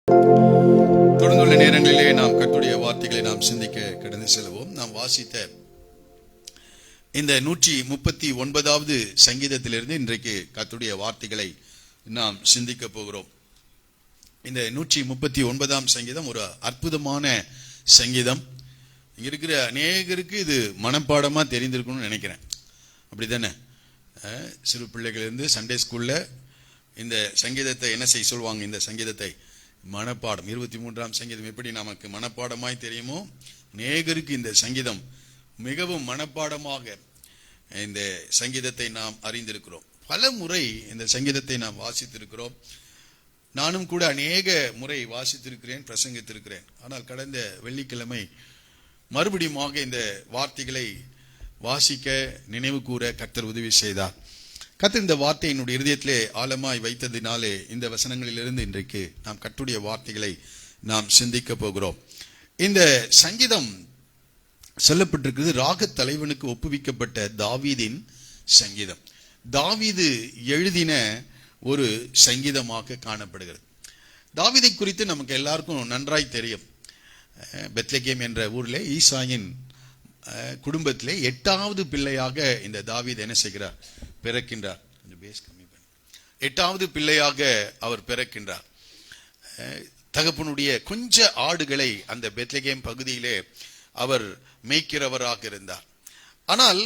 தொடர்ந்துள்ள நேரங்களிலே நாம் கர்த்தருடைய வார்த்தைகளை நாம் சிந்திக்க கடந்து செல்வோம். நாம் வாசித்த இந்த 139வது சங்கீதத்திலிருந்து இன்றைக்கு கர்த்தருடைய வார்த்தைகளை நாம் சிந்திக்க போகிறோம். இந்த 139ஆம் சங்கீதம் ஒரு அற்புதமான சங்கீதம். இங்க இருக்கிற அநேகருக்கு இது மனப்பாடமா தெரிந்திருக்கும்னு நினைக்கிறேன். அப்படித்தானே? சிறு பிள்ளைகளிலிருந்து சண்டே ஸ்கூல்ல இந்த சங்கீதத்தை என்ன செய்ய சொல்லுவாங்க? இந்த சங்கீதத்தை மனப்பாடம். 23ஆம் சங்கீதம் எப்படி நமக்கு மனப்பாடமாய் தெரியுமோ, அநேகருக்கு இந்த சங்கீதம் மிகவும் மனப்பாடமாக இந்த சங்கீதத்தை நாம் அறிந்திருக்கிறோம். பல முறை இந்த சங்கீதத்தை நாம் வாசித்திருக்கிறோம். நானும் கூட அநேக முறை வாசித்திருக்கிறேன், பிரசங்கித்திருக்கிறேன். ஆனால் கடந்த வெள்ளிக்கிழமை மறுபடியுமாக இந்த வார்த்தைகளை வாசிக்க நினைவு கூற கர்த்தர் உதவி செய்தார். கர்த்தர் இந்த வார்த்தை என்னுடைய இருதயத்திலே ஆழமாய் வைத்ததினாலே இந்த வசனங்களிலிருந்து இன்றைக்கு நாம் கர்த்தருடைய வார்த்தைகளை நாம் சிந்திக்க போகிறோம். இந்த சங்கீதம் சொல்லப்பட்டிருக்கிறது ராக தலைவனுக்கு ஒப்புவிக்கப்பட்ட தாவீதின் சங்கீதம். தாவீது எழுதின ஒரு சங்கீதமாக காணப்படுகிறது. தாவீதை குறித்து நமக்கு எல்லாருக்கும் நன்றாய் தெரியும். பெத்லகேம் என்ற ஊரிலே ஈசாயின் குடும்பத்திலே 8வது பிள்ளையாக இந்த தாவீது என்ன செய்கிறார்? பிறக்கின்றார். 8வது பிள்ளையாக அவர் பிறக்கின்றார். தகப்பனுடைய கொஞ்ச ஆடுகளை அந்த பெத்லகேம் பகுதியிலே அவர் மேய்க்கிறவராக இருந்தார். ஆனால்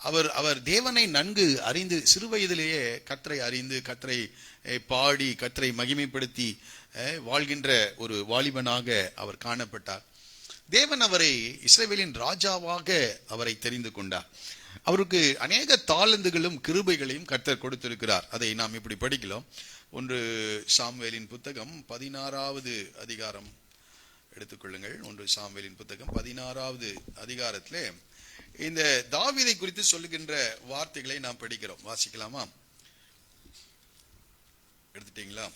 அவர் தேவனை நன்கு அறிந்து சிறு வயதிலேயே கர்த்தரை அறிந்து கர்த்தரை பாடி கர்த்தரை மகிமைப்படுத்தி வாழ்கின்ற ஒரு வாலிபனாக அவர் காணப்பட்டார். தேவன் அவரை இஸ்ரவேலின் ராஜாவாக அவரை தெரிந்து கொண்டார். அவருக்கு அநேக தாளந்துகளும் கிருபைகளையும் கர்த்தர் கொடுத்திருக்கிறார். அதை நாம் இப்படி படிக்கலாம். 1 சாமுவேலின் புத்தகம் 16வது அதிகாரம் எடுத்துக்கொள்ளுங்கள். 1 சாமுவேலின் புத்தகம் 16வது அதிகாரத்திலே இந்த தாவீதை குறித்து சொல்லுகின்ற வார்த்தைகளை நாம் படிக்கிறோம். வாசிக்கலாமா? எடுத்துட்டீங்களா?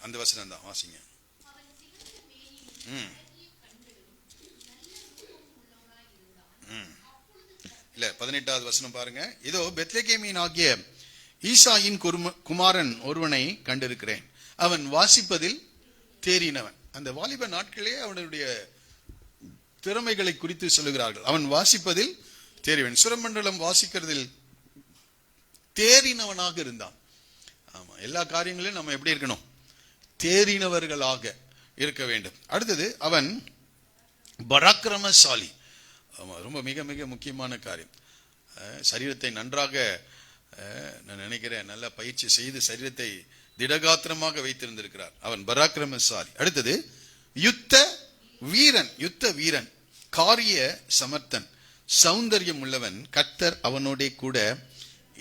அந்த வசனம் தான் வாசிங்க. இல்ல 18வது வசனம் பாருங்க. இதோ பெத்லகேமின் ஆகிய ஈசாயின் குமாரன் ஒருவனை கண்டிருக்கிறேன், அவன் வாசிப்பதில் தேறினவன். அந்த வாலிப நாட்களே அவனுடைய திறமைகளை குறித்து சொல்லுகிறார்கள். அவன் வாசிப்பதில் தேறினவன், சுரமண்டலம் வாசிக்கிறதில் தேறினவனாக இருந்தான். ஆமா, எல்லா காரியங்களிலும் நம்ம எப்படி இருக்கணும்? தேறினவர்களாக இருக்க வேண்டும். அடுத்தது அவன் பராக்கிரமசாலி. ரொம்ப மிக மிக முக்கியமான காரியம். சரீரத்தை நன்றாக நான் நினைக்கிறேன் நல்ல பயிற்சி செய்து சரீரத்தை திடகாத்திரமாக வைத்திருந்திருக்கிறார். அவன் பராக்கிரமசாலி. அடுத்தது யுத்த வீரன், காரிய சமர்த்தன், சௌந்தர்யம் உள்ளவன், கர்த்தர் அவனோட கூட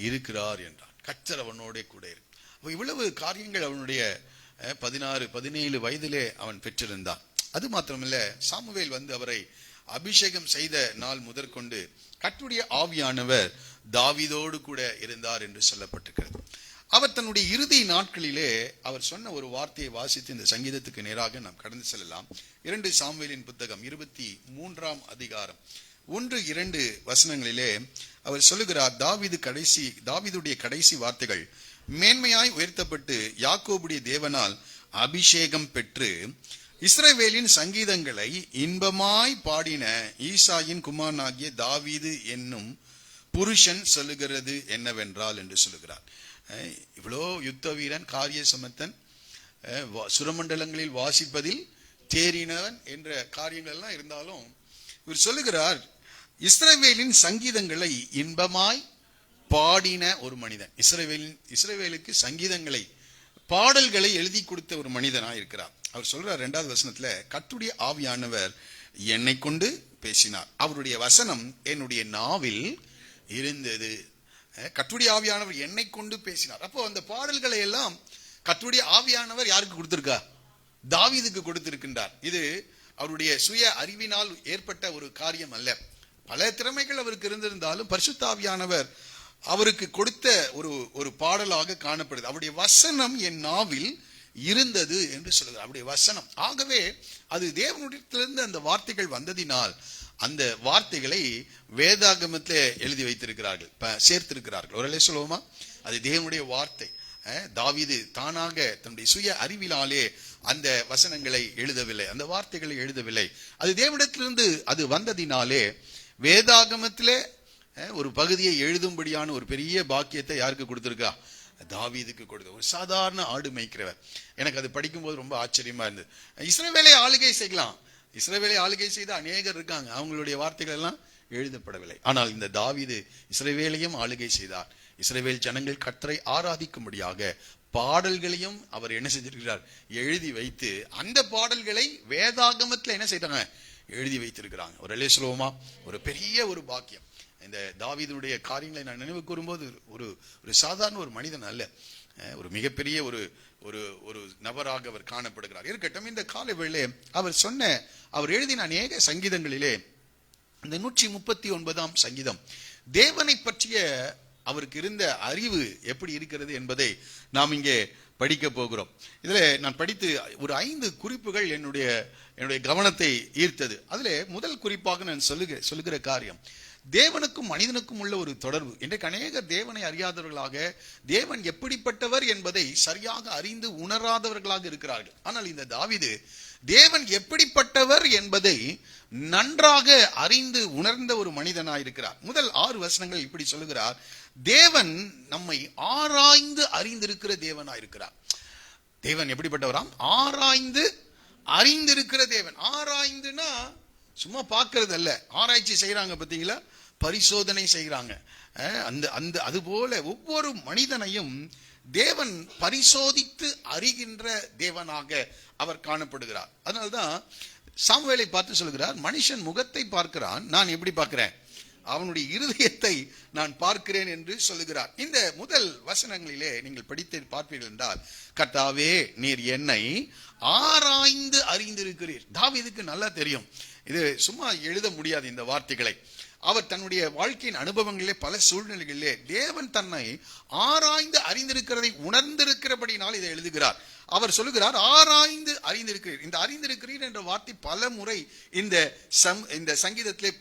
இருக்கிறார் என்றான். கர்த்தர் அவனோட கூட இருக்கு. இவ்வளவு காரியங்கள் அவனுடைய 16-17 வயதிலே அவன் பெற்றிருந்தான். அது மாத்திரமல்ல, சாமுவேல் வந்து அவரை அபிஷேகம் செய்த நாள் முதற்கொண்டு கர்த்தருடைய ஆவியானவர் தாவீதோடு கூட இருந்தார் என்று சொல்லப்பட்டிருக்கிறது. அவர் தன்னுடைய இறுதி நாட்களிலே அவர் சொன்ன ஒரு வார்த்தையை வாசித்து இந்த சங்கீதத்துக்கு நேராக நாம் கடந்து செல்லலாம். 2 சாமுவேலின் புத்தகம் 23ஆம் அதிகாரம் 1-2 வசனங்களிலே அவர் சொல்லுகிறார், தாவீதுடைய கடைசி வார்த்தைகள், மேன்மையாய் உயர்த்தப்பட்டு யாக்கோபுடைய தேவனால் அபிஷேகம் பெற்று இஸ்ரவேலின் சங்கீதங்களை இன்பமாய் பாடின ஈசாயின் குமாரனாகிய தாவீது என்னும் புருஷன் சொல்லுகிறது என்னவென்றால் என்று சொல்லுகிறார். இவ்வளோ யுத்த வீரன், காரிய சமர்த்தன், சுரமண்டலங்களில் வாசிப்பதில் தேறினவன் என்ற காரியங்கள் எல்லாம் இருந்தாலும் இவர் சொல்லுகிறார், இஸ்ரவேலின் சங்கீதங்களை இன்பமாய் பாடின ஒரு மனிதன். இஸ்ரவேலுக்கு சங்கீதங்களை, பாடல்களை எழுதி கொடுத்த ஒரு மனிதனாய் இருக்கிறார். அவர் சொல்றார் 2வது வசனத்துல, கர்த்தருடைய ஆவியானவர் என்னை கொண்டு பேசினார், அவருடைய வசனம் என்னுடைய நாவில் இருந்தது. கர்த்தருடைய ஆவியானவர் என்னை கொண்டு பேசினார். அப்போ அந்த பாடல்களை எல்லாம் கர்த்தருடைய ஆவியானவர் யாருக்கு கொடுத்திருக்கா? தாவீதுக்கு கொடுத்திருக்கின்றார். இது அவருடைய சுய அறிவினால் ஏற்பட்ட ஒரு காரியம் அல்ல. பல திறமைகள் அவருக்கு இருந்திருந்தாலும் பரிசுத்த ஆவியானவர் அவருக்கு கொடுத்த ஒரு பாடலாக காணப்படுது. அவருடைய வசனம் என் நாவில் இருந்தது என்று சொல்லுகிறார். அவருடைய வசனம். ஆகவே அது தேவனுடையத்திலிருந்து அந்த வார்த்தைகள் வந்ததினால் அந்த வார்த்தைகளை வேதாகமத்திலே எழுதி வைத்திருக்கிறார்கள், சேர்த்திருக்கிறார்கள். ஒரே சொல்லுவோமா? அது தேவனுடைய வார்த்தை. தாவீது தானாக தன்னுடைய சுய அறிவிலாலே அந்த வசனங்களை எழுதவில்லை, அந்த வார்த்தைகளை எழுதவில்லை. அது தேவனிடத்திலிருந்து அது வந்ததினாலே வேதாகமத்திலே ஒரு பகுதியை எழுதும்படியான ஒரு பெரிய பாக்கியத்தை யாருக்கு கொடுத்திருக்கா? தாவீதுக்கு கொடுத்த. ஒரு சாதாரண ஆடு மேய்க்கிறவர். எனக்கு அது படிக்கும்போது ரொம்ப ஆச்சரியமா இருந்தது. இஸ்ரவேலை ஆளுகை செய்யலாம், இஸ்ரவேலை ஆளுகை செய்த அநேகர் இருக்காங்க, அவங்களுடைய வார்த்தைகள் எல்லாம் எழுதப்படவில்லை. ஆனால் இந்த தாவீது இஸ்ரவேலையும் ஆளுகை செய்தார். இஸ்ரவேல் ஜனங்கள் கர்த்தரை ஆராதிக்கும்படியாக பாடல்களையும் அவர் என்ன செஞ்சிருக்கிறார்? எழுதி வைத்து அந்த பாடல்களை வேதாகமத்தில் என்ன செய்யறாங்க? எழுதி வைத்திருக்கிறாங்க. ஒரு சொல்லுவோமா, ஒரு பெரிய ஒரு பாக்கியம். இந்த தாவீதுடைய காரியங்களை நான் நினைவு கூறும்போது ஒரு ஒரு சாதாரண ஒரு மனிதன் அல்ல, ஒரு மிகப்பெரிய ஒரு ஒரு ஒரு நபராக அவர் காணப்படுகிறார். இருக்கட்டும், இந்த காலை வேளை அவர் எழுதின அநேக சங்கீதங்களிலே இந்த 139ஆம் சங்கீதம் தேவனை பற்றிய அவருக்கு இருந்த அறிவு எப்படி இருக்கிறது என்பதை நாம் இங்கே படிக்க போகிறோம். இதுல நான் படித்து ஒரு 5 குறிப்புகள் என்னுடைய கவனத்தை ஈர்த்தது. அதுல முதல் குறிப்பாக நான் சொல்லுகிற காரியம், தேவனுக்கும் மனிதனுக்கும் உள்ள ஒரு தொடர்பு. இன்றைக்கு அநேகர் தேவனை அறியாதவர்களாக, தேவன் எப்படிப்பட்டவர் என்பதை சரியாக அறிந்து உணராதவர்களாக இருக்கிறார்கள். ஆனால் இந்த தாவீது தேவன் எப்படிப்பட்டவர் என்பதை நன்றாக அறிந்து உணர்ந்த ஒரு மனிதனாயிருக்கிறார். முதல் 6 வசனங்கள் இப்படி சொல்லுகிறார், தேவன் நம்மை ஆராய்ந்து அறிந்திருக்கிற தேவனாயிருக்கிறார். தேவன் எப்படிப்பட்டவராம்? ஆராய்ந்து அறிந்திருக்கிற தேவன். ஆராய்ந்துனா சும்மா பார்க்கறது அல்ல, ஆராய்ச்சி செய்யறாங்க பார்த்தீங்களா, பரிசோதனை செய்கிறாங்க. அதுபோல ஒவ்வொரு மனிதனையும் தேவன் பரிசோதித்து அறிகின்ற தேவனாக அவர் காணப்படுகிறார். அதனால்தான் சாமுவேலை பார்த்து சொல்கிறார், மனுஷன் முகத்தை பார்க்கிறான், நான் எப்படி பார்க்கிறேன்? அவனுடைய இருதயத்தை நான் பார்க்கிறேன் என்று சொல்லுகிறார். இந்த முதல் வசனங்களிலே நீங்கள் படித்து பார்ப்பீர்கள் என்றால், கர்த்தாவே நீர் என்னை ஆராய்ந்து அறிந்திருக்கிறீர். தாவீதுக்கு நல்லா தெரியும், இது சும்மா எழுத முடியாது இந்த வார்த்தைகளை. அவர் தன்னுடைய வாழ்க்கையின் அனுபவங்களிலே பல சூழ்நிலைகளிலே தேவன் தன்னை ஆராய்ந்து அறிந்திருக்கிறதை உணர்ந்திருக்கிறபடினால் இதை எழுதுகிறார். அவர் சொல்லுகிறார், ஆராய்ந்து அறிந்திருக்கிறீர். இந்த அறிந்திருக்கிறீர் என்ற வார்த்தை பல முறை இந்த சங்கீதத்திலே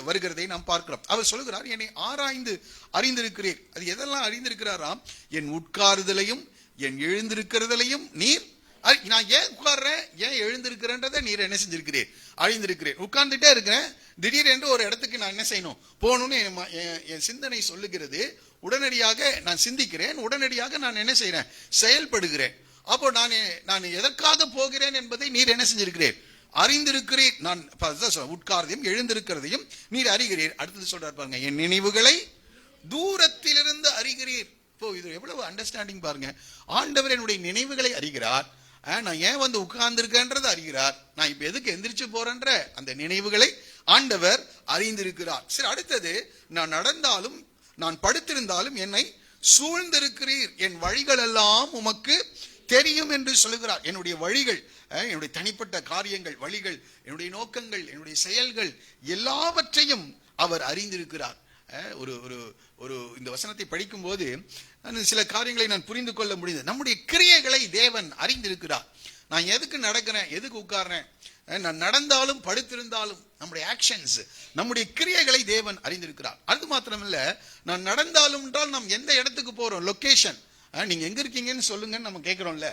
வருகிறதை நாம் பார்க்கிறோம். அவர் சொல்லுகிறார், என்னை ஆராய்ந்து அறிந்திருக்கிறீர். அது எதெல்லாம் அறிந்திருக்கிறாராம்? என் உட்காருதலையும் என் எழுந்திருக்கிறதையும் நீர், நான் ஏன் உட்கார்றேன், ஏன் எழுந்திருக்கிறேன்றதை நீர் என்ன செஞ்சிருக்கிறீர்? அறிந்திருக்கிறேன். உட்கார்ந்துட்டே இருக்கிறேன், திடீரென்று ஒரு இடத்துக்கு நான் என்ன செய்யணும், போகணும்னு என் சிந்தனை சொல்லுகிறது. உடனடியாக நான் சிந்திக்கிறேன், உடனடியாக நான் என்ன செய்யறேன்? செயல்படுகிறேன். அப்போ நான் எதற்காக போகிறேன் என்பதை நீர் என்ன செஞ்சிருக்கிறீர்? அறிந்திருக்கிறீர். நான் உட்கார்தையும் எழுந்திருக்கிறதையும் நீர் அறிகிறீர். அடுத்தது சொல்றாரு பாருங்க, என் நினைவுகளை தூரத்திலிருந்து அறிகிறீர். இப்போ இது எவ்வளவு அண்டர்ஸ்டாண்டிங் பாருங்க. ஆண்டவர் என்னுடைய நினைவுகளை அறிகிறார், நான் ஏன் வந்து உட்கார்ந்திருக்கேன்றது அறிகிறார், நான் இப்ப எதுக்கு எந்திரிச்சு போறேன்ற அந்த நினைவுகளை ஆண்டவர் அறிந்திருக்கிறார். சரி, அடுத்தது, நான் நடந்தாலும் நான் படுத்திருந்தாலும் என்னை சூழ்ந்திருக்கிறீர், என் வழிகள் எல்லாம் உமக்கு தெரியும் என்று சொல்லுகிறார். என்னுடைய வழிகள், என்னுடைய தனிப்பட்ட காரியங்கள், வழிகள், என்னுடைய நோக்கங்கள், என்னுடைய செயல்கள் எல்லாவற்றையும் அவர் அறிந்திருக்கிறார். ஒரு ஒரு ஒரு இந்த வசனத்தை படிக்கும் போது சில காரியங்களை நான் புரிந்து கொள்ள முடியுது. நம்முடைய கிரியைகளை தேவன் அறிந்திருக்கிறார். நான் எதுக்கு நடக்கிறேன், எதுக்கு உட்கார்றேன், நான் நடந்தாலும் படுத்திருந்தாலும் நம்முடைய ஆக்ஷன்ஸ், நம்முடைய கிரியைகளை தேவன் அறிந்திருக்கிறார். அது மாத்திரமில்ல, நான் நடந்தாலும் என்றால் நாம் எந்த இடத்துக்கு போறோம், லொகேஷன், நீங்க எங்க இருக்கீங்கன்னு சொல்லுங்கன்னு நம்ம கேட்கிறோம்ல.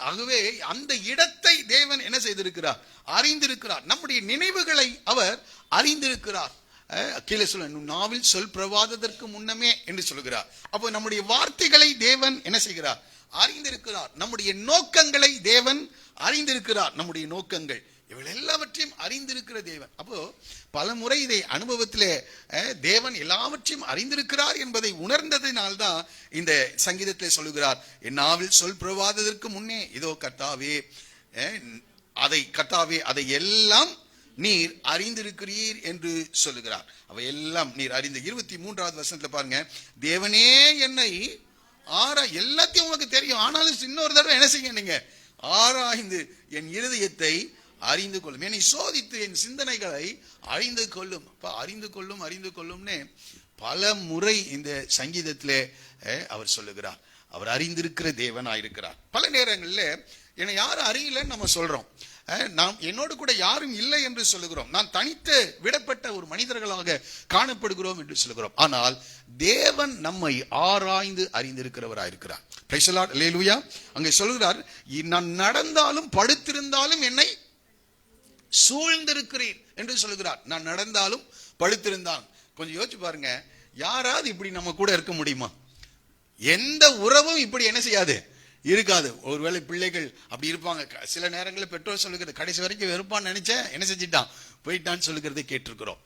ஆகவே அந்த இடத்தை தேவன் என்ன செய்திருக்கிறார்? அறிந்திருக்கிறார். நம்முடைய நினைவுகளை அவர் அறிந்திருக்கிறார். கீழே சொல்ல, நாவில் சொல் பிரவாதத்திற்கு முன்னமே என்று சொல்லுகிறார். அப்போ நம்முடைய வார்த்தைகளை தேவன் என்ன செய்கிறார்? அறிந்திருக்கிறார். நம்முடைய நோக்கங்களை தேவன் அறிந்திருக்கிறார். நம்முடைய நோக்கங்கள் இவள் எல்லாவற்றையும் அறிந்திருக்கிற தேவன். அப்போ பல முறை இதை அனுபவத்திலே தேவன் எல்லாவற்றையும் அறிந்திருக்கிறார் என்பதை உணர்ந்ததினால்தான் இந்த சங்கீதத்திலே சொல்லுகிறார், என் நாவில் சொல் பிரவாதத்திற்கு முன்னே இதோ கர்த்தாவே, அதை எல்லாம் நீர் அறிந்திருக்கிறீர் என்று சொல்லுகிறார். அவை எல்லாம் நீர் அறிந்து. 23வது வசனத்துல பாருங்க, தேவனே என்னை எல்லாத்தையும் உங்களுக்கு தெரியும், ஆனாலும் இன்னொரு தடவை என்ன செய்ய, நீங்க ஆராய்ந்து என் இருதயத்தை அறிந்து கொள்ளும், என்னை சோதித்து என் சிந்தனைகளை அறிந்து கொள்ளும். அறிந்து கொள்ளும்னு பல முறை இந்த சங்கீதத்திலே அவர் சொல்லுகிறார். அவர் அறிந்திருக்கிற தேவனாயிருக்கிறார். பல நேரங்களில் என்னை யாரும் அறியலன்னு நம்ம சொல்றோம். நாம் என்னோடு கூட யாரும் இல்லை என்று சொல்லுகிறோம். நான் தனித்து விடப்பட்ட ஒரு மனிதர்களாக காணப்படுகிறோம் என்று சொல்லுகிறோம். ஆனால் தேவன் நம்மை ஆராய்ந்து அறிந்திருக்கிறவராயிருக்கிறார். பிரைஸ் தி லார்ட், அல்லேலூயா. அங்கே சொல்கிறார், நான் நடந்தாலும் படுத்திருந்தாலும் என்னை சூழ்ந்திருக்கிறேன் என்று சொல்லுகிறார். நான் நடந்தாலும் படுத்திருந்தாலும். கொஞ்சம் யோசிச்சு பாருங்க, யாராவது இப்படி நம்ம கூட இருக்க முடியுமா? எந்த உறவும் இப்படி என்ன செய்யாது, இருக்காது. ஒருவேளை பிள்ளைகள் அப்படி இருப்பாங்க. சில நேரங்களில் பெற்றோர் சொல்லுகிறது, கடைசி வரைக்கும் வெறுப்பான்னு நினைச்சேன், என்ன செஞ்சிட்டான், போயிட்டான்னு சொல்லுகிறதை கேட்டிருக்கிறோம்.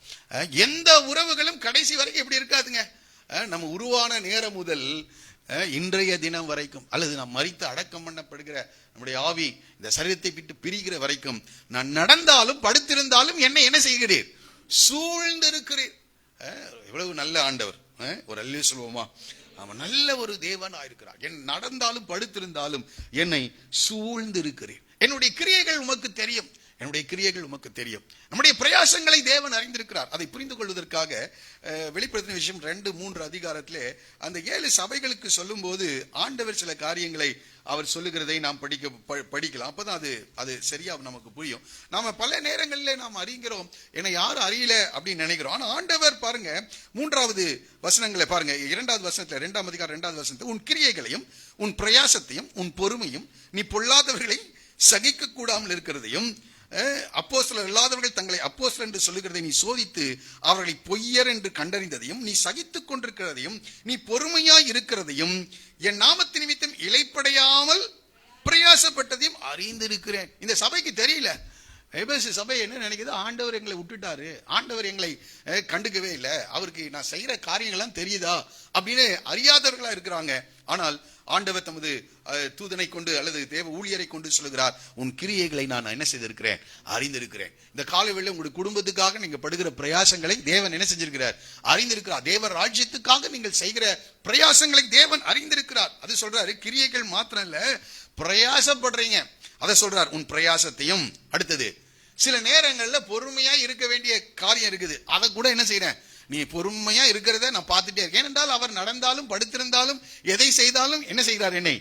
எந்த உறவுகளும் கடைசி வரைக்கும் இப்படி இருக்காதுங்க. நம்ம உருவான நேரம் முதல் இன்றைய தினம் வரைக்கும், அல்லது நாம் மரித்து அடக்கம் பண்ணப்படுகிற நம்முடைய ஆவி இந்த சரீரத்தை விட்டு பிரிகிற வரைக்கும், நான் நடந்தாலும் படுத்திருந்தாலும் என்ன செய்கிறீர், சூழ்ந்திருக்கிறீர். எவ்வளவு நல்ல ஆண்டவர். ஒரு அல்லேலூயா சொல்லுவோமா? அவன் நல்ல ஒரு தேவனா இருக்கிறார். என் நடந்தாலும் படுத்திருந்தாலும் என்னை சூழ்ந்திருக்கிறேன். என்னுடைய கிரியைகள் உமக்கு தெரியும், என்னுடைய கிரியைகள் உமக்கு தெரியும். நம்முடைய பிரயாசங்களை தேவன் அறிந்திருக்கிறார். அதை புரிந்து கொள்வதற்காக வெளிப்படுத்தின விஷயம் 2-3 அதிகாரத்திலே அந்த 7 சபைகளுக்கு சொல்லும் போது ஆண்டவர் சில காரியங்களை அவர் சொல்லுகிறதை நாம் படிக்கலாம். அப்பதான் அது சரியா நமக்கு புரியும். நாம பல நேரங்களில் நாம் அறிகிறோம், என்னை யாரும் அறியல அப்படின்னு நினைக்கிறோம். ஆனா ஆண்டவர் பாருங்க, 3வது வசனங்களை பாருங்க, 2வது வசனத்துல 2ஆம் அதிகாரம் 2வது வசனத்துல, உன் கிரியைகளையும் உன் பிரயாசத்தையும் உன் பொறுமையும் நீ பொல்லாதவர்களை சகிக்க கூடாமல் இருக்கிறதையும், அப்போஸ்தலர் இல்லாதவர்கள் தங்களை அப்போஸ்தலர் என்று சொல்லுகிறதை நீ சோதித்து அவர்களை பொய்யர் என்று கண்டறிந்ததையும், நீ சகித்துக் கொண்டிருக்கிறதையும், நீ பொறுமையாய் இருக்கிறதையும், என் நாமத்து நிமித்தம் இளைப்படையாமல் பிரயாசப்பட்டதையும் அறிந்திருக்கிறேன். இந்த சபைக்கு தெரியல. எபேசு சபை என்ன நினைக்குது, ஆண்டவர் எங்களை விட்டுட்டாரு, ஆண்டவர் எங்களை கண்டுக்கவே இல்லை, அவருக்கு நான் செய்யற காரியங்கள்லாம் தெரியுதா அப்படின்னு அறியாதவர்களா இருக்கிறாங்க. ஆனால் ஆண்டவர் தமது தூதனை கொண்டு அல்லது தேவ ஊழியரை கொண்டு சொல்லுகிறார், உன் கிரியைகளை நான் என்ன செய்திருக்கிறேன், அறிந்திருக்கிறேன். இந்த காலவேளை உங்களுடைய குடும்பத்துக்காக நீங்க படுகிற பிரயாசங்களை தேவன் என்ன செஞ்சிருக்கிறார், அறிந்திருக்கிறார். தேவ ராஜ்யத்துக்காக நீங்கள் செய்கிற பிரயாசங்களை தேவன் அறிந்திருக்கிறார். அது சொல்றாரு, கிரியைகள் மாத்திரம் இல்ல, பிரயாசப்படுறீங்க, அதை சொல்றார், உன் பிரயாசத்தையும். அடுத்தது, சில நேரங்கள்ல பொறுமையா இருக்க வேண்டிய காரியம் இருக்குது, அதை கூட என்ன செய்யறேன், நீ பொறுமையா இருக்கிறத நான் பார்த்துட்டே இருக்கேன். ஏனென்றால் அவர் நடந்தாலும் படுத்திருந்தாலும் எதை செய்தாலும் என்ன செய்கிறார், என்னை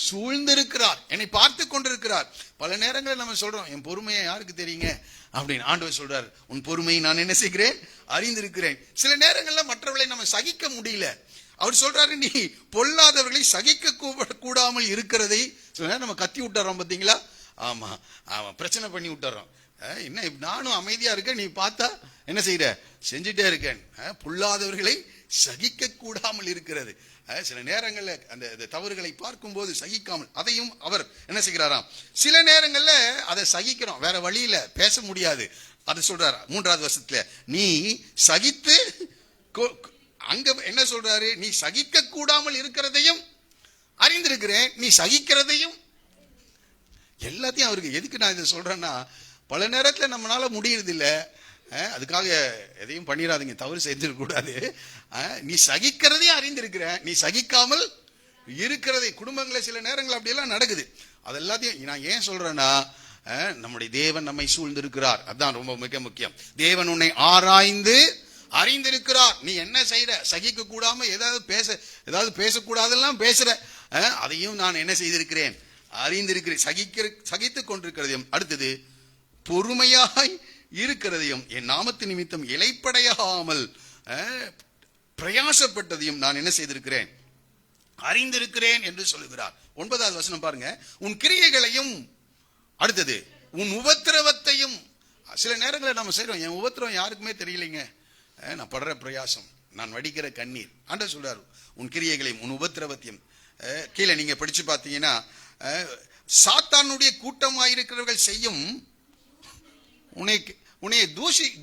சூழ்ந்திருக்கிறார், என்னை பார்த்து கொண்டிருக்கிறார். பல நேரங்களில் நம்ம சொல்றோம், என் பொறுமையை யாருக்கு தெரியுங்க அப்படின்னு. ஆண்டவர் சொல்றார், உன் பொறுமையை நான் என்ன செய்கிறேன், அறிந்திருக்கிறேன். சில நேரங்கள்ல மற்றவர்களை நம்ம சகிக்க முடியல. அவர் சொல்றாரு, நீ பொல்லாதவர்களை சகிக்க கூடாமல் இருக்கிறதை. சில நேரம் நம்ம கத்தி விட்டுறோம் பாத்தீங்களா? ஆமா ஆமா, பிரச்சனை பண்ணி விட்டுறோம். என்ன நானும் அமைதியா இருக்கேன், நீ பார்த்தா என்ன செய்யற, செஞ்சுட்டே இருக்கேன். பொல்லாதவர்களை சகிக்க கூடாமல் இருக்கிறது. சில நேரங்கள்ல அந்த தவறுகளை பார்க்கும் போது சகிக்காமல், அதையும் அவர் என்ன செய்கிறாராம், சில நேரங்கள்ல அதை சகிக்கிறோம், வேற வழியில பேச முடியாது. அது சொல்றாரு 3வது வசனத்துல, நீ சகித்து, அங்க என்ன சொல்றாரு, நீ சகிக்க கூடாமல் இருக்கிறதையும் அறிந்திருக்கிறேன், நீ சகிக்கிறதையும். எல்லாத்தையும் அவருக்கு எதுக்கு நான் இதை சொல்றேன்னா, பல நேரத்துல நம்மளால முடியறது இல்லை. அதுக்காக எதையும் பண்ணிடாதீங்க, தவறு செய்திருக்க கூடாது. நீ சகிக்கிறதையும் அறிந்திருக்கிறேன், நீ சகிக்காமல் இருக்கிறதை. குடும்பங்களை சில நேரங்கள் அப்படியெல்லாம் நடக்குது. அது எல்லாத்தையும் நான் ஏன் சொல்றேன்னா, நம்முடைய தேவன் நம்மை சூழ்ந்திருக்கிறார். அதுதான் ரொம்ப மிக முக்கியம். தேவன் உன்னை ஆராய்ந்து அறிந்திருக்கிறார். நீ என்ன செய்யற, சகிக்க கூடாம ஏதாவது பேசக்கூடாதெல்லாம் பேசுற, அதையும் நான் என்ன செய்திருக்கிறேன், அறிந்திருக்கிறேன். சகித்துக் கொண்டிருக்கிறதையும், அடுத்தது பொறுமையாய் இருக்கிறதையும், என் நாமத்து நிமித்தம் இளைப்படையாமல் பிரயாசப்பட்டதையும் நான் என்ன செய்திருக்கிறேன், அறிந்திருக்கிறேன் என்று சொல்லுகிறார். 9வது வசனம் பாருங்க, உன் கிரியைகளையும், அடுத்தது உன் உபத்திரவத்தையும். சில நேரங்களில் நம்ம செய்யறோம், என் உபத்திரவம் யாருக்குமே தெரியலைங்க, நான் படுற பிரயாசம், நான் வடிக்கிற கண்ணீர். ஆண்டவர் சொல்றாரு, உன் கிரியைகளையும் உன் உபத்திரவத்தையும். கீழே நீங்க படிச்சு பார்த்தீங்கன்னா, சாத்தானுடைய கூட்டமாயிருக்கிறவர்கள் செய்யும் உன்னை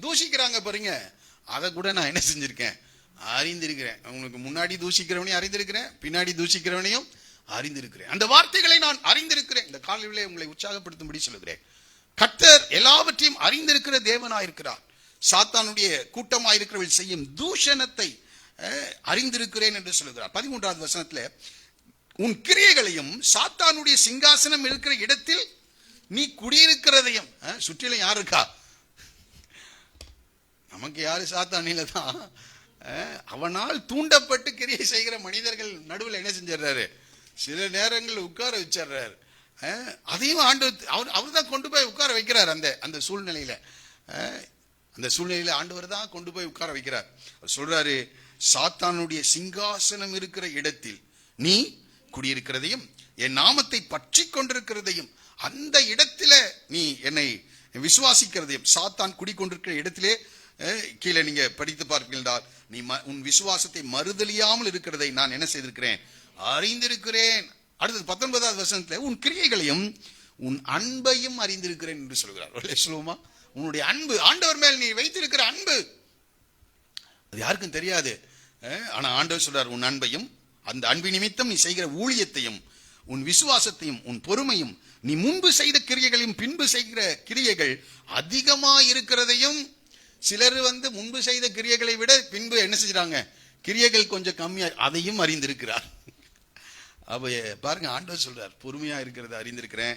தூஷிக்கிறாங்க பாருங்க, அதை கூட நான் என்ன செஞ்சிருக்கேன், அறிந்திருக்கிறேன். உங்களுக்கு முன்னாடி தூஷிக்கிறவனையும் அறிந்திருக்கிறேன், பின்னாடி தூஷிக்கிறவனையும் அறிந்திருக்கிறேன். அந்த வார்த்தைகளை நான் அறிந்திருக்கிறேன். இந்த காலையிலே உங்களை உற்சாகப்படுத்தும்படி சொல்லுகிறேன். கர்த்தர் எல்லாவற்றையும் அறிந்திருக்கிற தேவனாயிருக்கிறார். சாத்தானுடைய கூட்டமாயிருக்கிறவர்கள் செய்யும் தூஷணத்தை அறிந்திருக்கிறேன் என்று சொல்லுகிறார். 13வது வசனத்துல, உன் கிரியைகளையும் சாத்தானுடைய சிங்காசனம் இருக்கிற இடத்தில் நீ குடியிருக்கிறதையும். சுற்றிலும் யாரு இருக்கா, நமக்கு யாரு, சாத்தானில தான் அவனால் தூண்டப்பட்டு கிரியை செய்கிற மனிதர்கள் நடுவில் என்ன செஞ்சிடறாரு, சில நேரங்கள் உட்கார வச்சிடுறாரு. அதையும் ஆண்டவர் அவர் தான் கொண்டு போய் உட்கார வைக்கிறார். அந்த சூழ்நிலையில அந்த சூழ்நிலையில ஆண்டவர் தான் கொண்டு போய் உட்கார வைக்கிறார். அவர் சொல்றாரு, சாத்தானுடைய சிங்காசனம் இருக்கிற இடத்தில் நீ குடியிருக்கிறதையும் என் நாமத்தை பற்றி கொண்டிருக்கிறதையும் அந்த இடத்துல நீ என்னை விசுவாசிக்கிறதையும், சாத்தான் குடிக்கொண்டிருக்கிற இடத்திலே கீழே நீங்க படித்து பார்ப்பீர்கள், நீ உன் விசுவாசத்தை மறுதலியாமல் இருக்கிறதை நான் என்ன செய்திருக்கிறேன், அறிந்திருக்கிறேன். அடுத்தது 19வது வசனத்துல உன் கிரியைகளையும் உன் அன்பையும் அறிந்திருக்கிறேன் என்று சொல்கிறார். சொல்லுவோமா, உன்னுடைய அன்பு, ஆண்டவர் மேல் நீ வைத்திருக்கிற அன்பு அது யாருக்கும் தெரியாது. ஆனா ஆண்டவர் சொல்றார், உன் அன்பையும், அந்த அன்பு நிமித்தம் நீ செய்கிற ஊழியத்தையும், உன் விசுவாசத்தையும், உன் பொறுமையும், நீ முன்பு செய்த கிரியைகளையும் பின்பு செய்கிற கிரியைகள் அதிகமா இருக்கிறதையும். சிலர் முன்பு செய்த கிரியைகளை விட பின்பு என்ன செஞ்சாங்க, கிரியைகள் கொஞ்சம் கம்மியா, அதையும் அறிந்திருக்கிறார். அப்ப பாருங்க, ஆண்டவர் சொல்றார், பொறுமையா இருக்கிறத அறிந்திருக்கிறேன்,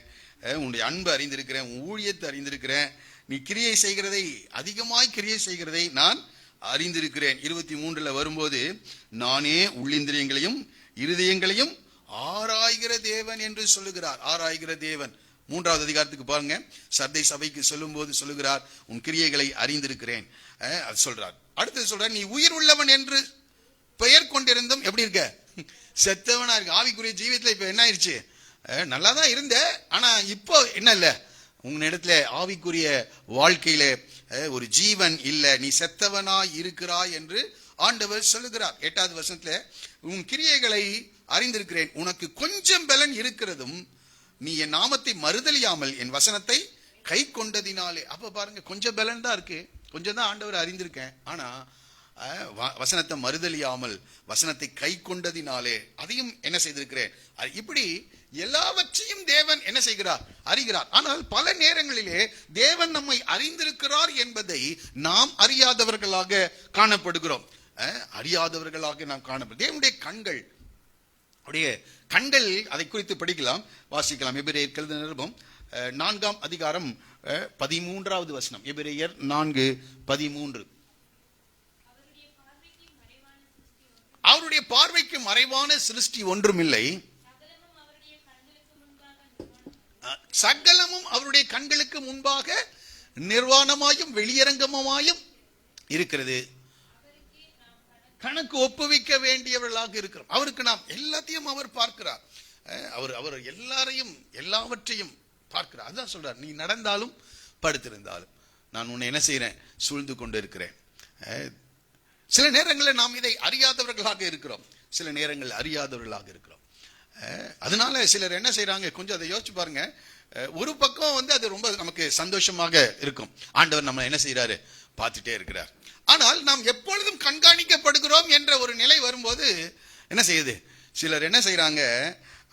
உன்னுடைய அன்பு அறிந்திருக்கிறேன், உன் ஊழியத்தை அறிந்திருக்கிறேன், நீ கிரியை செய்கிறதை, அதிகமாய் கிரியை செய்கிறதை நான் அறிந்திருக்கிறேன். 23 வரும்போது, நானே உள்ளிந்திரியங்களையும் இருதயங்களையும் ஆராய்கிற தேவன் என்று சொல்லுகிறார். ஆராய்கிற தேவன் 3வது அதிகாரத்துக்கு பாருங்க, சர்தை சபைக்கு சொல்லும் போது சொல்லுகிறார், உன் கிரியைகளை அறிந்திருக்கிறேன் அது சொல்றார். அடுத்து சொல்றார், நீ உயிர் உள்ளவன் என்று பெயர் கொண்டிருந்தும் எப்படி இருக்க, செத்தவனா இருக்கு. ஆவிக்குரிய ஜீவியத்துல இப்ப என்ன ஆயிடுச்சு, நல்லாதான் இருந்த, ஆனா இப்போ என்ன இல்ல, உன்னிடத்துல ஆவிக்குரிய வாழ்க்கையில ஒரு ஜீவன் இல்ல, நீ செத்தவனாய் இருக்கிறாய் என்று ஆண்டவர் சொல்லுகிறார். 8வது வசனத்துல, உன் கிரியைகளை அறிந்திருக்கிறேன், உனக்கு கொஞ்சம் பலன் இருக்கிறதும் நீ என் நாமத்தை மறுதலியாமல் என் வசனத்தை கை கொண்டதினாலே. அப்ப பாருங்க, கொஞ்சம் பலன் தான் இருக்கு, கொஞ்சம் தான் ஆண்டவர் அறிந்திருக்கேன், ஆனா வசனத்தை மறுதலியாமல் வசனத்தை கை கொண்டதினாலே அதையும் என்ன செய்திருக்கிறேன். இப்படி எல்லாவற்றையும் தேவன் என்ன செய்கிறார், அறிகிறார். ஆனால் பல நேரங்களிலே தேவன் நம்மை அறிந்திருக்கிறார் என்பதை நாம் அறியாதவர்களாக காணப்படுகிறோம். அறியாதவர்களாக நாம் காணப்படும். தேவனுடைய கண்கள், அப்படியே கண்கள், அதை குறித்து படிக்கலாம், வாசிக்கலாம். எபிரேயர் எழுதின நிருபம் 4ஆம் அதிகாரம் 13வது வசனம். எபிரேயர் 4:13. அவருடைய பார்வைக்கு மறைவான சிருஷ்டி ஒன்றுமில்லை, சகலமும் அவருடைய கண்களுக்கு முன்பாக நிர்வாணமாயும் வெளியரங்கமாயும் இருக்கிறது. கணக்கு ஒப்புவிக்க வேண்டியவர்களாக இருக்கிறோம். அவருக்கு நாம் எல்லாத்தையும் அவர் பார்க்கிறார். அவர் எல்லாரையும் எல்லாவற்றையும் பார்க்கிறார். அதான் சொல்றார், நீ நடந்தாலும் படுத்திருந்தாலும் நான் உன்னை என்ன செய்யறேன், சூழ்ந்து கொண்டு இருக்கிறேன். சில நேரங்களில் நாம் இதை அறியாதவர்களாக இருக்கிறோம், சில நேரங்கள் அறியாதவர்களாக இருக்கிறோம். அதனால சிலர் என்ன செய்யறாங்க, கொஞ்சம் அதை யோசிச்சு பாருங்க. ஒரு பக்கம் அது ரொம்ப நமக்கு சந்தோஷமாக இருக்கும், ஆண்டவர் நம்ம என்ன செய்யறாரு, பார்த்துட்டே இருக்கிறார். ஆனால் நாம் எப்பொழுதும் கண்காணிக்கப்படுகிறோம் என்ற ஒரு நிலை வரும்போது என்ன செய்யுது, சிலர் என்ன செய்யறாங்க,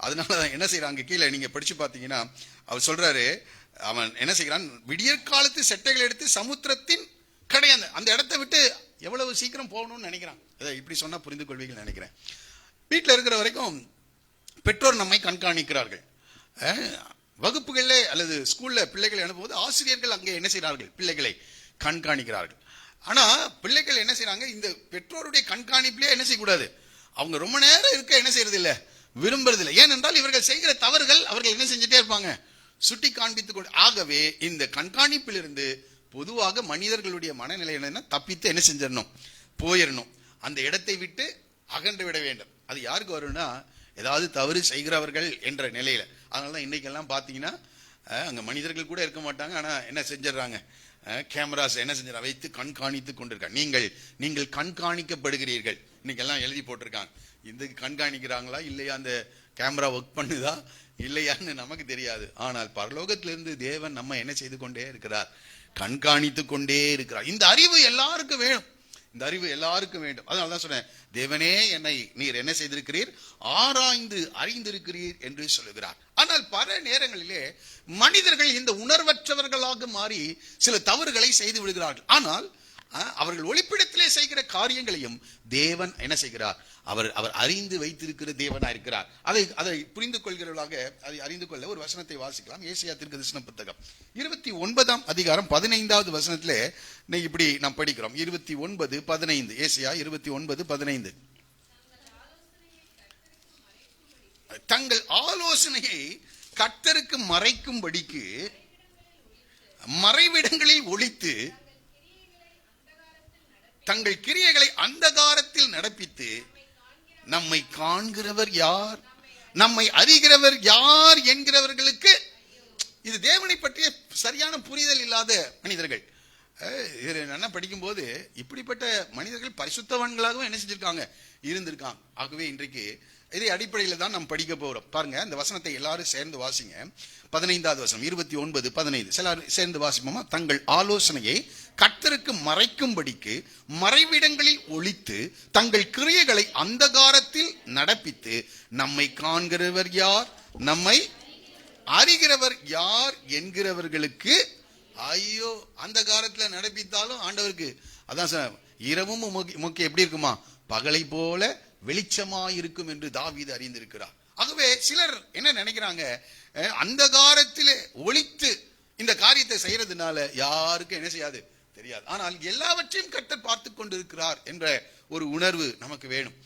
அதனால என்ன செய்யறாங்க, கீழே நீங்க படிச்சு பார்த்தீங்கன்னா அவர் சொல்றாரு, அவன் என்ன செய்கிறான், விடியற் காலத்து செட்டைகள் எடுத்து சமுத்திரத்தின் கடையாந்த அந்த இடத்தை விட்டு எவ்வளவு சீக்கிரம் போகணும்னு நினைக்கிறான். இப்படி சொன்னா புரிந்து கொள்வீர்கள் நினைக்கிறேன். வீட்டில் இருக்கிற வரைக்கும் பெற்றோர் நம்மை கண்காணிக்கிறார்கள். வகுப்புகளில் அல்லது ஸ்கூல்ல பிள்ளைகளை அனுப்பும்போது ஆசிரியர்கள் அங்கே என்ன செய்கிறார்கள், பிள்ளைகளை கண்காணிக்கிறார்கள். ஆனா பிள்ளைகள் என்ன செய்யறாங்க, இந்த பெற்றோருடைய கண்காணிப்பிலே என்ன செய்யக்கூடாது, அவங்க ரொம்ப நேரம் இருக்க என்ன செய்யறது இல்லை, விரும்புறது இல்லை. ஏனென்றால் இவர்கள் செய்கிற தவறுகள் அவர்கள் என்ன செஞ்சுட்டே இருப்பாங்க, சுட்டி காண்பித்துக் கொண்டு. ஆகவே இந்த கண்காணிப்பிலிருந்து பொதுவாக மனிதர்களுடைய மனநிலை என்னன்னா, தப்பித்து என்ன செஞ்சிடணும், போயிடணும், அந்த இடத்தை விட்டு அகன்று விட வேண்டும். அது யாருக்கு வரும்னா, ஏதாவது தவறு செய்கிறவர்கள் என்ற நிலையில. அதனாலதான் இன்னைக்கெல்லாம் பாத்தீங்கன்னா அங்க மனிதர்கள் கூட இருக்க மாட்டாங்க, ஆனா என்ன செஞ்சிடறாங்க, கேமராஸ் என்ன செஞ்ச வைத்து கண்காணித்து கொண்டிருக்காங்க. நீங்கள் கண்காணிக்கப்படுகிறீர்கள், இன்னைக்கெல்லாம் எழுதி போட்டிருக்காங்க. இந்த கண்காணிக்கிறாங்களா இல்லையா, அந்த கேமரா ஒர்க் பண்ணுதா இல்லையான்னு நமக்கு தெரியாது. ஆனால் பரலோகத்திலிருந்து தேவன் நம்ம என்ன செய்து கொண்டே இருக்கிறார், கண்காணித்து கொண்டே இருக்கிறார். இந்த அறிவு எல்லாருக்கும் வேணும், இந்த அறிவு எல்லாருக்கும் வேண்டும். அதனாலதான் சொன்னேன், தேவனே என்னை நீர் என்ன செய்திருக்கிறீர், ஆராய்ந்து அறிந்திருக்கிறீர் என்று சொல்லுகிறார். ஆனால் பல நேரங்களிலே மனிதர்கள் இந்த உணர்வற்றவர்களாக மாறி சில தவறுகளை செய்து விடுகிறார்கள். ஆனால் அவர்கள் ஒளிப்பிடத்திலே செய்கிற காரியங்களையும் தேவன் என்ன செய்கிறார்? அவர் அறிந்து வைத்திருக்கிற தேவனா இருக்கிறார். அதை புரிந்து கொள்கிறவர்களாக அதை அறிந்து கொள்ள ஒரு வசனத்தை வாசிக்கலாம். ஏசாயா தீர்க்கதரிசன புத்தகம் 29ஆம் அதிகாரம் 15வது வசனத்திலே இப்படி நாம் படிக்கிறோம். 29:15. ஏசாயா 29:15. தங்கள் ஆலோசனையை கர்த்தருக்கு மறைக்கும்படிக்கு மறைவிடங்களில் ஒளித்து தங்கள் கிரியைகளை அந்தகாரத்தில் நடப்பித்து நம்மை காண்கிறவர் யார், நம்மை அறிகிறவர் யார் என்கிறவர்களுக்கு, இது தேவனை பற்றிய சரியான புரிதல் இல்லாத மனிதர்கள். என்ன படிக்கும் போது இப்படிப்பட்ட மனிதர்கள் பரிசுத்தவான்களாகவும் என்ன செஞ்சிருக்காங்க, இருந்திருக்காங்க. ஆகவே இன்றைக்கு இதை அடிப்படையில் தான் நாம் படிக்க போறோம். பாருங்க, இந்த வசனத்தை எல்லாரும் சேர்ந்து வாசிங்க. 15வது வசனம் 29:15 எல்லாரும் சேர்ந்து வாசிப்போமா? தங்கள் ஆலோசனையை கர்த்தருக்கு மறைக்கும்படிக்கு மறைவிடங்களில் ஒளித்து தங்கள் கிரியைகளை அந்தகாரத்தில் நடப்பித்து நம்மை காண்கிறவர் யார், நம்மை அறிகிறவர் யார் என்கிறவர்களுக்கு, ஐயோ, அந்த காலத்துல நடப்பித்தாலும் ஆண்டவருக்கு அதான் சார், இரவும் முக்கிய எப்படி இருக்குமா, பகலை போல வெளிச்சமாயிருக்கும் என்று தாவீது அறிந்திருக்கிறார். ஆகவே சிலர் என்ன நினைக்கிறாங்க, அந்த காலத்திலே ஒளித்து இந்த காரியத்தை செய்யறதுனால யாருக்கும் என்ன செய்யாது, தெரியாது. ஆனால் எல்லாவற்றையும் கர்த்தர் பார்த்து கொண்டிருக்கிறார் என்ற ஒரு உணர்வு நமக்கு வேணும்,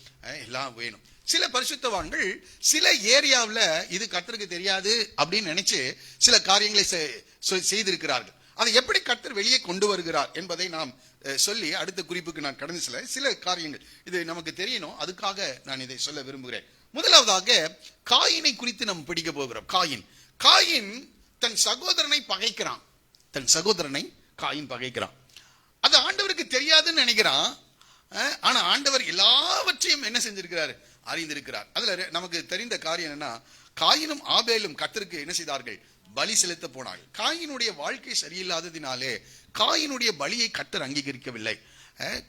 எல்லாம் வேணும். சில பரிசுத்தவான்கள் சில ஏரியாவில் இது கர்த்தருக்கு தெரியாது அப்படின்னு நினைச்சு சில காரியங்களை செய்திருக்கிறார்கள். அதை எப்படி கர்த்தர் வெளியே கொண்டு வருகிறார் என்பதை நாம் சொல்லி அடுத்த குறிப்புக்கு நான் கடந்து சில காரியங்கள் இது நமக்கு தெரியணும், அதுக்காக நான் இதை சொல்ல விரும்புகிறேன். முதலாவதாக காயினை குறித்து நாம் படிக்க போகிறோம். காயின் தன் சகோதரனை பகைக்கிறான். காயின் பகைக்கிறான். அது ஆண்டவருக்கு தெரியாதுன்னு நினைக்கிறான். ஆனா ஆண்டவர் எல்லாவற்றையும் என்ன செஞ்சிருக்கிறார், அறிந்திருக்கிறார். அதுல நமக்கு தெரிந்த காரியம் என்னன்னா, காயினும் ஆபேலும் கர்த்தருக்கு என்ன செய்தார்கள், பலி செலுத்த போனார்கள். காயினுடைய வாழ்க்கை சரியில்லாததினாலே காயினுடைய பலியை கர்த்தர் அங்கீகரிக்கவில்லை.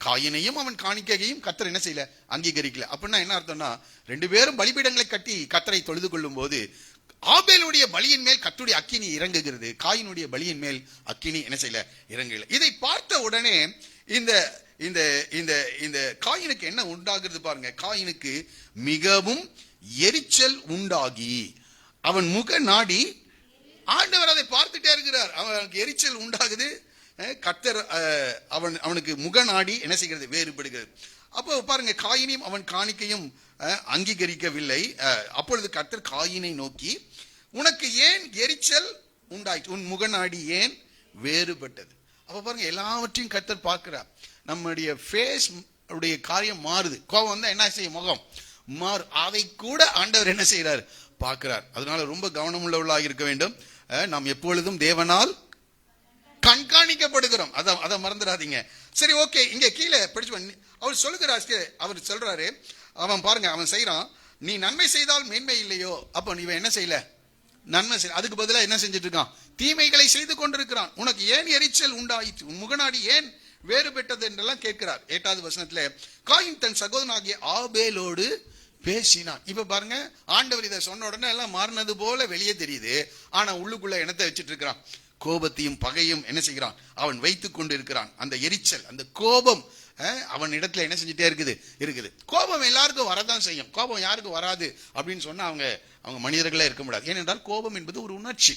காயினையும் அவன் காணிக்கையையும் கர்த்தர் என்ன செய்யல, அங்கீகரிக்கல. அப்படின்னா என்ன அர்த்தம்னா, ரெண்டு பேரும் பலிபீடங்களை கட்டி கர்த்தரை தொழுது கொள்ளும் போது ஆபேலுடைய பலியின் மேல் கர்த்தருடைய அக்கினி இறங்குகிறது, காயினுடைய பலியின் மேல் அக்கினி என்ன செய்யல, இறங்கல. இதை பார்த்த உடனே இந்த இந்த இந்த இந்த காயினுக்கு என்ன உண்டாகிறது பாருங்க. காயினுக்கு மிகவும் எரிச்சல் உண்டாகி அவன் முக நாடி, ஆண்டவர் அதை பார்த்துட்டே இருக்கிறார், அவனுக்கு எரிச்சல் உண்டாகுது. கர்த்தர் அவனுக்கு முக நாடி என்ன செய்கிறது, வேறுபடுகிறது. அப்போ பாருங்க, காயினையும் அவன் காணிக்கையும் அங்கீகரிக்கவில்லை. அப்பொழுது கர்த்தர் காயினை நோக்கி, உனக்கு ஏன் எரிச்சல் உண்டாயிற்று, உன் முகநாடி ஏன் வேறுபட்டது. அப்ப பாருங்க, எல்லாவற்றையும் கர்த்தர் பார்க்கிறார். நம்முடைய ஃபேஸ் உடைய காரியம் மாறுது. கோபம் வந்தா என்ன செய்யும், முகம் மாறு. அதை கூட ஆண்டவர் என்ன செய்யறார், பார்க்கிறார். அதனால ரொம்ப கவனம் உள்ளவர்களாக இருக்க வேண்டும். நாம் எப்பொழுதும் தேவனால் கண்காணிக்கப்படுகிறோம், அதை மறந்துடாதீங்க. சரி, ஓகே. இங்க கீழே படிச்சு அவர் சொல்றாரு, அவன் பாருங்க, அவன் செய்யறான், நீ நன்மை செய்தால் மேன்மை இல்லையோ. அப்ப நீ என்ன செய்யல, நன்மை செய்ய, அதுக்கு பதிலாக என்ன செஞ்சுட்டு இருக்கான், தீமைகளை செய்து கொண்டிருக்கிறான். உனக்கு ஏன் எரிச்சல் உண்டாயிற்று, உன் முகநாடி ஏன் வேறுபட்டது என்றெல்லாம் கேட்கிறார். 8வது வசனத்துல, காயின் தன் சகோதரனாகிய ஆபேலோடு பேசினான். இப்ப பாருங்க, ஆண்டவர் இதை சொன்ன உடனே எல்லாம் மாறினது போல வெளியே தெரியுது. ஆனா உள்ளுக்குள்ள என்னத்தை வச்சிட்டு இருக்கிறான், கோபத்தையும் பகையும் என்ன செய்கிறான், அவன் வைத்துக் கொண்டு இருக்கிறான். அந்த எரிச்சல், அந்த கோபம் அவன் இடத்துல என்ன செஞ்சுட்டே இருக்குது. கோபம் எல்லாருக்கும் வரதான் செய்யும். கோபம் யாருக்கும் வராது அப்படின்னு சொன்னா அவங்க மனிதர்களே இருக்க முடியாது. ஏனென்றால் கோபம் என்பது ஒரு உணர்ச்சி.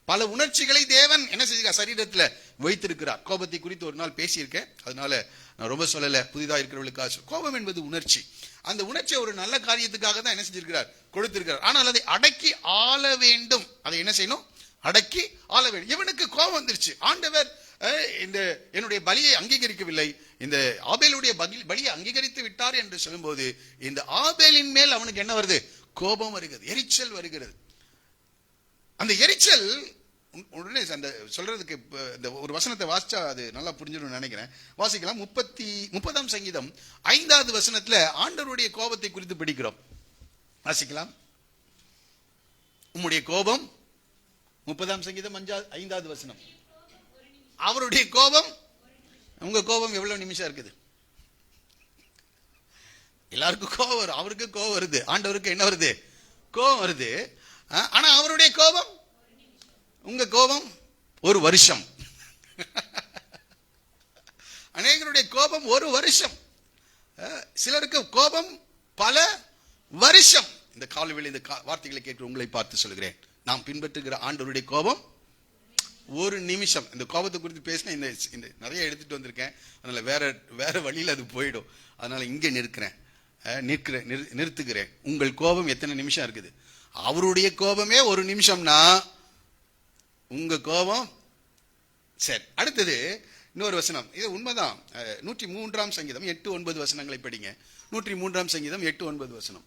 பல உணர்ச்சிகளை தேவன் என்ன செஞ்சிருக்கார், சரீரத்துல வைத்திருக்கிறார். கோபத்தை குறித்து ஒரு நாள் பேசியிருக்கேன், அதனால நான் ரொம்ப சொல்லல, புதிதாக இருக்கிறவர்களுக்காக. கோபம் என்பது உணர்ச்சி. அந்த உணர்ச்சியை ஒரு நல்ல காரியத்துக்காக தான் என்ன செஞ்சிருக்கிறார், கொடுத்திருக்கிறார். ஆனால் அதை அடக்கி ஆள வேண்டும். அதை என்ன செய்யணும், அடக்கி ஆள வேண்டும். இவனுக்கு கோபம் வந்துருச்சு. ஆண்டவர் இந்த என்னுடைய பலியை அங்கீகரிக்கவில்லை, இந்த ஆபேலுடைய பலியை அங்கீகரித்து விட்டார் என்று சொல்லும்போது இந்த ஆபேலின் மேல் அவனுக்கு என்ன வருது, கோபம் வருகிறது, எரிச்சல் வருகிறது. அந்த எரிச்சல் உடனே அந்த சொல்றதுக்கு இந்த ஒரு வசனத்தை வாசிச்சா அது நல்லா புரிஞ்சிடும் நினைக்கிறேன். வாசிக்கலாம். 30ஆம் சங்கீதம் 5வது வசனத்துல ஆண்டவருடைய கோபத்தை குறித்து படிக்கிறோம். வாசிக்கலாம். உம்முடைய கோபம், 30ஆம் சங்கீதம் 5வது வசனம். அவருடைய கோபம், உங்க கோபம் எவ்வளவு நிமிஷம் இருக்குது? எல்லாருக்கும் கோபம் வரும். அவருக்கு கோபம் வருது, ஆண்டவருக்கு என்ன வருது, கோபம் வருது. ஆனா அவருடைய கோபம், உங்க கோபம் ஒரு வருஷம். அநேகருடைய கோபம் ஒரு வருஷம், சிலருக்கு கோபம் பல வருஷம். இந்த காலவெளி இந்த வார்த்தைகளை கேட்கிற உங்களை பார்த்து சொல்கிறேன், நாம் பின்பற்றுகிற ஆண்டவருடைய கோபம் ஒரு நிமிஷம். இந்த கோபத்தை குறித்து பேசினா இந்த நிறைய எடுத்துட்டு வந்திருக்கேன், அதனால வேற வழியில் அது போயிடும். அதனால இங்கே நிறுத்துகிறேன். உங்கள் கோபம் எத்தனை நிமிஷம் இருக்குது? அவருடைய கோபமே ஒரு நிமிஷம்னா உங்க கோபம் சரி. அடுத்தது இன்னொரு வசனம், இது உண்மைதான். 103ஆம் சங்கீதம் 8-9 வசனங்களை படிங்க. 103ஆம் சங்கீதம் 8-9 வசனம்.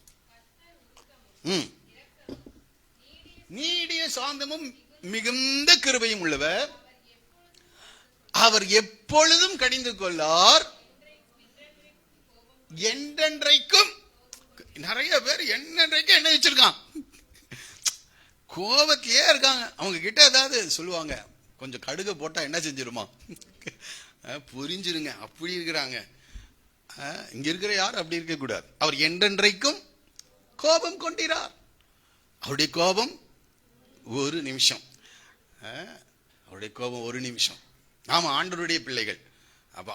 நீடிய சாந்தமும் மிகுந்த கிருபையும் உள்ளவர், அவர் எப்பொழுதும் கடிந்து கொள்ளார், என்றென்றைக்கும். நிறைய பேர் என்னென்றைக்கும் என்ன வச்சிருக்கான், கோபத்திலே இருக்காங்க. அவங்க கிட்ட ஏதாவது சொல்லுவாங்க, கொஞ்சம் கடுகு போட்டா என்ன செஞ்சிருமா, புரிஞ்சிருங்க, அப்படி இருக்கிறாங்க. இங்க இருக்கிற யாரும் அப்படி இருக்க கூடாது. அவர் என்றென்றைக்கும் கோபம் கொண்டிறார். அவருடைய கோபம் ஒரு நிமிஷம், அவருடைய கோபம் ஒரு நிமிஷம். நாம ஆண்டவருடைய பிள்ளைகள். அப்ப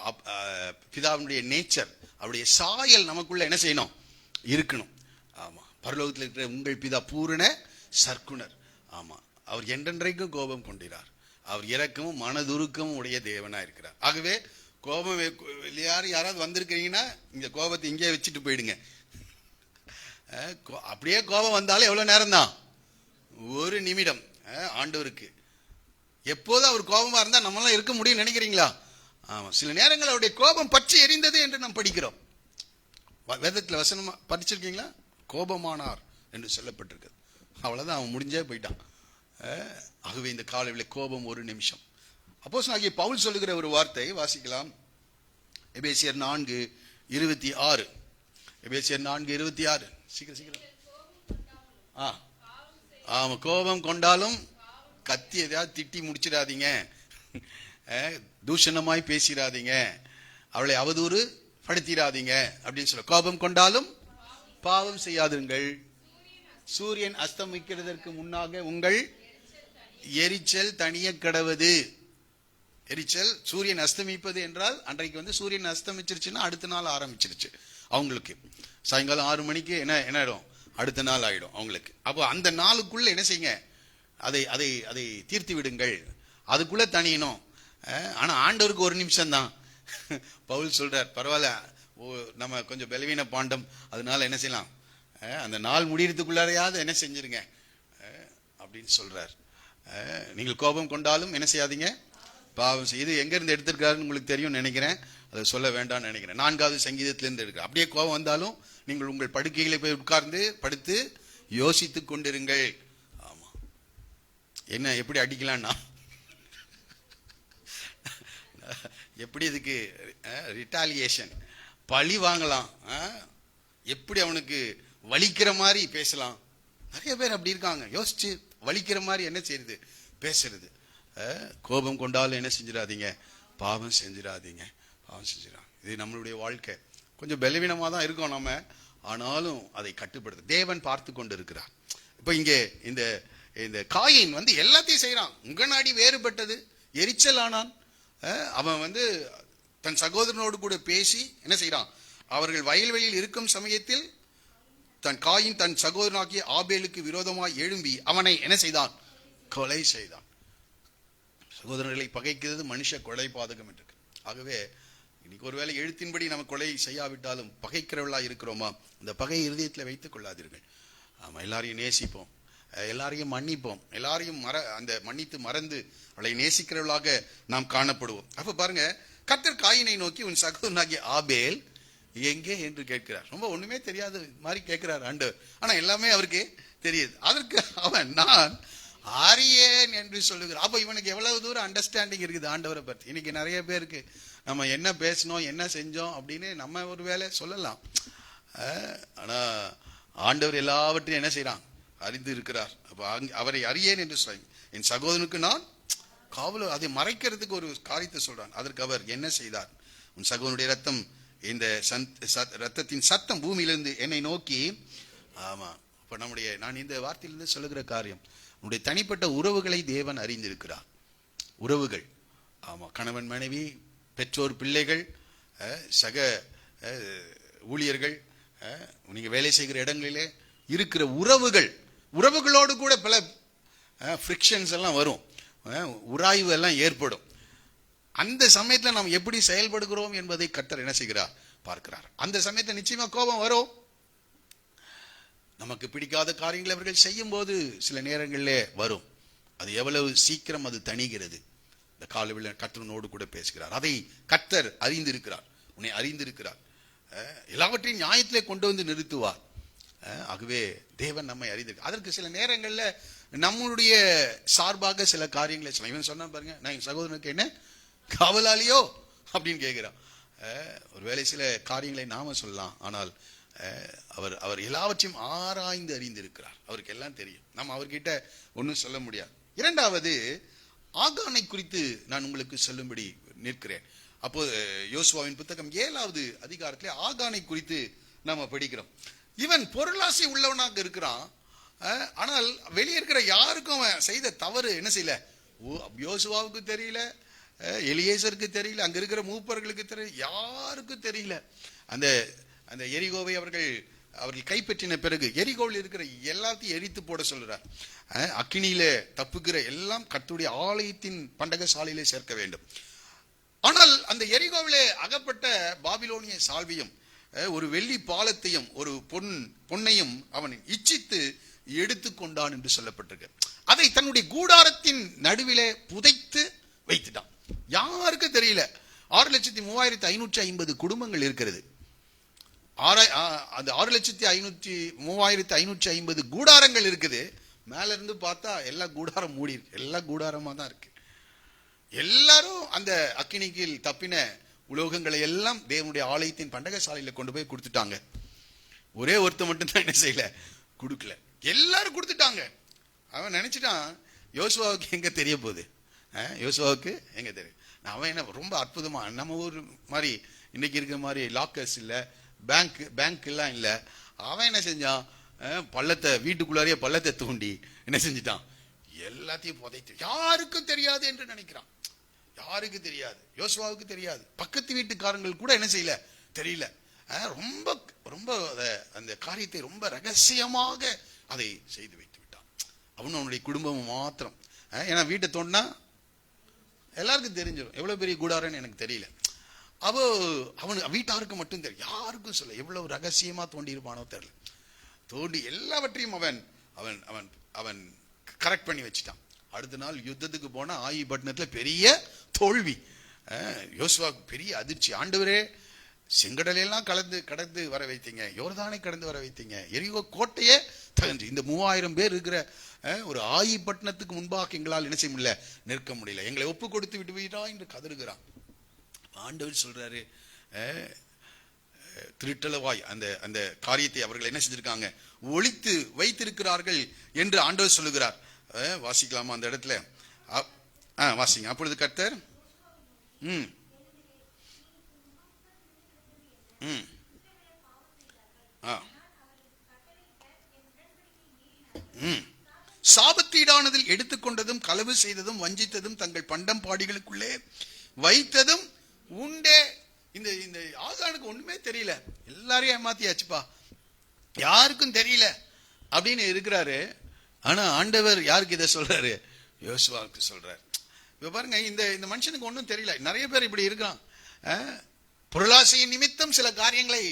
பிதாவுடைய நேச்சர், அவருடைய சாயல் நமக்குள்ள என்ன செய்யணும், இருக்கணும். ஆமா, பரலோகத்தில் இருக்கிற உங்கள் பிதா பூரண சர்க்குணர். ஆமா, அவர் என்றென்றைக்கும் கோபம் கொண்டிறார். அவர் இரக்கமும் மனதுருக்கமும் உடைய தேவனா இருக்கிறார். ஆகவே கோபம் யாராவது வந்திருக்கிறீங்கன்னா இந்த கோபத்தை இங்கே வச்சுட்டு போயிடுங்க. அப்படியே கோபம் வந்தாலும் எவ்வளவு நேரம் தான், ஒரு நிமிடம். ஆண்டவருக்கு எப்போதும் அவர் கோபமா இருந்தா நம்மளாம் இருக்க முடியும் நினைக்கிறீங்களா? ஆமா, சில நேரங்கள் அவருடைய கோபம் பற்றி எரிந்தது என்று நாம் படிக்கிறோம். வேதத்தில் வசனமா படிச்சிருக்கீங்களா? கோபமானார் என்று சொல்லப்பட்டிருக்கு. அவ்வளவுதான், அவன் முடிஞ்சே போயிட்டான். ஆகவே இந்த காலையில் கோபம் ஒரு நிமிஷம். அப்போஸ்தலனாகிய பவுல் சொல்லுகிற ஒரு வார்த்தை வாசிக்கலாம். எபேசியர் 4:26. எபேசியர் 4:26. சீக்கிரம். ஆமா, கோபம் கொண்டாலும் கத்தி எதையாவது திட்டி முடிச்சிடாதீங்க, தூஷணமாய் பேசிடாதீங்க, அவளை அவதூறு படுத்திடாதீங்க அப்படின்னு சொல்ல. கோபம் கொண்டாலும் பாவம் செய்யாதுங்கள், சூரியன் அஸ்தமிக்கிறதற்கு முன்னாக உங்கள் எரிச்சல் தனிய கடவது. எரிச்சல், சூரியன் அஸ்தமிப்பது என்றால் அன்றைக்கு சூரியன் அஸ்தமிச்சிருச்சுன்னா அடுத்த நாள் ஆரம்பிச்சிருச்சு அவங்களுக்கு. சாயங்காலம் 6 மணிக்கு என்ன ஆயிடும், அடுத்த நாள் ஆயிடும் அவங்களுக்கு. அப்போ அந்த நாளுக்குள்ள என்ன செய்யுங்க, அதை அதை அதை தீர்த்து விடுங்கள், அதுக்குள்ள தனியணும். ஆனா ஆண்டவருக்கு ஒரு நிமிஷம் தான். பவுல் சொல்றார், பரவாயில்ல, நம்ம கொஞ்சம் பலவீன பாண்டம், அதனால என்ன செய்யலாம், அந்த நாள் முடியறதுக்குள்ளாரையாவது என்ன செஞ்சிருங்க அப்படின்னு சொல்றார். நீங்கள் கோபம் கொண்டாலும் என்ன செய்யாதீங்க, பாவம் செய்ய. இது எங்க இருந்து எடுத்திருக்காருன்னு உங்களுக்கு தெரியும் நினைக்கிறேன், அதை சொல்ல வேண்டாம்னு நினைக்கிறேன். 4வது சங்கீதத்திலிருந்து எடுக்க. அப்படியே கோபம் வந்தாலும் நீங்கள் உங்கள் படுக்கைகளை போய் உட்கார்ந்து படுத்து யோசித்துக் கொண்டிருங்கள். ஆமா, என்ன எப்படி அடிக்கலாம்னா, எப்படி இதுக்கு ரிட்டாலியேஷன், பழி வாங்கலாம், எப்படி அவனுக்கு வலிக்கிற மாதிரி பேசலாம். நிறைய பேர் அப்படி இருக்காங்க, யோசிச்சு வலிக்கிற மாதிரி என்ன செய்யுது பேசுறது. கோபம் கொண்டாலும் என்ன செஞ்சிடாதீங்க, பாவம் செஞ்சிடாதீங்க. இது நம்மளுடைய வாழ்க்கை. கொஞ்சம் பலவீனமா தான் இருக்கும் நம்ம, ஆனாலும் அதை கட்டுப்படுத்த தேவன் பார்த்து கொண்டு இருக்கிறார். இப்ப இங்கே இந்த காயின் எல்லாத்தையும் செய்யறான். உங்க நாடி வேறுபட்டது, எரிச்சல் ஆனான். அவன் தன் சகோதரனோடு கூட பேசி என்ன செய்யறான், அவர்கள் வயல்வெளியில் இருக்கும் சமயத்தில் தன் சகோதரனாகிய ஆபேலுக்கு விரோதமாய் எழும்பி அவனை என்ன செய்தான், கொலை செய்தான். சகோதரர்களை பகைக்கிறது மனுஷ கொலை பாதகம் என்று. ஆகவே இன்னைக்கு ஒருவேளை எழுத்தின்படி நம்ம கொலை செய்யாவிட்டாலும் பகைக்கிறவர்களா இருக்கிறோமா, இந்த பகை இருதயத்தில் வைத்துக் கொள்ளாதீர்கள். ஆமா, எல்லாரையும் நேசிப்போம், எல்லாரையும் மன்னிப்போம், எல்லாரையும் மன்னித்து மறந்து அவளை நேசிக்கிறவர்களாக நாம் காணப்படுவோம். அப்ப பாருங்க, கர்த்தர் காயினை நோக்கி உன் சகோதரனாகிய ஆபேல் எங்கே என்று கேட்கிறார். ரொம்ப ஒண்ணுமே தெரியாது மாதிரி கேட்கிறார் ஆண்டவர், ஆனா எல்லாமே அவருக்கு தெரியுது. அதற்கு அவன் நான் அறியேன் என்று சொல்லுகிறார். அப்ப இவனுக்கு எவ்வளவு தூரம் அண்டர்ஸ்டாண்டிங் இருக்குது ஆண்டவரை பற்றி. இன்னைக்கு நிறைய பேருக்கு நம்ம என்ன பேசணும் என்ன செஞ்சோம் அப்படின்னு நம்ம ஒரு வேலை சொல்லலாம், ஆனா ஆண்டவர் எல்லாவற்றையும் என்ன செய்யறான், அறிந்து இருக்கிறார். அப்ப அவரை அறியேன் என்று சொல்ல, என் சகோதரனுக்கு நான் காவலர். அதை மறைக்கிறதுக்கு ஒரு காரியத்தை சொல்றான். அதற்கு அவர் என்ன செய்தார், உன் சகோதரனுடைய ரத்தம், இந்த ரத்தத்தின் சத்தம் பூமியிலிருந்து என்னை நோக்கி. ஆமா, இப்ப நான் இந்த வார்த்தையிலிருந்து சொல்லுகிற காரியம், நம்முடைய தனிப்பட்ட உறவுகளை தேவன் அறிந்திருக்கிறார். உறவுகள், ஆமா, கணவன் மனைவி, பெற்றோர், பிள்ளைகள், சக ஊழியர்கள், நீங்க வேலை செய்கிற இடங்களிலே இருக்கிற உறவுகளோடு கூட பல ஃப்ரிக்ஷன்ஸ் எல்லாம் வரும், உராய்வு எல்லாம் ஏற்படும். அந்த சமயத்தில் நாம் எப்படி செயல்படுகிறோம் என்பதை கர்த்தர் என்ன செய்கிறார் பார்க்கிறார். அந்த சமயத்தில் நிச்சயமா கோபம் வரும். நமக்கு பிடிக்காத காரியங்களை அவர்கள் செய்யும் போது சில நேரங்களிலே வரும். அது எவ்வளவு சீக்கிரம் அது தணிகிறது. இந்த காலவில் கர்த்தனோடு கூட பேசுகிறார். அதை கர்த்தர் அறிந்திருக்கிறார், உன்னை அறிந்திருக்கிறார். எல்லாவற்றையும் நியாயத்திலே கொண்டு வந்து நிறுத்துவார். ஆகவே தேவன் நம்மை அறிந்திருக்கு. அதற்கு சில நேரங்களில் நம்மளுடைய சார்பாக சில காரியங்களை சொல்லலாம். இவன் சொன்னா பாருங்க, நான் என் சகோதரனுக்கு என்ன காவலாளியோ அப்படின்னு கேட்கிறான். ஒரு வேளை சில காரியங்களை நாம சொல்லலாம், ஆனால் அவர் எல்லாவற்றையும் ஆராய்ந்து அறிந்திருக்கிறார். அவருக்கு எல்லாம் தெரியும். நம்ம அவர்கிட்ட ஒன்றும் சொல்ல முடியாது. இரண்டாவது, ஆகானை குறித்து நான் உங்களுக்கு சொல்லும்படி நிற்கிறேன். அப்போது யோசுவாவின் புத்தகம் 7வது அதிகாரத்திலே ஆகானை குறித்து நாம படிக்கிறோம். இவன் பொருளாசை உள்ளவனாக இருக்கிறான். ஆனால் வெளியே இருக்கிற யாருக்கும் அவன் செய்த தவறு என்ன செய்யல, யோசுவாவுக்கு தெரியல, எலியேசருக்கு தெரியல, அங்க இருக்கிற மூப்பர்களுக்கு தெரியல, யாருக்கும் தெரியல. அந்த எரிகோவை அவர்கள் கைப்பற்றின பிறகு எரிகோவில் இருக்கிற எல்லாத்தையும் எரித்து போட சொல்றார். அக்கினியில தப்புகிற எல்லாம் கர்த்தருடைய ஆலயத்தின் பண்டக சாலையிலே சேர்க்க வேண்டும். ஆனால் அந்த எரிகோவிலே அகப்பட்ட பாபிலோனிய சால்வியும் ஒரு வெள்ளி பாலத்தையும் ஒரு பொன்னையும் அவன் இச்சித்து எடுத்துக்கொண்டான் என்று சொல்லப்பட்டிருக்கு. அதை தன்னுடைய கூடாரத்தின் நடுவிலே புதைத்து வைத்துட்டான். யாருக்கும் தெரியல. 6,3550 குடும்பங்கள் இருக்கிறது. அந்த 6,3550 கூடாரங்கள் இருக்குது. மேல இருந்து பார்த்தா எல்லா கூடாரம் மூடி இருக்கு. எல்லா கூடாரமா தான் இருக்கு. எல்லாரும் அந்த அக்கினிக்கில் தப்பின உலோகங்களை எல்லாம் தேவனுடைய ஆலயத்தின் பண்டக சாலையில கொண்டு போய் கொடுத்துட்டாங்க. ஒரே ஒருத்த மட்டும் தான் என்ன செய்யல, கொடுக்கல. எல்லாரும் கொடுத்துட்டாங்க. அவன் நினைச்சிட்டான் யோசுவாவுக்கு எங்க தெரிய போகுது, யோசுவாவுக்கு எங்க தெரியும். அவன் என்ன ரொம்ப அற்புதமா, நம்ம ஊர் மாதிரி இன்னைக்கு இருக்கிற மாதிரி லாக்கர்ஸ் இல்ல, பேங்க் எல்லாம் இல்ல. அவன் என்ன செஞ்சான், பள்ளத்தை வீட்டுக்குள்ளாரியே பள்ளத்தை தூண்டி என்ன செஞ்சிட்டான், எல்லாத்தையும் புதைத்து. யாருக்கும் தெரியாது என்று நினைக்கிறான். யாருக்கு தெரியாது, யோசுவாவுக்கு தெரியாது. பக்கத்து வீட்டுக்காரங்கள் கூட என்ன செய்யல, தெரியல. ரொம்ப ரொம்ப அந்த காரியத்தை ரொம்ப ரகசியமாக அதை செய்து வைத்து விட்டான். அவனுடைய குடும்பம் மாத்திரம். ஏன்னா வீட்டை தோண்டினா எல்லாருக்கும் தெரிஞ்சிடும் எவ்வளவு பெரிய கூடாரன்னு. எனக்கு தெரியல. அவனு வீட்டாருக்கு மட்டும் தெரியும், யாருக்கும் சொல்ல. எவ்வளவு ரகசியமா தோண்டி இருப்பானோ தெரியல. தோண்டி எல்லாவற்றையும் அவன் அவன் அவன் கரெக்ட் பண்ணி வச்சுட்டான். அடுத்த நாள் யுத்தத்துக்கு போனா ஆயிபட்டினத்துல பெரிய தோல்வி. யோசுவாவுக்கு பெரிய அதிர்ச்சி. ஆண்டவரே, செங்கடலையெல்லாம் கடந்து வர வைத்தீங்க, யோர்தானை கடந்து வர வைத்தீங்க, எரிகோ கோட்டையே தகன்று, இந்த 3000 பேர் இருக்கிற ஒரு ஆயிபட்டினத்துக்கு முன்பாக எங்களால் என்ன செய்ய முடியல, நிற்க முடியல, எங்களை ஒப்பு கொடுத்து விட்டு விட்டா என்று கதறுகிறான். ஆண்டவர் சொல்றாரு, திருட்டளவாய் அந்த காரியத்தை அவர்கள் என்ன செஞ்சிருக்காங்க, ஒளித்து வைத்திருக்கிறார்கள் என்று ஆண்டவர் சொல்லுகிறார். வாசிக்கலாமா அந்த இடத்துல? வாசிங்க. அப்பொழுது கர்த்தர் சாபத்தீடானதில் எடுத்துக்கொண்டதும் களவு செய்ததும் வஞ்சித்ததும் தங்கள் பண்டம் பாடிகளுக்குள்ளே வைத்ததும் உண்டே. இந்த ஆகானுக்கு ஒண்ணுமே தெரியல, எல்லாரையும் ஏமாத்தியாச்சுப்பா, யாருக்கும் தெரியல அப்படின்னு இருக்கிறாரு. ஆனா ஆண்டவர் யாருக்கு இதை சொல்றாரு, யோசுவாவுக்கு சொல்றாரு. இப்ப பாருங்க, இந்த மனுஷனுக்கு ஒன்றும் தெரியல. நிறைய பேர் இப்படி இருக்கிறான். பொருளாசையின் நிமித்தம் சில காரியங்களை,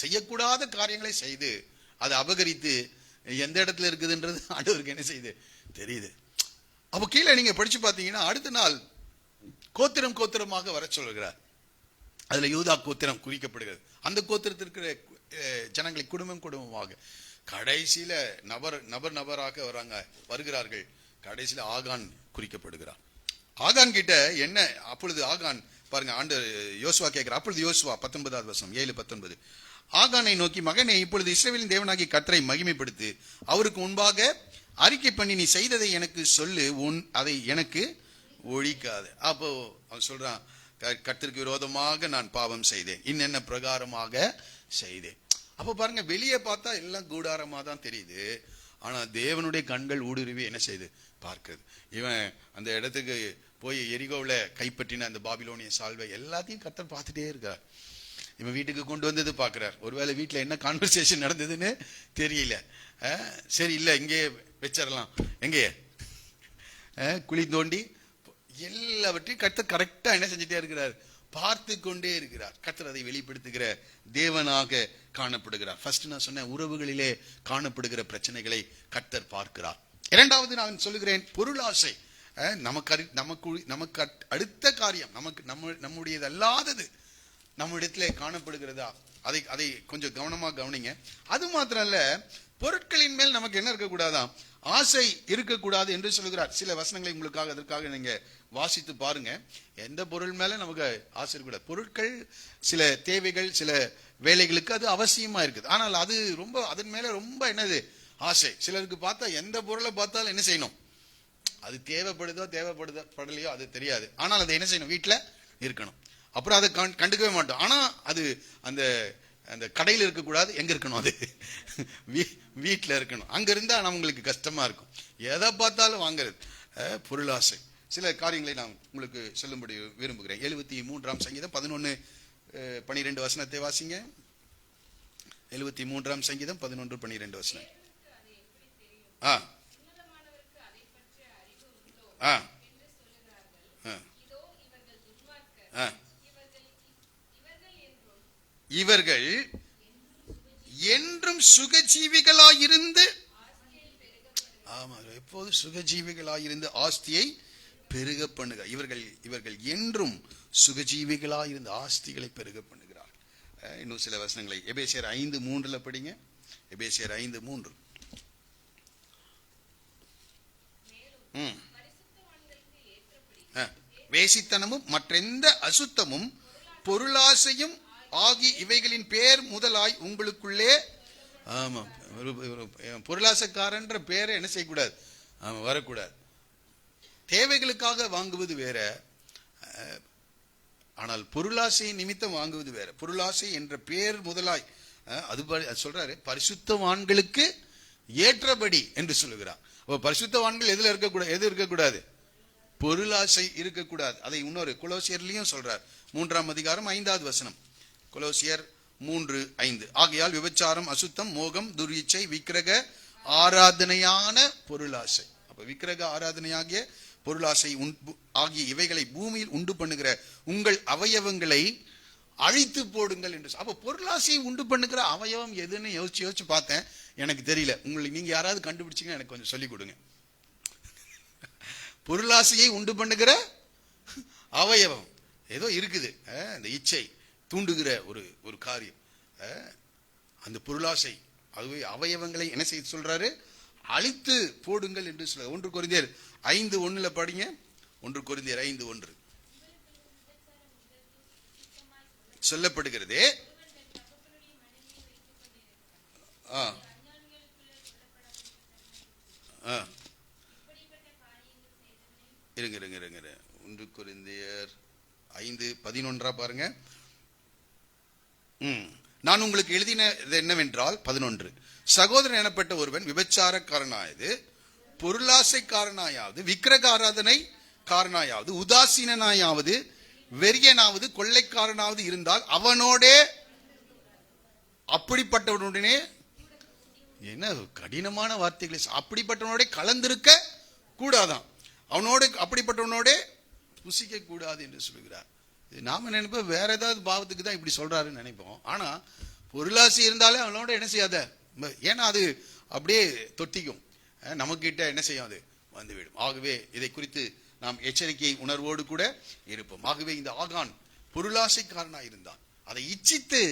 செய்யக்கூடாத காரியங்களை செய்து அதை அபகரித்து எந்த இடத்துல இருக்குதுன்றது ஆண்டவருக்கு என்ன செய்யுது, தெரியுது. அப்போ கீழே நீங்க படிச்சு பார்த்தீங்கன்னா அடுத்த நாள் கோத்திரம் கோத்திரமாக வர சொல்கிறார். அதுல யூதா கோத்திரம் குறிக்கப்படுகிறது. அந்த கோத்திரத்திற்கு ஜனங்களை குடும்பமாக கடைசியில நபராக வருகிறார்கள். கடைசியில ஆகான் குறிக்கப்படுகிறார். ஆகான் கிட்ட என்ன, அப்பொழுது ஆகான் பாருங்க, ஆண்டு யோசுவா கேட்கிறார். அப்பொழுது யோசுவா 19வது வசனம் 7:19 ஆகானை நோக்கி, மகனே, இப்பொழுது இஸ்ரவேலின் தேவனாகிய கர்த்தரை மகிமைப்படுத்து, அவருக்கு முன்பாக அறிக்கை பண்ணி நீ செய்ததை எனக்கு சொல்லு, அதை எனக்கு ஒழிக்காது. அப்போ அவன் சொல்றான், கர்த்தருக்கு விரோதமாக நான் பாவம் செய்தேன், இன்னென்ன பிரகாரமாக செய்தேன். அப்போ பாருங்க, வெளியே பார்த்தா எல்லாம் கூடாரமா தான் தெரியுது. ஆனா தேவனுடைய கண்கள் ஊடுருவி என்ன செய்து பார்க்கிறது. இவன் அந்த இடத்துக்கு போய் எரிகோவில் கைப்பற்றின அந்த பாபிலோனிய சால்வை எல்லாத்தையும் கர்த்தர் பார்த்துட்டே இருக்கார். இவன் வீட்டுக்கு கொண்டு வந்தது பார்க்கிறார். ஒருவேளை வீட்டில் என்ன கான்வர்சேஷன் நடந்ததுன்னு தெரியல. சரி, இல்லை இங்கே வச்சிடலாம், எங்கே குழி தோண்டி எல்லாவற்றையும் கர்த்தர் கரெக்டா என்ன செஞ்சுட்டே இருக்கிறார், பார்த்து கொண்டே இருக்கிறார். கர்த்தர் அதை வெளிப்படுத்துகிற தேவனாக காணப்படுகிறார். ஃபர்ஸ்ட் நான் சொன்ன உறவுகளிலே காணப்படுகிற பிரச்சனைகளை கர்த்தர் பார்க்கிறார். இரண்டாவது நான் சொல்லுகிறேன், பொருளாசை. நமக்கு அடுத்த காரியம், நம்முடையது அல்லாதது நம்மிடத்திலே காணப்படுகிறதா, அதை கொஞ்சம் கவனமா கவனிங்க. அது மாத்திரம் இல்ல, பொருட்களின் மேல் நமக்கு என்ன இருக்கக்கூடாதான், ஆசை இருக்கக்கூடாது என்று சொல்லுகிறார். சில வசனங்களை உங்களுக்காக அதற்காக நீங்க வாசித்து பாருங்க. எந்த பொருள் மேல நமக்கு ஆசை இருக்கக்கூடாது. பொருட்கள் சில தேவைகள், சில வேலைகளுக்கு அது அவசியமா இருக்குது. ஆனால் அது ரொம்ப அதன் மேல ரொம்ப என்னது ஆசை. சிலருக்கு பார்த்தா எந்த பொருளை பார்த்தாலும் என்ன செய்யணும், அது தேவைப்படலையோ அது தெரியாது. ஆனால் அதை என்ன செய்யணும், வீட்டுல இருக்கணும். அப்புறம் அதை கண்டுக்கவே மாட்டோம். ஆனா அது அந்த அந்த கடையில் இருக்கக்கூடாது. எங்க இருக்கணும், அது வீட்டுல இருக்கணும். அங்க இருந்தா நம்மளுக்கு கஷ்டமா இருக்கும். எதை பார்த்தாலும் வாங்குறது பொருளாசை. சில காரியங்களை நான் உங்களுக்கு சொல்லும்படி விரும்புகிறேன். 73ஆம் சங்கீதம் 11-12 வசனத்தை வாசிங்க. 73ஆம் சங்கீதம் 11-12 வசனம். இவர்கள் என்றும் சுகஜீவிகளாயிருந்து, ஆமா, எப்போது சுகஜீவிகளாயிருந்து ஆஸ்தியை பெருக பண்ணுக. இவர்கள் என்றும் சுகஜீவிகளாயிருந்து ஆஸ்திகளை பெருக பண்ணுகிறார். இன்னும் சில வசனங்களை எபேசியர் 5:3 படிங்க. எபேசியர் 5:3. வேசித்தனமும் மற்றெந்த அசுத்தமும் பொருளாசையும் ஆகி இவைகளின் பேர் முதலாய் உங்களுக்குள்ளே, ஆமா, பொருளாசைக்காரன்ற பேரை என்ன செய்யக்கூடாது, வரக்கூடாது. தேவைகளுக்காக வாங்குவது வேற, ஆனால் பொருளாசை நிமித்தம் வாங்குவது வேற. பொருளாசை என்ற பேர் முதலாய் அது சொல்றாரு, பரிசுத்தவான்களுக்கு ஏற்றபடி என்று சொல்லுகிறார். பரிசுத்தவான்கள் எதுல இருக்கக்கூடாது, எது இருக்கக்கூடாது, பொருளாசை இருக்கக்கூடாது. அதை இன்னொரு கொலோசியர்லயும் சொல்றார், 3ஆம் அதிகாரம் 5வது வசனம். கொலோசியர் 3:5. ஆகையால் விபச்சாரம், அசுத்தம், மோகம், துர்யிச்சை, விக்கிரக ஆராதனையான பொருளாசை. அப்ப விக்கிரக ஆராதனையாகிய பொருளாசை ஆகிய இவைகளை பூமியில் உண்டு பண்ணுகிற உங்கள் அவயவங்களை அழித்து போடுங்கள் என்று. அப்ப பொருளாசையை உண்டு பண்ணுகிற அவயவம் எதுன்னு யோசிச்சு பார்த்தேன், எனக்கு தெரியல. உங்களுக்கு நீங்க யாராவது கண்டுபிடிச்சீங்கன்னா எனக்கு கொஞ்சம் சொல்லிக் கொடுங்க. பொருளாசையை உண்டு பண்ணுகிற அவயவம் ஏதோ இருக்குது, அந்த இச்சை தூண்டுகிற ஒரு காரியம். அந்த பொருளாசை அதுவே அவயவங்களை என்ன செய்ய சொல்றாரு, அழித்து போடுங்கள் என்று சொல்ற. 1 கொரிந்தியர் 5:1 படிங்க. 1 கொரிந்தியர் 5:1 சொல்லப்படுகிறது. இருங்க 1 கொரிந்தியர் 5:11 பாருங்க. நான் உங்களுக்கு எழுதினது என்னவென்றால் 11, சகோதரன் எனப்பட்ட ஒருவன் விபச்சாரக்காரனாவது, பொருளாசைக்காரனாயாவது, விக்கிரக ஆராதனை காரனாயாவது, உதாசீனாயாவது, வெறியனாவது, கொள்ளைக்காரனாவது இருந்தால் அவனோடே, அப்படிப்பட்டவனுடனே, என்ன கடினமான வார்த்தைகளை, அப்படிப்பட்டவனோட கலந்திருக்க கூடாதான், அவனோட அப்படிப்பட்டவனோட புசிக்க கூடாது என்று சொல்கிறார். நாம நினைப்போம் வேற ஏதாவது பாவத்துக்கு தான் இப்படி சொல்றாருன்னு நினைப்போம். ஆனா பொருளாசை இருந்தாலே அவனோட என்ன செய்யாத, ஏன்னா அது அப்படியே தொட்டிக்கும், நமக்கிட்ட என்ன செய்யும், அது வந்துவிடும். ஆகவே இதை குறித்து நாம் எச்சரிக்கை உணர்வோடு கூட இருப்போம். ஆகவே இந்த ஆகான் பொருளாசைக்காரனாக இருந்தான். அதை இச்சித்து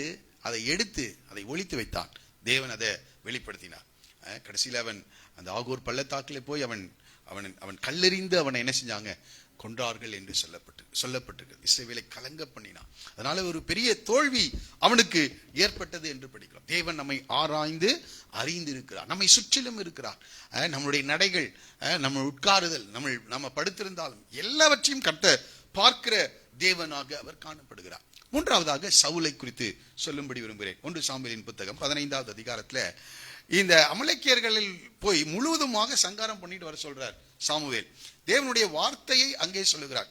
அதை எடுத்து அதை ஒழித்து வைத்தான். தேவன் அதை வெளிப்படுத்தினார். கடைசியில் அவன் அந்த ஆகூர் பள்ளத்தாக்கில் போய் அவன் கல்லெறிந்து அவனை என்ன செஞ்சாங்க, கொன்றார்கள் என்று சொல்லப்பட்டிருக்கு. இஸ்ரவேலை கலங்க பண்ணினான். அதனால ஒரு பெரிய தோல்வி அவனுக்கு ஏற்பட்டது என்று படிக்கிறோம். தேவன் நம்மை ஆராய்ந்து அறிந்திருக்கிறார், நம்மை சுற்றிலும் இருக்கிறார். நம்முடைய நடைகள், நம்ம உட்காருதல், நம்ம படுத்திருந்தாலும் எல்லாவற்றையும் கர்த்தர் பார்க்கிற தேவனாக அவர் காணப்படுகிறார். மூன்றாவதாக சவுலை குறித்து சொல்லும்படி விரும்புகிறேன். 1 சாமுவேலின் புத்தகம் 15வது அதிகாரத்துல இந்த அமலேக்கியர்களில் போய் முழுவதுமாக சங்காரம் பண்ணிட்டு வர சொல்றார் சாமுவேல். தேவனுடைய வார்த்தையை அங்கே சொல்லுகிறார்.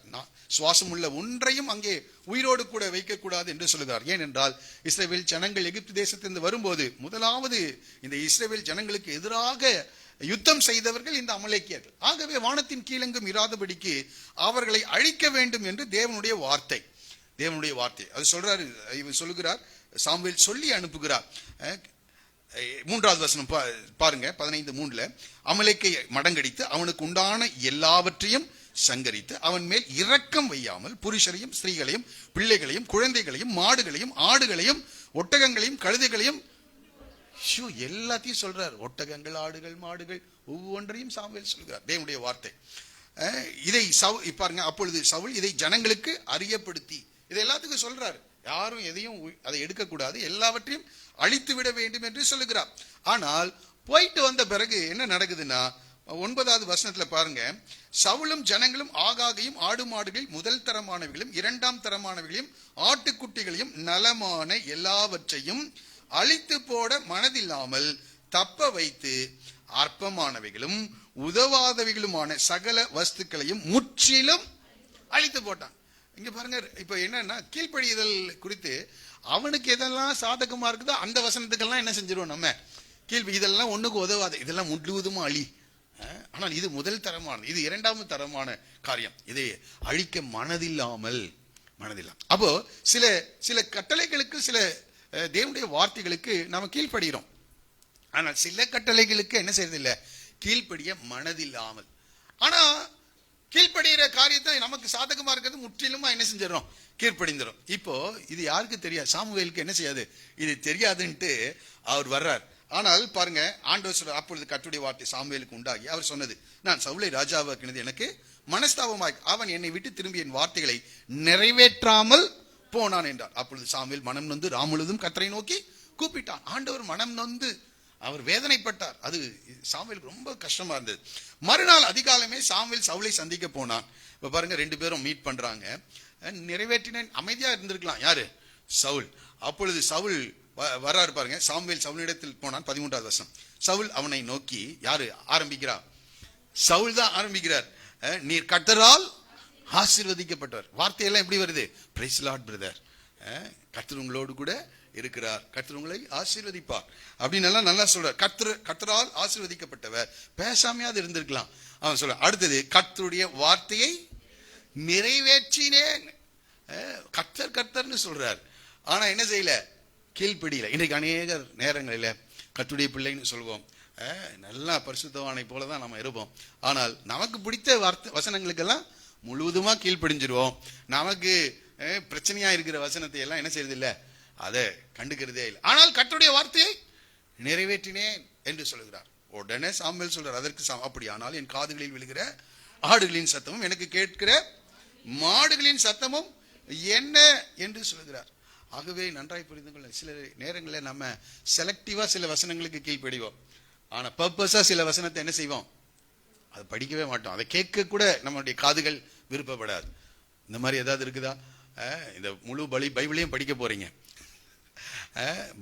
சுவாசம் உள்ள ஒன்றையும் அங்கே உயிரோடு கூட வைக்கக்கூடாது என்று சொல்லுகிறார். ஏனென்றால் இஸ்ரவேல் ஜனங்கள் எகிப்து தேசத்திலிருந்து வரும்போது முதலாவது இந்த இஸ்ரவேல் ஜனங்களுக்கு எதிராக யுத்தம் செய்தவர்கள் இந்த அமலேக்கியர்கள். ஆகவே வானத்தின் கீழெங்கும் இராதபடிக்கு அவர்களை அழிக்க வேண்டும் என்று தேவனுடைய வார்த்தை அது சொல்றாரு. இவர் சொல்லுகிறார், சாமுவேல் சொல்லி அனுப்புகிறார். 3வது வசனம் பாருங்க, 15:3. அமலேக்கை மடங்கடித்து அவனுக்கு உண்டான எல்லாவற்றையும் சங்கரித்து அவன் மேல் இரக்கம் வையாமல் புருஷரையும் ஸ்திரீகளையும் பிள்ளைகளையும் குழந்தைகளையும் மாடுகளையும் ஆடுகளையும் ஒட்டகங்களையும் கழுதைகளையும் எல்லாத்தையும் சொல்றார். ஒட்டகங்கள், ஆடுகள், மாடுகள் ஒவ்வொன்றையும் சாமுவேல் சொல்கிறார். தேவனுடைய வார்த்தை. இதை பாருங்க, அப்பொழுது சவுல் இதை ஜனங்களுக்கு அறியப்படுத்தி இதை எல்லாத்துக்கும் சொல்றாரு. யாரும் எதையும் அதை எடுக்கக்கூடாது, எல்லாவற்றையும் அழித்து விட வேண்டும் என்று சொல்லுகிறார். ஆனால் போயிட்டு வந்த பிறகு என்ன நடக்குதுன்னா 9வது வசனத்துல பாருங்க, சவுலும் ஜனங்களும் ஆகாகையும் ஆடு மாடுகளில் முதல் தரமானவைகளையும் 2ஆம் தரமானவைகளையும் ஆட்டுக்குட்டிகளையும் நலமான எல்லாவற்றையும் அழித்து போட மனதில்லாமல் தப்ப வைத்து அற்பமானவைகளும் உதவாதவைகளுமான சகல வஸ்துக்களையும் முற்றிலும் அழித்து போட்டான். இங்க பாருங்க, இப்ப என்னன்னா கீழ்ப்படிதல் குறித்து அவனுக்கு எதெல்லாம் சாதகமா இருக்குதோ அந்த வசனத்துக்கெல்லாம் என்ன செஞ்சிருவோம் நம்ம இதெல்லாம் ஒண்ணுக்கு உதவாது, இதெல்லாம் முழுவதும் அழி. ஆனால் இது முதல் தரமானது, இது 2ஆம் தரமான காரியம். இதை அழிக்க மனதில்லாமல். அப்போ சில கட்டளைகளுக்கு, சில தேவனுடைய வார்த்தைகளுக்கு நாம கீழ்ப்படுகிறோம். ஆனால் சில கட்டளைகளுக்கு என்ன செய்யறதில்லை, கீழ்ப்படிய மனதில்லாமல். ஆனா கீழ்ப்படுகிற காரியத்தை நமக்கு சாதகமா இருக்கிறது முற்றிலுமா என்ன செஞ்சிடறோம், கீழ்ப்படிந்துடும். இப்போ இது யாருக்கு தெரியாது, சாமுவேலுக்கு என்ன செய்யாது, இது தெரியாதுன்ட்டு அவர் வர்றார். ஆனால் பாருங்க, ஆண்டவர் சொல்ற, அப்பொழுது கர்த்தருடைய வார்த்தை சாமுவேலுக்கு உண்டாகி அவர் சொன்னது, நான் சவுலை ராஜாவாக்கினது எனக்கு மனஸ்தாபமாய், அவன் என்னை விட்டு திரும்பி என் வார்த்தைகளை நிறைவேற்றாமல் போனான் என்றார். அப்பொழுது சாமுவேல் மனம் நொந்து ராமுழுதும் கர்த்தரை நோக்கி கூப்பிட்டான். ஆண்டவர் மனம் நொந்து அவர் வேதனைப்பட்டார். அது சாமுவேலுக்கு ரொம்ப கஷ்டமா இருந்தது. மறுநாள் அதிகாலமே சாமுவேல் சவுலை சந்திக்க போனான். இப்ப பாருங்க, 2 பேரும் மீட் பண்றாங்க. நிறைவேற்றினேன், அமைதியா இருந்திருக்கலாம் யாரு, சவுல். அப்பொழுது சவுல் வர்றாரு பாருங்க. சாமுவேல் சவுலிடத்தில் போனான். 13வது வசனம். சவுல் அவனை நோக்கி, யாரு ஆரம்பிக்கிறார், சவுல் தான் ஆரம்பிக்கிறார். நீர் கர்த்தரால் ஆசீர்வதிக்கப்பட்டவர். வார்த்தையெல்லாம் எப்படி வருது, பிரைஸ் லார்ட் பிரதர், கர்த்தர் உங்களோடு கூட இருக்கிறார், கர்த்தர் உங்களை ஆசீர்வதிப்பார் அப்படின்னு எல்லாம் நல்லா சொல்றார். கர்த்தரால் ஆசீர்வதிக்கப்பட்டவர். பேசாமையாவது இருந்திருக்கலாம். அவன் சொல்ற அடுத்தது, கர்த்தருடைய வார்த்தையை நிறைவேற்றினேன். கர்த்தர்னு சொல்றார். ஆனா என்ன செய்யல, கீழ்ப்படியில. இன்றைக்கு அநேக நேரங்களில் கர்த்தருடைய பிள்ளைன்னு சொல்லுவோம், நல்லா பரிசுத்தவானை போலதான் நம்ம இருப்போம். ஆனால் நமக்கு பிடித்த வசனங்களுக்கெல்லாம் முழுவதுமா கீழ்ப்படிஞ்சிருவோம். நமக்கு பிரச்சனையா இருக்கிற வசனத்தை எல்லாம் என்ன செய்யறது இல்லை, அதை கண்டுக்கிறதே இல்லை. ஆனால் கர்த்தருடைய வார்த்தையை நிறைவேற்றினேன் என்று சொல்லுகிறார். உடனே சாமுவேல் சொல்றார், அதற்கு அப்படி ஆனால் என் காதுகளில் விழுகிற ஆடுகளின் சத்தமும் எனக்கு கேட்கிற மாடுகளின் சத்தமும் என்ன என்று சொல்லுகிறார். ஆகவே நன்றாய் புரிந்து கொள்ள, சில நேரங்களில் நம்ம செலக்டிவா சில வசனங்களுக்கு கீழ்ப்படிவோம். ஆனா பர்பஸா சில வசனத்தை என்ன செய்வோம், அதை படிக்கவே மாட்டோம். அதை கேட்க கூட நம்மளுடைய காதுகள் விருப்பப்படாது. இந்த மாதிரி ஏதாவது இருக்குதா? இந்த முழு பைபிளையும் படிக்க போறீங்க,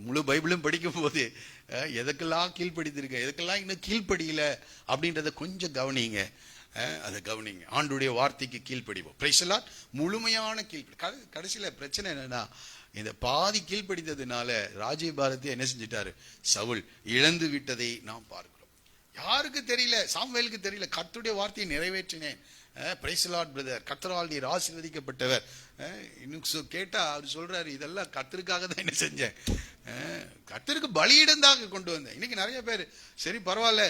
முழு பைபிளும் படிக்கும் போது எதுக்கெல்லாம் கீழ்ப்படித்திருக்க, எதுக்கெல்லாம் இன்னும் கீழ்ப்படியல அப்படின்றத கொஞ்சம் கவனிங்க. அதை கவனிங்க. ஆண்டுடைய வார்த்தைக்கு கீழ்ப்படிவோம். Praise the Lord. முழுமையான கீழ்ப்படி. கடைசியில பிரச்சனை என்னன்னா, இந்த பாதி கீழ்ப்படித்ததுனால ராஜ்யபாரத்தை என்ன செஞ்சிட்டாரு, சவுல் இழந்து விட்டதை நாம் பார்க்கிறோம். யாருக்கு தெரியல, சாமுவேலுக்கு தெரியல, கர்த்தருடைய வார்த்தையை நிறைவேற்றினேன். பிரைஸ் தி லார்ட் பிரதர், கர்த்தரால் நீர் ஆசீர்வதிக்கப்பட்டவர். இன்னும் கேட்டா அவர் சொல்றாரு, இதெல்லாம் கர்த்தருக்காக தான் என்ன செஞ்சேன், கர்த்தருக்கு பலியிடம் தான் கொண்டு வந்தேன். இன்னைக்கு நிறைய பேர் சரி பரவாயில்ல,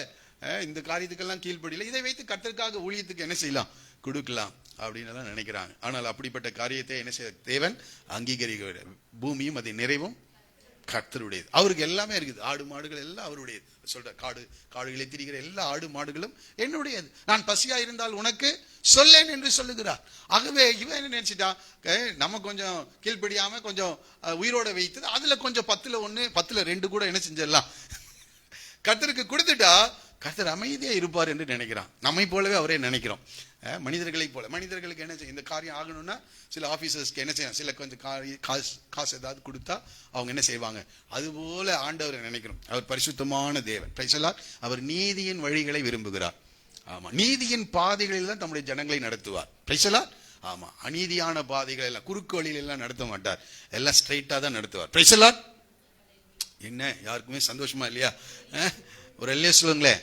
இந்த காரியத்துக்கெல்லாம் கீழ்ப்படியில, இதை வைத்து கர்த்தருக்காக ஊழியத்துக்கு என்ன செய்யலாம், கொடுக்கலாம் அப்படின்னு எல்லாம் நினைக்கிறாங்க. ஆனால் அப்படிப்பட்ட காரியத்தை என்ன செய்ய தேவன் அங்கீகரிக்க, பூமியும் அதை நிறைவும் கர்த்தருடையது. அவருக்கு எல்லாமே இருக்குது. ஆடு மாடுகள் எல்லாம் அவருடையது. சொல்ற காடுகளை திரிகிற எல்லா ஆடு மாடுகளும் என்னுடையது. நான் பசியா இருந்தால் உனக்கு சொல்லேன் என்று சொல்லுகிறார். ஆகவே இவன் என்ன நினைச்சிட்டா, நம்ம கொஞ்சம் கீழ்ப்படியாம கொஞ்சம் உயிரோட வைத்தது, அதுல கொஞ்சம் 10ல் 1 10ல் 2 கூட என்ன செஞ்சிடலாம், கர்த்தருக்கு கொடுத்துட்டா கர்த்தர் அமைதியா இருப்பார் என்று நினைக்கிறான். நம்மை போலவே அவரே நினைக்கிறோம். மனிதர்களை போல. மனிதர்களுக்கு என்ன செய்யும், இந்த காரியம் ஆகணும்னா சில ஆபீசர்ஸ்க்கு என்ன செய்யணும், சில கொஞ்சம் காசு ஏதாவது கொடுத்தா அவங்க என்ன செய்வாங்க, அதுபோல ஆண்டவரை நினைக்கிறோம். அவர் பரிசுத்தமான தேவன். Praise the Lord. அவர் நீதியின் வழிகளை விரும்புகிறார். ஆமா, நீதியின் பாதைகளில் தான் நம்முடைய ஜனங்களை நடத்துவார். Praise the Lord. ஆமா, அநீதியான பாதைகள் எல்லாம், குறுக்கு வழியில எல்லாம் நடத்த மாட்டார். எல்லாம் ஸ்ட்ரைட்டா தான் நடத்துவார். Praise the Lord. என்ன யாருக்குமே சந்தோஷமா இல்லையா? ஒரு இல்லையே சொல்லுங்களேன்.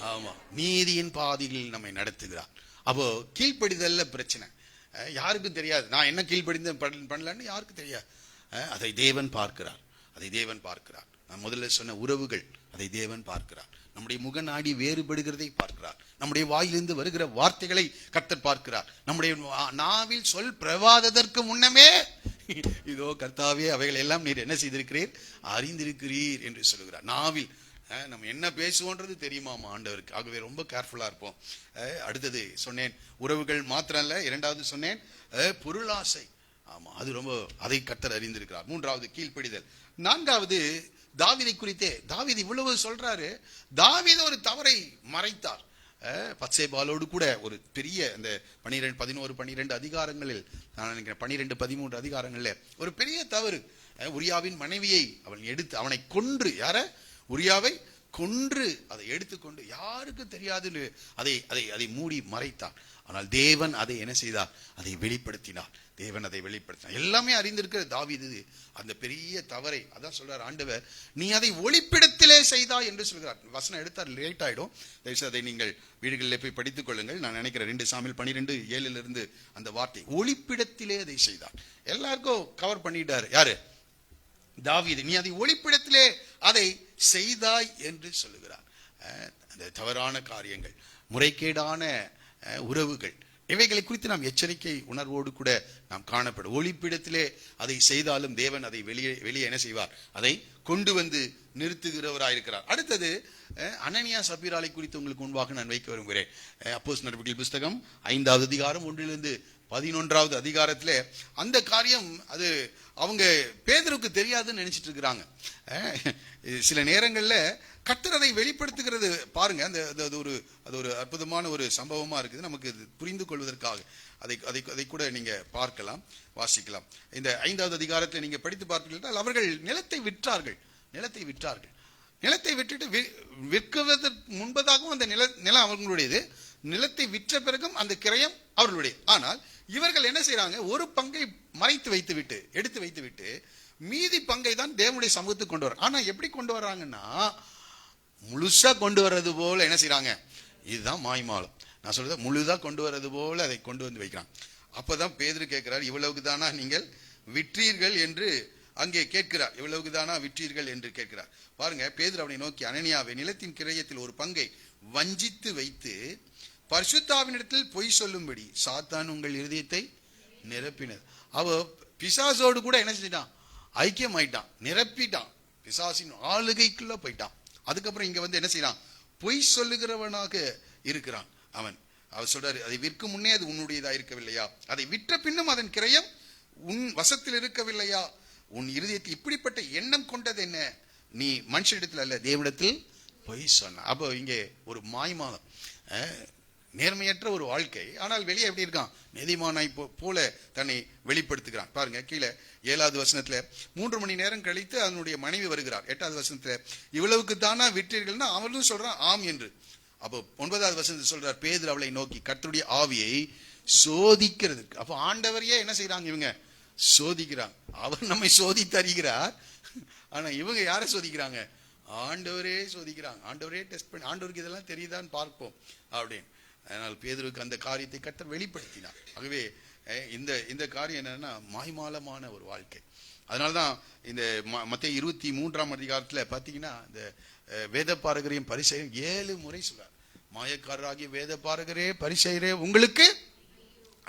ஆமா, நீதியின் பாதைகளில் நம்மை நடத்துகிறார். அப்போ கீழ்ப்படிதல்ல பிரச்சனை யாருக்கும் தெரியாது. நான் என்ன கீழ்ப்படிந்த பண்ணலன்னு யாருக்கும் தெரியாது. அதை தேவன் பார்க்கிறார். அதை தேவன் பார்க்கிறார். நான் முதல்ல சொன்ன உறவுகள், அதை தேவன் பார்க்கிறார். நம்முடைய முகநாடி வேறுபடுகிறதை பார்க்கிறார். நம்முடைய வாயிலிருந்து வருகிற வார்த்தைகளை கர்த்தர் பார்க்கிறார். நம்முடைய நாவில் சொல் பிரவாததற்கு முன்னமே இதோ கர்த்தாவே அவைகள் எல்லாம் நீர் என்ன செய்திருக்கிறீர், அறிந்திருக்கிறீர் என்று சொல்லுகிறார். நாவில் நம்ம என்ன பேசுவோன்றது தெரியுமா ஆண்டவருக்கு. ஆகவே ரொம்ப கேர்ஃபுல்லா இருப்போம். அடுத்தது சொன்னேன் உறவுகள் மாத்திரம் இல்ல, இரண்டாவது சொன்னேன் பொருளாசை. ஆமா, அது ரொம்ப, அதை கர்த்தர் அறிந்திருக்கிறார். மூன்றாவது கீழ்ப்படிதல். நான்காவது தாவீதை குறித்தே. தாவீது இவ்வளவு சொல்றாரு. தாவீது ஒரு தவறை மறைத்தார். பத்சேபாலோடு கூட ஒரு பெரிய அந்த 12 அதிகாரங்களில், நான் நினைக்கிறேன் 12-13 அதிகாரங்கள்ல ஒரு பெரிய தவறு. உரியாவின் மனைவியை அவன் எடுத்து அவனை கொன்று, யார உரியாவை கொன்று அதை எடுத்துக்கொண்டு யாருக்கு தெரியாது அதை அதை அதை மூடி மறைத்தான். ஆனால் தேவன் அதை என்ன செய்தார், அதை வெளிப்படுத்தினார். தேவன் அதை வெளிப்படுத்தினார். எல்லாமே அறிந்திருக்கிற தாவீது அந்த பெரிய தவறை, அதான் சொல்றார் ஆண்டவர், நீ அதை ஒளிப்பிடத்திலே செய்தாய் என்று சொல்கிறார். வசனம் எடுத்தார், லேட் ஆயிடும். அதை நீங்கள் வீடுகளில் போய் படித்துக் கொள்ளுங்கள். நான் நினைக்கிறேன் 2 சாமுவேல் 12:7 அந்த வார்த்தை, ஒளிப்பிடத்திலே அதை செய்தார். எல்லாருக்கும் கவர் பண்ணிட்டாரு. யாரு? தாவீது. நீ அதை ஒளிப்பிடத்திலே அதை செய்தாய் என்று சொல்லுகிறார். அந்த தவறான காரியங்கள், முறைகேடான உறவுகள், இவைகளை குறித்து நாம் எச்சரிக்கை உணர்வோடு கூட நாம் காணப்படும். ஒளிப்பிடத்திலே அதை செய்தாலும் தேவன் அதை வெளியே என்ன செய்வார், அதை கொண்டு வந்து நிறுத்துகிறவராயிருக்கிறார். அடுத்தது அனனியா சப்பீராலை குறித்து உங்களுக்கு முன்பாக நான் வைக்க விரும்புகிறேன். அப்போஸ்தலர் புத்தகம் 5வது அதிகாரம் 1-11 அதிகாரத்திலே அந்த காரியம், அது அவங்க பேதுருக்கு தெரியாதுன்னு நினைச்சிட்டு இருக்கிறாங்க. சில நேரங்கள்ல கர்த்தர் அதை வெளிப்படுத்துகிறது பாருங்க. அது ஒரு அற்புதமான ஒரு சம்பவமா இருக்குது. நமக்கு புரிந்து கொள்வதற்காக அதை கூட நீங்க பார்க்கலாம், வாசிக்கலாம். இந்த 5வது அதிகாரத்தில் நீங்க படித்து பார்ப்பீர்கள். அவர்கள் நிலத்தை விற்றார்கள். நிலத்தை விட்டுட்டு விற்குவதற்கு முன்பதாகவும் அந்த நிலம் அவர்களுடையது. நிலத்தை விற்ற பிறகும் அந்த கிரயம் அவர்களுடைய. ஆனால் இவர்கள் என்ன செய்யறாங்க, ஒரு பங்கை எடுத்து வைத்து விட்டு மீதி பங்கை தான் தேவனுடைய சமூகத்துக்கு கொண்டு வர. ஆனா எப்படி கொண்டு வர்றாங்கன்னா, முழுசா கொண்டு வர்றது போல என்ன செய்யறாங்க, இதுதான் மாய்மாலம். நான் சொல்றது முழுதா கொண்டு வர்றது போல அதை கொண்டு வந்து வைக்கிறாங்க. அப்பதான் பேதுரு கேட்கிறார், இவ்வளவுக்கு தானா நீங்கள் விற்றீர்கள் என்று அங்கே கேட்கிறார். இவ்வளவுக்கு தானா விற்றீர்கள் என்று கேட்கிறார். பாருங்க, பேதுரு அவனை நோக்கி, அனனியாவே, நிலத்தின் கிரயத்தில் ஒரு பங்கை வஞ்சித்து வைத்து பரிசுத்தாவினிடத்தில் பொய் சொல்லும்படி சாத்தான் உங்கள் இருதயத்தை நிரப்பினது. அவ பிசாசோடு கூட என்ன செஞ்சிட்டான், ஐக்கியம் ஆயிட்டான், நிரப்பிட்டான், பிசாசின் ஆளுகைக்குள்ள போயிட்டான். அதுக்கப்புறம் இங்க வந்து என்ன செய்யறான், பொய் சொல்லுகிறவனாக இருக்கிறான் அவன். அவர் சொல்றாரு, அதை விற்கும் முன்னே அது உன்னுடையதா இருக்கவில்லையா, அதை விற்ற பின்னும் அதன் கிரயம் உன் வசத்தில் இருக்கவில்லையா, உன் இருதயத்தில் இப்படிப்பட்ட எண்ணம் கொண்டது என்ன, நீ மனுஷனிடத்தில் அல்ல தேவனிடத்தில் பொய் சொன்ன. அப்போ இங்கே ஒரு மாய்மாலம், நேர்மையற்ற ஒரு வாழ்க்கை. ஆனால் வெளியே எப்படி இருக்கான், நீதிமானாய் போல தன்னை வெளிப்படுத்துகிறான். பாருங்க, கீழே 7வது வசனத்துல 3 மணி நேரம் கழித்து அதனுடைய மனைவி வருகிறார். 8வது வசனத்துல இவ்வளவுக்கு தானா விற்றீர்கள்னா அவனும் சொல்றான் ஆம் என்று. அப்போ 9வது வசனத்தில் சொல்றார், பேதுரு அவளை நோக்கி கர்த்தருடைய ஆவியை சோதிக்கிறதுக்கு. அப்போ ஆண்டவரையே என்ன செய்யறாங்க, இவங்க சோதிக்கிறாங்க. அவர் நம்மை சோதித்து அறிகிறார். ஆனா இவங்க யாரை சோதிக்கிறாங்க, ஆண்டவரே சோதிக்கிறாங்க. ஆண்டவரே டெஸ்ட் பண்ணி, ஆண்டவருக்கு இதெல்லாம் தெரியுதான்னு பார்ப்போம் அப்படின்னு. அதனால் பேதுருக்கு அந்த காரியத்தை கர்த்தர் வெளிப்படுத்தினார். ஆகவே இந்த காரியம் என்னன்னா மாய்மாலமான ஒரு வாழ்க்கை. அதனால்தான் இந்த மத்தேயு 23ஆம் அதிகாரத்துல பாத்தீங்கன்னா, இந்த வேத பாரகரையும் பரிசேயரையும் 7 முறை சொல்றார். மாயக்காரராகிய வேத பாரகரே பரிசேயரே உங்களுக்கு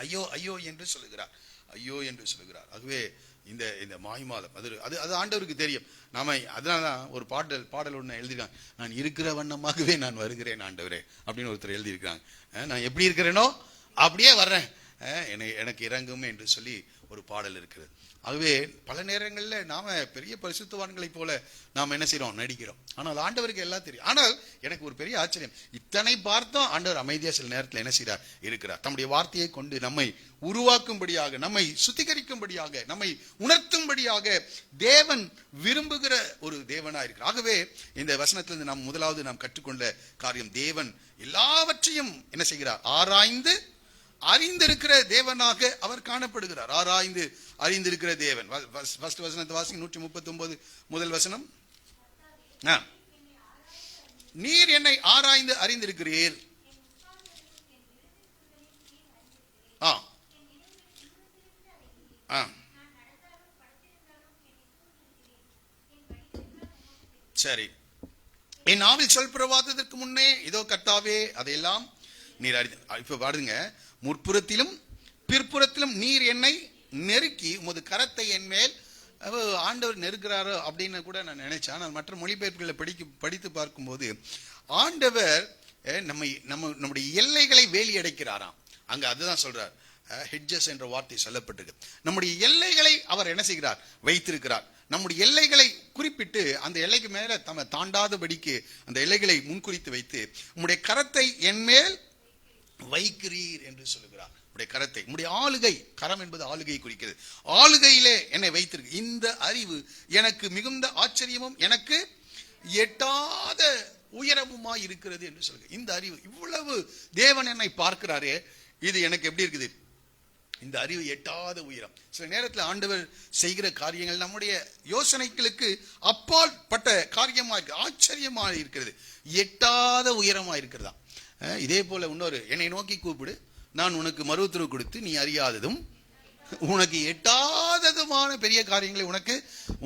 ஐயோ ஐயோ என்று சொல்லுகிறார், ஐயோ என்று சொல்லுகிறார். ஆகவே இந்த மாய்மாலம் அது ஆண்டவருக்கு தெரியும். நாம அதனாலதான் ஒரு பாடல் ஒண்ணு எழுதிருக்காங்க, நான் இருக்கிற வண்ணமாகவே நான் வருகிறேன் ஆண்டவரே அப்படின்னு ஒருத்தர் எழுதியிருக்காங்க. நான் எப்படி இருக்கிறேனோ அப்படியே வர்றேன், எனக்கு இறங்கும் என்று சொல்லி ஒரு பாடல் இருக்கிறது. ஆகவே பல நேரங்களில் நாம பெரிய பரிசுத்தவான்களைப் போல நாம் என்ன செய்யறோம், நடிக்கிறோம். ஆனால் ஆண்டவருக்கு எல்லாம் தெரியும். ஆனால் எனக்கு ஒரு பெரிய ஆச்சரியம், இத்தனை பார்த்தோம் ஆண்டவர் அமைதியா சில நேரத்தில் என்ன செய்றார் இருக்கிறார். தம்முடைய வார்த்தையை கொண்டு நம்மை உருவாக்கும்படியாக, நம்மை சுத்திகரிக்கும்படியாக, நம்மை உணர்த்தும்படியாக தேவன் விரும்புகிற ஒரு தேவனா இருக்கிறார். ஆகவே இந்த வசனத்திலிருந்து நாம் முதலாவது நாம் கற்றுக்கொண்ட காரியம், தேவன் எல்லாவற்றையும் என்ன செய்கிறார், ஆராய்ந்து அறிந்திருக்கிற தேவனாக அவர் காணப்படுகிறார். ஆராய்ந்து அறிந்திருக்கிற தேவன். ஃபர்ஸ்ட் வசனத்தை வாசிங்க, 139 முதல் வசனம். நீர் என்னை ஆராய்ந்து அறிந்திருக்கிறீர். சரி, என் நாவில் சொல் பிரவாதத்திற்கு முன்னே இதோ கர்த்தாவே அதையெல்லாம் நீர் அறிந்து. இப்ப பாருங்க, முற்புறத்திலும் பிற்புறத்திலும் நீர் என்னை நெருக்கி உமது கரத்தை என் மேல். ஆண்டவர் நெருக்கிறாரோ அப்படின்னு கூட நான் நினைச்சேன். ஆனால் மற்ற மொழிபெயர்ப்புகளை படித்து பார்க்கும்போது ஆண்டவர் நம்முடைய எல்லைகளை வேலி அடைக்கிறாராம். அங்க அதுதான் சொல்றார், ஹெட்ஜஸ் என்ற வார்த்தை சொல்லப்பட்டிருக்கு. நம்முடைய எல்லைகளை அவர் என்ன செய்கிறார், வைத்திருக்கிறார். நம்முடைய எல்லைகளை குறிப்பிட்டு அந்த எல்லைக்கு மேல தம்மை தாண்டாதபடிக்கு அந்த எல்லைகளை முன்குறித்து வைத்து உம்முடைய கரத்தை என் மேல் வைக்கிறீர் என்று சொல்லுகிறார். உடைய கரத்தை, உடைய ஆளுகை, கரம் என்பது ஆளுகை குறிக்கிறது. ஆளுகையிலே என்னை வைத்திருக்கு. இந்த அறிவு எனக்கு மிகுந்த ஆச்சரியமும் எனக்கு எட்டாத உயரமுமாய் இருக்கிறது என்று சொல்லுங்க. இந்த அறிவு, இவ்வளவு தேவன் என்னை பார்க்கிறாரே, இது எனக்கு எப்படி இருக்குது, இந்த அறிவு எட்டாத உயரம். சில நேரத்தில் ஆண்டவர் செய்கிற காரியங்கள் நம்முடைய யோசனைகளுக்கு அப்பால் பட்ட காரியமா இருக்கு, ஆச்சரியமா இருக்கிறது, எட்டாத உயரமா இருக்கிறதா. இதே போல இன்னொரு, என்னை நோக்கி கூப்பிடு, நான் உனக்கு மறு உத்தரவு கொடுத்து நீ அறியாததும் உனக்கு எட்டாததுமான பெரிய காரியங்களை உனக்கு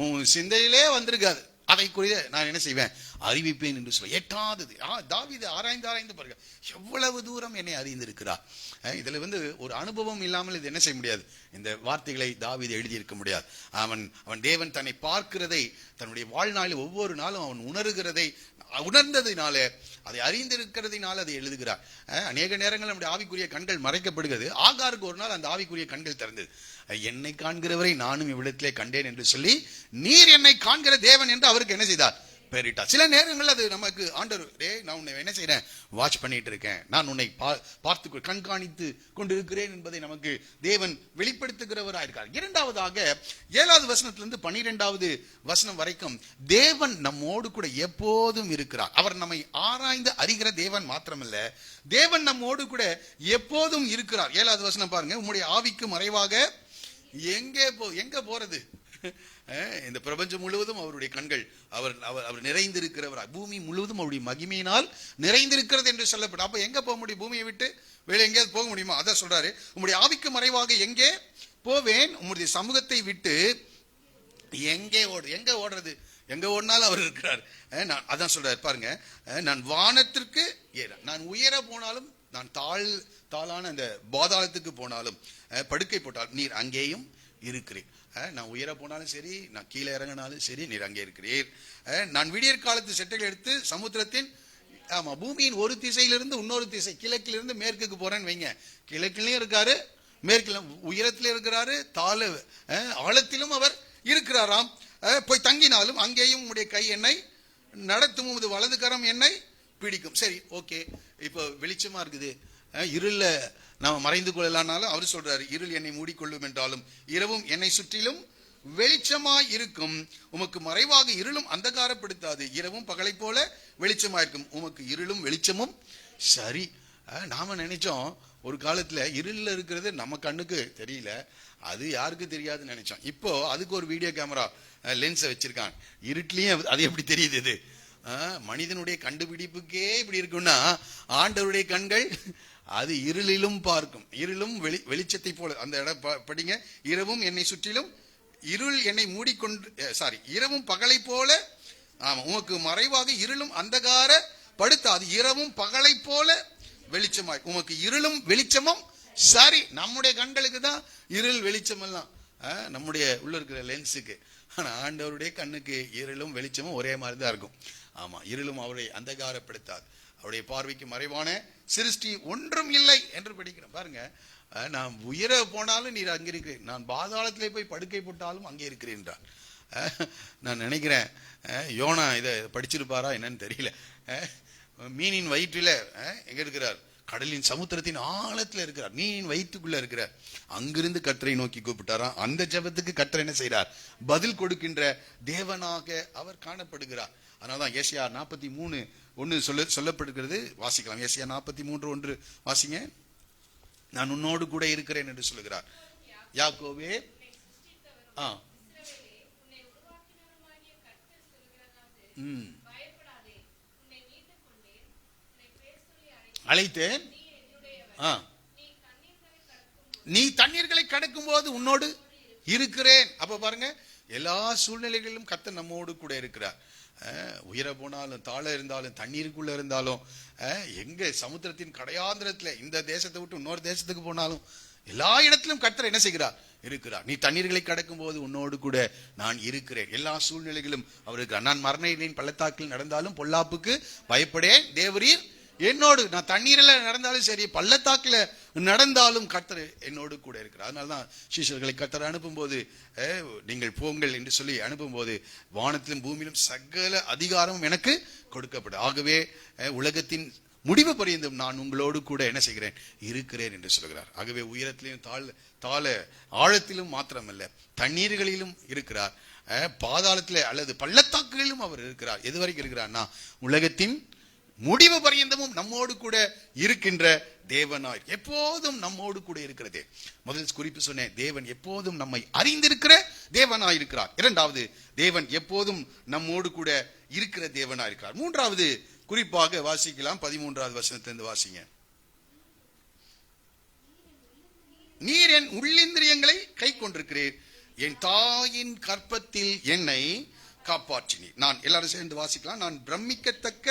உன் சிந்தையிலே வந்திருக்காது, அதை குறித்து நான் என்ன செய்வேன், அறிவிப்பேன் என்று சொல்ல. எட்டாதது. தாவீது ஆராய்ந்து பாருங்க, எவ்வளவு தூரம் என்னை அறிந்திருக்கிறார். இதுல ஒரு அனுபவம் இல்லாமல் இது என்ன செய்ய முடியாது, இந்த வார்த்தைகளை தாவீது எழுதியிருக்க முடியாது. அவன் தேவன் தன்னை பார்க்கிறதை தன்னுடைய வாழ்நாளில் ஒவ்வொரு நாளும் அவன் உணர்கிறதை, உணர்ந்ததினால, அதை அறிந்திருக்கிறதுனால அதை எழுதுகிறார். அநேக நேரங்கள் நம்முடைய ஆவிக்குரிய கண்கள் மறைக்கப்படுகிறது. ஆகாருக்கு ஒரு நாள் அந்த ஆவிக்குரிய கண்கள் திறந்தது. என்னை காண்கிறவரை நானும் இவ்விடத்திலே கண்டேன் என்று சொல்லி, நீர் என்னை காண்கிற தேவன் என்று அவருக்கு என்ன செய்தார், பெயரிட்டார். சில நேரங்கள் அது நமக்கு ஆண்டவர், நான் உன்னை என்ன செய்றேன், வாட்ச் பண்ணிட்டு இருக்கேன், நான் உன்னை பார்த்து கண்காணித்து கொண்டிருக்கிறேன் என்பதை நமக்கு தேவன் வெளிப்படுத்துகிறவராயிருக்கார். இரண்டாவதாக 7வது வசனத்திலிருந்து 12வது வசனம் வரைக்கும் தேவன் நம்மோடு கூட எப்போதும் இருக்கிறார். அவர் நம்மை ஆராய்ந்து அறிகிற தேவன் மாத்திரமல்ல, தேவன் நம்மோடு கூட எப்போதும் இருக்கிறார். 7வது வசனம் பாருங்க, உம்முடைய ஆவிக்கு மறைவாக எங்க போறது, இந்த பிரபஞ்சம் முழுவதும் அவருடைய கண்கள், அவர் நிறைந்திருக்கிறவராய், பூமி முழுவதும் அவருடைய மகிமையினால் நிறைந்திருக்கிறது என்று சொல்லப்படும். அப்ப எங்க போக முடியும், பூமியை விட்டு வேலை எங்கேயாவது போக முடியுமா? அதான் சொல்றாரு, உம்முடைய ஆவிக்கு மறைவாக எங்கே போவேன், உம்முடைய சமூகத்தை விட்டு எங்க ஓடுறது, எங்க ஓடினாலும் அவர் இருக்கிறார். அதான் சொல்றாரு பாருங்க, நான் வானத்திற்கு நான் உயர போனாலும், நான் தாளான அந்த பாதாளத்துக்கு போனாலும், படுக்கை போட்டால் நீர் அங்கேயும் இருக்கிறேன். நான் உயர போனாலும் சரி, நான் கீழே இறங்கினாலும் சரி, நீர் அங்கே இருக்கிறீர். நான் விடியற் காலத்து செட்டைகள் எடுத்து சமுத்திரத்தின், பூமியின் ஒரு திசையிலிருந்து இன்னொரு திசை, கிழக்கிலிருந்து மேற்குக்கு போறேன்னு வைங்க, கிழக்கிலையும் இருக்காரு, மேற்கில உயரத்திலும் இருக்கிறாரு, ஆழத்திலும் அவர் இருக்கிறாராம். போய் தங்கினாலும் அங்கேயும் உங்களுடைய கை என்னை நடத்தும், உமது வலது கரம் என்னை பிடிக்கும். சரி, ஓகே. இப்போ வெளிச்சமா இருக்குது, இருள நாம மறைந்து கொள்ளலாம்னாலும் அவர் சொல்றாரு, இருள் என்னை மூடிக்கொள்ளும் என்றாலும் இரவும் என்னை சுற்றிலும் வெளிச்சமாய் இருக்கும், உமக்கு மறைவாக இருளும் அந்தகாரப்படுத்தாது, இரவும் பகலை போல வெளிச்சமாயிருக்கும், உமக்கு இருளும் வெளிச்சமும். சரி, நாம நினைச்சோம் ஒரு காலத்துல இருள்ல இருக்கிறது நம்ம கண்ணுக்கு தெரியல, அது யாருக்கு தெரியாதுன்னு நினைச்சோம். இப்போ அதுக்கு ஒரு வீடியோ கேமரா லென்ஸை வச்சிருக்காங்க, இருட்லயும் அது எப்படி தெரியுது? இது மனிதனுடைய கண்டுபிடிப்புக்கே இப்படி இருக்குன்னா, ஆண்டவருடைய கண்கள் அது இருளிலும் பார்க்கும், இருளும் வெளிச்சத்தை போல. அந்த இடம் படிங்க, இரவும் என்னை சுற்றிலும் இருள் என்னை மூடிக்கொண்டு, இரவும் பகலை போல, உமக்கு மறைவாக இருளும் அந்தகார படுத்தாது, இரவும் பகலை போல வெளிச்சமாய், உமக்கு இருளும் வெளிச்சமும். சரி, நம்முடைய கண்களுக்கு தான் இருள் வெளிச்சம் எல்லாம், நம்முடைய உள்ள இருக்கிற லென்ஸுக்கு. ஆனா ஆண்டவருடைய கண்ணுக்கு இருளும் வெளிச்சமும் ஒரே மாதிரி தான் இருக்கும். ஆமா, இருளும் அவரை அந்தகாரப்படுத்தாது. அவருடைய பார்வைக்கு மறைவான சிருஷ்டி ஒன்றும் இல்லை என்று படிக்கிறோம். பாருங்க, நான் உயர போனாலும் நீர் அங்கே இருக்கிறேன், நான் பாதாளத்திலே போய் படுக்கை போட்டாலும் அங்கே இருக்கிறேன் என்றார். நான் நினைக்கிறேன் யோனா இதை படிச்சிருப்பாரா என்னன்னு தெரியல. மீனின் வயிற்றில எங்க இருக்கிறார்? கடலின் சமுத்திரத்தின் ஆழத்துல இருக்கிறார், மீனின் வயிற்றுக்குள்ள இருக்கிறார். அங்கிருந்து கர்த்தரை நோக்கி கூப்பிட்டாராம். அந்த ஜெபத்துக்கு கர்த்தர் என்ன செய்கிறார்? பதில் கொடுக்கின்ற தேவனாக அவர் காணப்படுகிறார். அதனாலதான் ஏசாயா 43:1 சொல்லப்படுகிறது. வாசிக்கலாம். ஏசாயா 43:1 வாசிங்க. நான் உன்னோடு கூட இருக்கிறேன் என்று சொல்லுகிறார். யாக்கோபே, அழைத்தேன், நீ தண்ணீர்களை கடக்கும் போது உன்னோடு இருக்கிறேன். அப்ப பாருங்க, எல்லா சூழ்நிலைகளிலும் கர்த்தர் நம்மோடு கூட இருக்கிறார். உயர போனாலும், தாழ இருந்தாலும், தண்ணீருக்குள்ள இருந்தாலும், எங்க சமுத்திரத்தின் கடையாந்திரத்துல இந்த தேசத்தை விட்டு இன்னொரு தேசத்துக்கு போனாலும் எல்லா இடத்திலும் கர்த்தர் என்ன செய்கிறார்? இருக்கிறார். நீ தண்ணீர்களை கடக்கும் போது உன்னோடு கூட நான் இருக்கிறேன். எல்லா சூழ்நிலைகளும் அவர் இருக்கிறார். நான் மரண இருளின் பள்ளத்தாக்கில் நடந்தாலும் பொல்லாப்புக்கு பயப்படேன், தேவரீர் என்னோடு. நான் தண்ணீரில் நடந்தாலும் சரி, பள்ளத்தாக்கில் நடந்தாலும் கர்த்தர் என்னோடு கூட இருக்கிறார். அதனால்தான் சீஷர்களை கர்த்தர் அனுப்பும் போது, நீங்கள் போங்கள் என்று சொல்லி அனுப்பும் போது, வானத்திலும் பூமியிலும் சகல அதிகாரமும் எனக்கு கொடுக்கப்படும். ஆகவே உலகத்தின் முடிவு பரியந்தம் நான் உங்களோடு கூட என்ன செய்கிறேன்? இருக்கிறேன் என்று சொல்கிறார். ஆகவே உயரத்திலும் தாழ ஆழத்திலும் மாத்திரமல்ல, தண்ணீர்களிலும் இருக்கிறார். பாதாளத்திலே அல்லது பள்ளத்தாக்குகளிலும் அவர் இருக்கிறார். எது வரைக்கும் இருக்கிறார்னா, உலகத்தின் முடிவு பரியந்தமும் நம்மோடு கூட இருக்கின்ற தேவனாய், எப்போதும் நம்மோடு கூட இருக்கிறதே. முதல் குறிப்பு சொன்னேன், தேவன் எப்போதும் நம்மை அறிந்திருக்கிற தேவனாய் இருக்கிறார். இரண்டாவது, தேவன் எப்போதும் நம்மோடு கூட இருக்கிற தேவனாய் இருக்கிறார். மூன்றாவது குறிப்பாக வாசிக்கலாம். 13வது வசனத்திலிருந்து வாசிங்க. நீர் என் உள்ளிந்திரியங்களை கை கொண்டிருக்கிறீர், என் தாயின் கற்பத்தில் என்னை காப்பாற்றினீர். நான் எல்லாரும் சேர்ந்து வாசிக்கலாம். நான் பிரமிக்கத்தக்க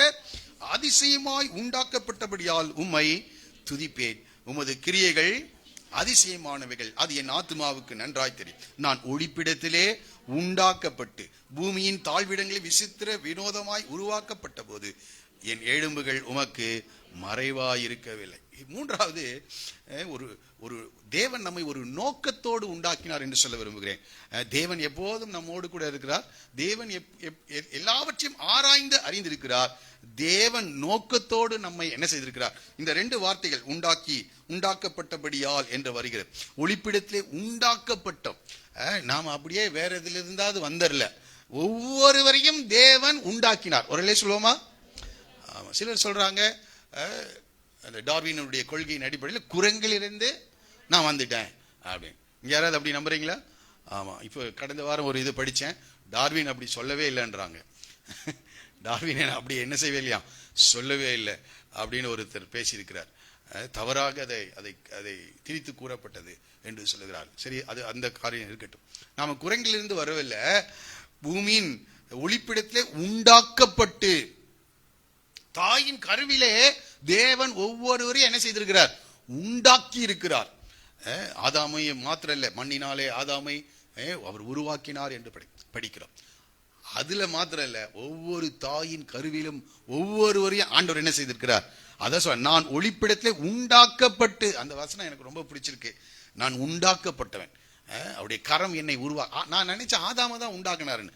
அதிசயமாய் உண்டாக்கப்பட்டபடியால் உம்மை துதிப்பேன். உமது கிரியைகள் அதிசயமானவைகள், அது என் ஆத்துமாவுக்கு நன்றாய் தெரியும். நான் ஒளிப்பிடத்திலே உண்டாக்கப்பட்டு பூமியின் தாழ்விடங்களில் விசித்திர வினோதமாய் உருவாக்கப்பட்ட போது என் எலும்புகள் உமக்கு மறைவாயிருக்கவில்லை. மூன்றாவது, ஒரு தேவன் நம்மை ஒரு நோக்கத்தோடு உண்டாக்கினார் என்று சொல்ல விரும்புகிறேன். தேவன் எப்போதும் நம்மோடு கூட இருக்கிறார். தேவன் எல்லாவற்றையும் ஆராய்ந்து அறிந்திருக்கிறார். தேவன் நோக்கத்தோடு நம்மை என்ன செய்திருக்கிறார்? இந்த ரெண்டு வார்த்தைகள், உண்டாக்கப்பட்டபடியால் என்று வருகிறது. ஒளிப்பிடத்திலே உண்டாக்கப்பட்டோம். நாம் அப்படியே வேற எதுல இருந்தாவது வந்தரல, ஒவ்வொருவரையும் தேவன் உண்டாக்கினார். ஒரே சொல்லுவோமா? ஆமா. சிலர் சொல்றாங்க, அந்த டார்வினுடைய கொள்கையின் அடிப்படையில் குரங்கிலிருந்து நான் வந்துட்டேன் அப்படின்னு. இங்க யாராவது அப்படி நம்புறீங்களா? ஆமா. இப்போ கடந்த வாரம் ஒரு இது படிச்சேன், டார்வின் அப்படி சொல்லவே இல்லைன்றாங்க. டார்வின் அப்படி என்ன செய்வே இல்லையா, சொல்லவே இல்லை அப்படின்னு ஒருத்தர் பேசியிருக்கிறார். தவறாக அதை திரித்து கூறப்பட்டது என்று சொல்லுகிறார். சரி, அது அந்த காரியம் இருக்கட்டும். நாம குரங்கிலிருந்து வரவில்லை, பூமியின் ஒளிப்பிடத்திலே உண்டாக்கப்பட்டு தாயின் கருவிலே தேவன் ஒவ்வொருவரையும் என்ன செய்திருக்கிறார்? உண்டாக்கி இருக்கிறார். ஆதாமை மாத்திரம் இல்ல, மண்ணினாலே ஆதாமை அவர் உருவாக்கினார் என்று படிக்கிறோம். அதுல மாத்திரம் இல்ல, ஒவ்வொரு தாயின் கருவிலும் ஒவ்வொருவரையும் ஆண்டவர் என்ன செய்திருக்கிறார்? அதான் சொல்ல, நான் ஒளிப்பிடத்திலே உண்டாக்கப்பட்டு. அந்த வசனம் எனக்கு ரொம்ப பிடிச்சிருக்கு. நான் உண்டாக்கப்பட்டவன், அவருடைய கரம் என்னை நான் நினைச்சேன் ஆதாம தான் உண்டாக்குனாருன்னு.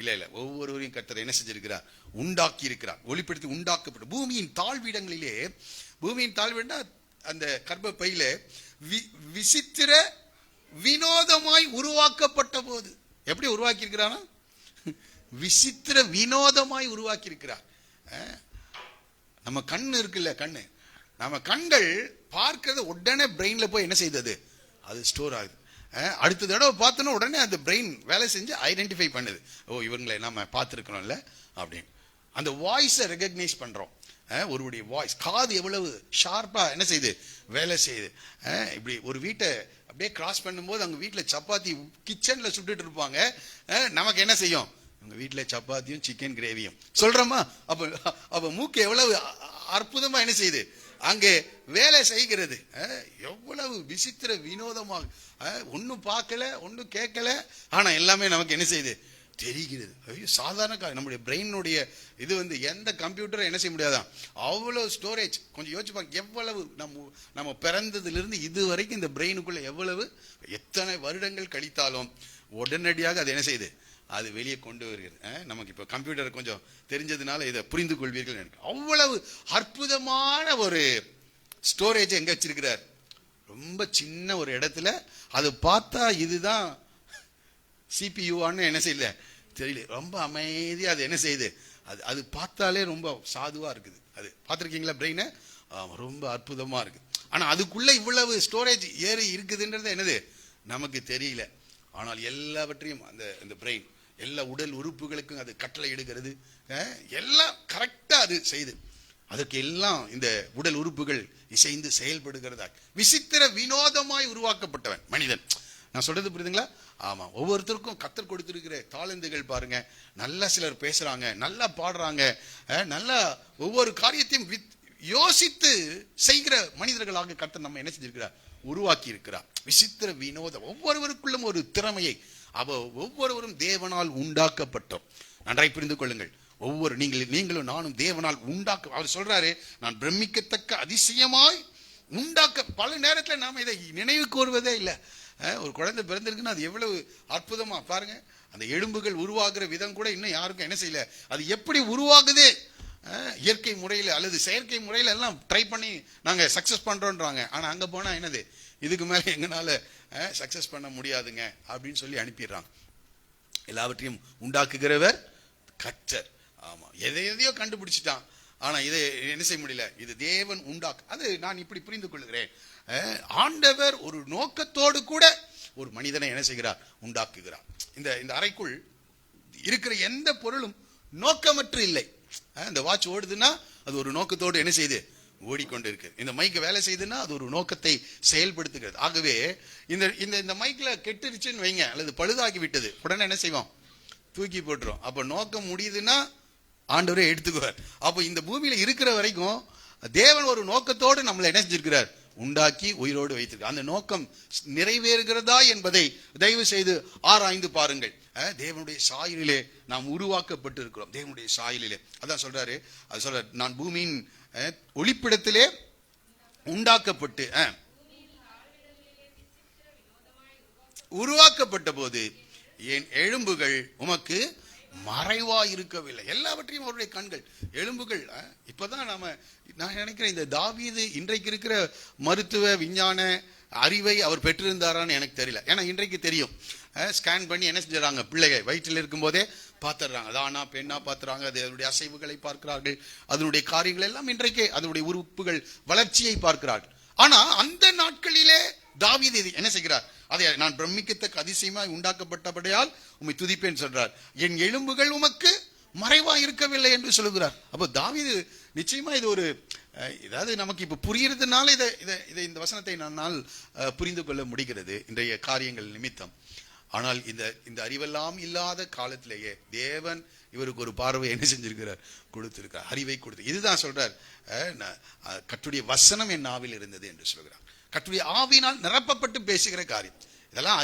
இல்ல, ஒவ்வொருவரையும் கர்த்தர் என்ன செஞ்சிருக்கிறார்? உண்டாக்கி இருக்கிறார். ஒளிப்படுத்தி உண்டாக்கப்பட்டு பூமியின் தாழ்விடங்களிலே, பூமியின் தாழ்விடா அந்த கர்ப்ப பையில விசித்திர வினோதமாய் உருவாக்கப்பட்ட போது. எப்படி உருவாக்கி இருக்கிறானா? விசித்திர வினோதமாய் உருவாக்கி இருக்கிறார். நம்ம கண்ணு இருக்குல்ல, கண்ணு, நம்ம கண்கள் பார்க்கறத உடனே பிரெயின்ல போய் என்ன செய்தது? அது ஸ்டோர் ஆகுது. அடுத்த தடவை பார்த்தோன்னா உடனே அந்த பிரெயின் வேலை செஞ்சு ஐடென்டிஃபை பண்ணுது. ஓ, இவங்களை நம்ம பார்த்துருக்கணும்ல அப்படின்னு. அந்த வாய்ஸை ரெகக்னைஸ் பண்றோம். ஒருவருடைய வாய்ஸ், காது எவ்வளவு ஷார்ப்பா என்ன செய்யுது? வேலை செய்யுது. இப்படி ஒரு வீட்டை அப்படியே கிராஸ் பண்ணும்போது அவங்க வீட்டில் சப்பாத்தி கிச்சன்ல சுட்டுட்டு இருப்பாங்க. நமக்கு என்ன செய்யும்? உங்க வீட்டில் சப்பாத்தியும் சிக்கன் கிரேவியும் சொல்றோமா? அப்ப மூக்கு எவ்வளவு அற்புதமா என்ன செய்யுது? அங்கே வேலை செய்கிறது. எவ்வளவு விசித்திர வினோதமாக, ஒன்னும் பார்க்கல, ஒன்னும் கேட்கல, ஆனா எல்லாமே நமக்கு என்ன செய்யுது? தெரிகிறது. ஐயோ, சாதாரண நம்முடைய பிரெயினுடைய இது எந்த கம்ப்யூட்டரும் என்ன செய்ய முடியாதான், அவ்வளவு ஸ்டோரேஜ். கொஞ்சம் யோசிச்சு பாருங்க, எவ்வளவு நம்ம பிறந்ததிலிருந்து இது வரைக்கும் இந்த பிரெயினுக்குள்ள எவ்வளவு எத்தனை வருடங்கள் கழித்தாலும் உடனடியாக அது என்ன செய்யுது, அது வெளியே கொண்டு வருகிறது. நமக்கு இப்போ கம்ப்யூட்டர் கொஞ்சம் தெரிஞ்சதுனால இதை புரிந்து கொள்வீர்கள். அவ்வளவு அற்புதமான ஒரு ஸ்டோரேஜ் எங்க வச்சிருக்கிறார், ரொம்ப சின்ன ஒரு இடத்துல. அது பார்த்தா இதுதான் சிபியூன்னு என்ன செய்யல தெரியல, ரொம்ப அமைதியா அது என்ன செய்யுது, அது பார்த்தாலே ரொம்ப சாதுவா இருக்குது. அது பார்த்துருக்கீங்களா பிரெயினை? ரொம்ப அற்புதமா இருக்கு. ஆனா அதுக்குள்ள இவ்வளவு ஸ்டோரேஜ் ஏறி இருக்குதுன்றது என்னது நமக்கு தெரியல. ஆனால் எல்லாவற்றையும் அந்த பிரெயின் எல்லா உடல் உறுப்புகளுக்கும் அது கட்டளை இடுகிறது. எல்லாம் கரெக்டா அது செய்து, அதற்கு எல்லாம் இந்த உடல் உறுப்புகள் இசைந்து செயல்படுகிறதா. விசித்திர வினோதமாய் உருவாக்கப்பட்டவன் மனிதன். நான் சொல்றது புரியுதுங்களா? ஆமா, ஒவ்வொருத்தருக்கும் கர்த்தர் கொடுத்திருக்கிற தாளந்துகள் பாருங்க. நல்லா சிலர் பேசுறாங்க, நல்லா பாடுறாங்க, நல்லா ஒவ்வொரு காரியத்தையும் யோசித்து செய்கிற மனிதர்களாக கர்த்தர் நம்ம என்ன செஞ்சிருக்கிறார், உருவாக்கி இருக்கிறார். விசித்திர வினோதம். ஒவ்வொருவருக்குள்ளும் ஒரு திறமையை ஒவ்வொருவரும் தேவனால் உண்டாக்கப்பட்டோம். நன்றாய் புரிந்து கொள்ளுங்கள். நீங்களும் நானும் தேவனால் உண்டாக்க, அவர் சொல்றாரு, நான் பிரமிக்கத்தக்க அதிசயமாய் உண்டாக்க. பல நேரத்தில் நாம இதை நினைவு கூறுவதே இல்லை. ஒரு குழந்தை பிறந்திருக்குன்னா அது எவ்வளவு அற்புதமா பாருங்க. அந்த எலும்புகள் உருவாகிற விதம் கூட இன்னும் யாருக்கும் என்ன செய்யல, அது எப்படி உருவாகுது, இயற்கை முறையில் அல்லது செயற்கை முறையில் எல்லாம் ட்ரை பண்ணி நாங்க சக்சஸ் பண்றோன்றாங்க. ஆனா அங்க போனா என்னது, இதுக்கு மேல எங்கனால சக்சஸ் பண்ண முடியாதுங்க அப்படின்னு சொல்லி அனுப்பிடுறாங்க. எல்லாவற்றையும் உண்டாக்குகிறவர் கர்த்தர். ஆமா, எதையோ கண்டுபிடிச்சிட்டான், ஆனா இதை என்ன செய்ய முடியல, இது தேவன் உண்டாக்கு. அது நான் இப்படி புரிந்து கொள்கிறேன். ஆண்டவர் ஒரு நோக்கத்தோடு கூட ஒரு மனிதனை என்ன செய்கிறார், உண்டாக்குகிறார். இந்த அறைக்குள் இருக்கிற எந்த பொருளும் நோக்கமற்று இல்லை. இந்த வாட்ச் ஓடுதுன்னா அது ஒரு நோக்கத்தோடு என்ன செய்யுது, ஓடிக்கொண்டு இருக்கு. இந்த மைக்கு வேலை செய்யுதுன்னா அது ஒரு நோக்கத்தை செயல்படுத்துகிறது. ஆகவே இந்த மைக்ல கெட்டுருச்சுன்னு வைங்க, அல்லது பழுதாகி விட்டது, உடனே என்ன செய்வோம், தூக்கி போட்டுரும். அப்ப நோக்கம் முடியுதுன்னா ஆண்டவரே எடுத்துக்குவார். அப்போ இந்த பூமியில இருக்கிற வரைக்கும் தேவன் ஒரு நோக்கத்தோடு நம்மளை என்ன செஞ்சிருக்கிறார், உண்டாக்கி உயிரோடு வைத்திருக்கிறார். அந்த நோக்கம் நிறைவேறுகிறதா என்பதை தயவு செய்து ஆராய்ந்து பாருங்கள். தேவனுடைய சாயலிலே நாம் உருவாக்கப்பட்டு இருக்கிறோம். தேவனுடைய சாயலிலே அதான் சொல்றாரு. அது சொல்றாரு, நான் பூமியின் ஒளிப்பிடத்திலே உண்டாக்கப்பட்டு உருவாக்கப்பட்ட போது என் எலும்புகள் உமக்கு மறைவா இருக்கவில்லை. எல்லாவற்றையும் அவருடைய கண்கள், எலும்புகள். இப்பதான் நான் நினைக்கிறேன், இந்த தாவீது இன்றைக்கு இருக்கிற மருத்துவ விஞ்ஞான அறிவை அவர் பெற்றிருந்தாரான்னு எனக்கு தெரியல. ஏன்னா இன்றைக்கு தெரியும், ஸ்கேன் பண்ணி என்ன செஞ்சாங்க, பிள்ளைகள் வயிற்றில் இருக்கும் போதே பார்த்துடுறாங்க, அதானா பெண்ணா பார்த்துறாங்க, அதனுடைய அசைவுகளை பார்க்கிறார்கள், அதனுடைய காரியங்கள் எல்லாம் இன்றைக்கு அதனுடைய உறுப்புகள் வளர்ச்சியை பார்க்கிறார்கள். ஆனா அந்த நாட்களிலே தாவீது என்ன செய்கிறார், அதை நான் பிரமிக்கத்தக்க அதிசயமாய் உண்டாக்கப்பட்டபடியால் உம்மை துதிப்பேன் சொல்றார். என் எலும்புகள் உமக்கு மறைவா இருக்கவில்லை என்று சொல்லுகிறார். அப்போ தாவீது நிச்சயமா இது ஒரு ஏதாவது நமக்கு இப்ப புரியறதுனால இதை இந்த வசனத்தை நான் புரிந்து கொள்ள முடிகிறது இன்றைய காரியங்கள் நிமித்தம். ஆனால் இந்த அறிவெல்லாம் இல்லாத காலத்திலேயே தேவன் இவருக்கு ஒரு பார்வை என்ன செஞ்சிருக்கிறார், கொடுத்திருக்கிறார், அறிவை கொடுத்து. இதுதான் சொல்றார், கர்த்தருடைய வசனம் என் நாவில் இருந்தது என்று சொல்கிறார். கர்த்தருடைய ஆவியினால் நிரப்பப்பட்டு பேசுகிற காரியம். இதெல்லாம்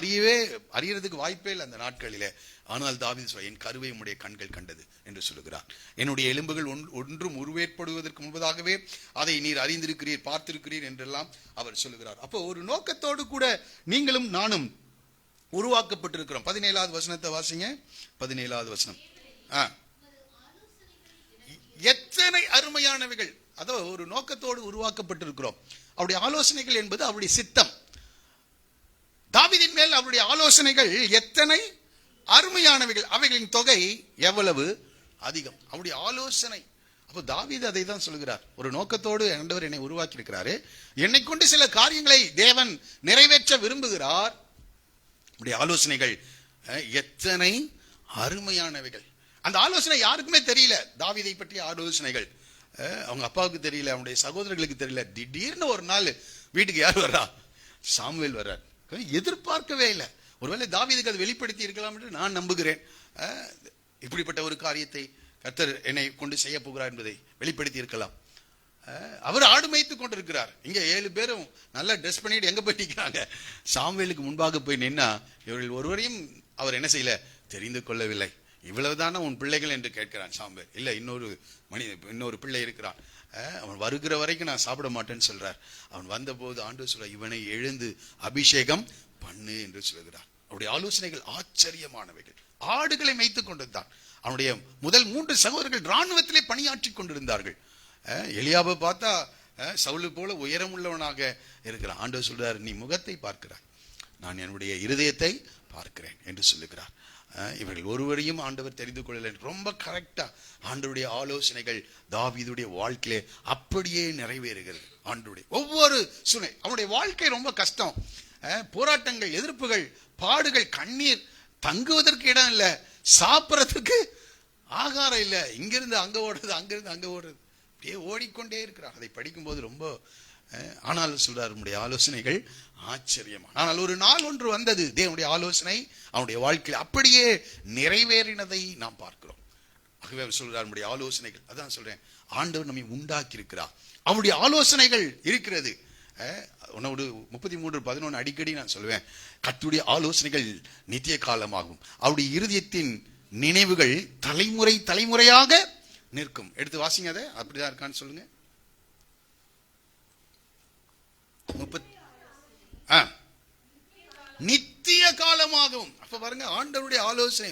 அறியறதுக்கு வாய்ப்பே இல்லை அந்த நாட்களிலே. ஆனால் தாவீது சொல்ல, என் கருவை உம்முடைய கண்கள் கண்டது என்று சொல்லுகிறார். என்னுடைய எலும்புகள் ஒன்றும் உருவேற்படுவதற்கு முன்பதாகவே அதை நீர் அறிந்திருக்கிறீர், பார்த்திருக்கிறீர் என்றெல்லாம் அவர் சொல்லுகிறார். அப்போ ஒரு நோக்கத்தோடு கூட நீங்களும் நானும் உருவாக்கப்பட்டிருக்கிறோம். 17வது வசனத்தை வாசிங்க. 17வது வசனம். எத்தனை அருமையானவைகள். அதோ ஒரு நோக்கத்தோடு உருவாக்கப்பட்டிருக்கிறோம். அவருடைய ஆலோசனைகள் என்பது அவருடைய சித்தம். தாவீதின் மேல் அவருடைய ஆலோசனைகள் எத்தனை அருமையானவைகள், அவைகளின் தொகை எவ்வளவு அதிகம். அவருடைய ஆலோசனை. அப்போ தாவீது அதை தான் சொல்கிறார், ஒரு நோக்கத்தோடு ஆண்டவர் என்னை உருவாக்கி இருக்கிறாரு, என்னை கொண்டு சில காரியங்களை தேவன் நிறைவேற்ற விரும்புகிறார். அவருடைய ஆலோசனைகள் எத்தனை அருமையானவைகள். அந்த ஆலோசனை யாருக்குமே தெரியல. தாவீதை பற்றிய ஆலோசனைகள் அவங்க அப்பாவுக்கு தெரியல, அவனுடைய சகோதரர்களுக்கு தெரியல. திடீர்னு ஒரு நாள் வீட்டுக்கு யார் வர்றா, சாமுவேல் வர்றார். எதிர்பார்க்கவே இல்லை. ஒருவேளை தாவீதுக்கு அது வெளிப்படுத்தி இருக்கலாம் என்று நான் நம்புகிறேன். இப்படிப்பட்ட ஒரு காரியத்தை கர்த்தர் என்னை கொண்டு செய்ய போகிறார் என்பதை வெளிப்படுத்தி இருக்கலாம். அவர் ஆடு மேய்த்து கொண்டிருக்கிறார். இங்க 7 பேரும் நல்லா ட்ரெஸ் பண்ணிட்டு எங்க போய் நிற்கிறாங்க, சாமுவேலுக்கு முன்பாக போய் நின்னா இவர்கள் ஒருவரையும் அவர் என்ன செய்யல, தெரிந்து கொள்ளவில்லை. இவ்வளவுதானே உன் பிள்ளைகள் என்று கேட்கிறான் சாம்பேல். இல்ல, இன்னொரு பிள்ளை இருக்கிறான், அவன் வருகிற வரைக்கும் நான் சாப்பிட மாட்டேன்னு சொல்றார். அவன் வந்தபோது ஆண்டவர் சொல்ற, இவனை எழுந்து அபிஷேகம் பண்ணு என்று சொல்கிறார். அவருடைய ஆலோசனைகள் ஆச்சரியமானவைகள். ஆடுகளை மேய்த்துக் கொண்டிருந்தான். அவனுடைய முதல் 3 சகோதரர்கள் இராணுவத்திலே பணியாற்றி கொண்டிருந்தார்கள். எலியாபை பார்த்தா சவுலு போல உயரம் உள்ளவனாக இருக்கிறான். ஆண்டவர் சொல்றார், நீ முகத்தை பார்க்கிறாய், நான் என்னுடைய இருதயத்தை பார்க்கிறேன் என்று சொல்லுகிறார். இவர்கள் ஒருவரையும் ஆண்டவர் தெரிந்து கொள்ளல. ரொம்ப கரெக்டா ஆண்டவருடைய ஆலோசனைகள் தாவீதுடைய வாழ்க்கையிலே அப்படியே நிறைவேறுகிறது. ஆண்டவருடைய ஒவ்வொரு சூழ்நிலை, அவனுடைய வாழ்க்கை ரொம்ப கஷ்டம், போராட்டங்கள், எதிர்ப்புகள், பாடுகள், கண்ணீர், தங்குவதற்கு இடம் இல்லை, சாப்பிட்றதுக்கு ஆகாரம் இல்லை, இங்கிருந்து அங்க ஓடுறது, அங்கிருந்து அங்க ஓடுறது, அப்படியே ஓடிக்கொண்டே இருக்கிறார். அதை படிக்கும்போது ரொம்ப ஆனால் சொல்றார், நம்முடைய ஆலோசனைகள் ஆச்சரியமா. ஆனால் ஒரு நாள் ஒன்று வந்தது, தேவனுடைய ஆலோசனை அவனுடைய வாழ்க்கையில் அப்படியே நிறைவேறினதை நாம் பார்க்கிறோம். ஆகவே சொல்றார், நம்முடைய ஆலோசனைகள், அதான் சொல்றேன், ஆண்டவர் நம்மை உண்டாக்கி இருக்கிறார், அவருடைய ஆலோசனைகள் இருக்கிறது. 33:11 அடிக்கடி நான் சொல்லுவேன், கர்த்தருடைய ஆலோசனைகள் நித்திய காலமாகும், அவருடைய இருதயத்தின் நினைவுகள் தலைமுறை தலைமுறையாக நிற்கும். எடுத்து வாசிங்க, அதை அப்படிதான் இருக்கான்னு சொல்லுங்க. நித்திய காலமாகும். அப்ப பாருங்க, ஆண்டவருடைய ஆலோசனை,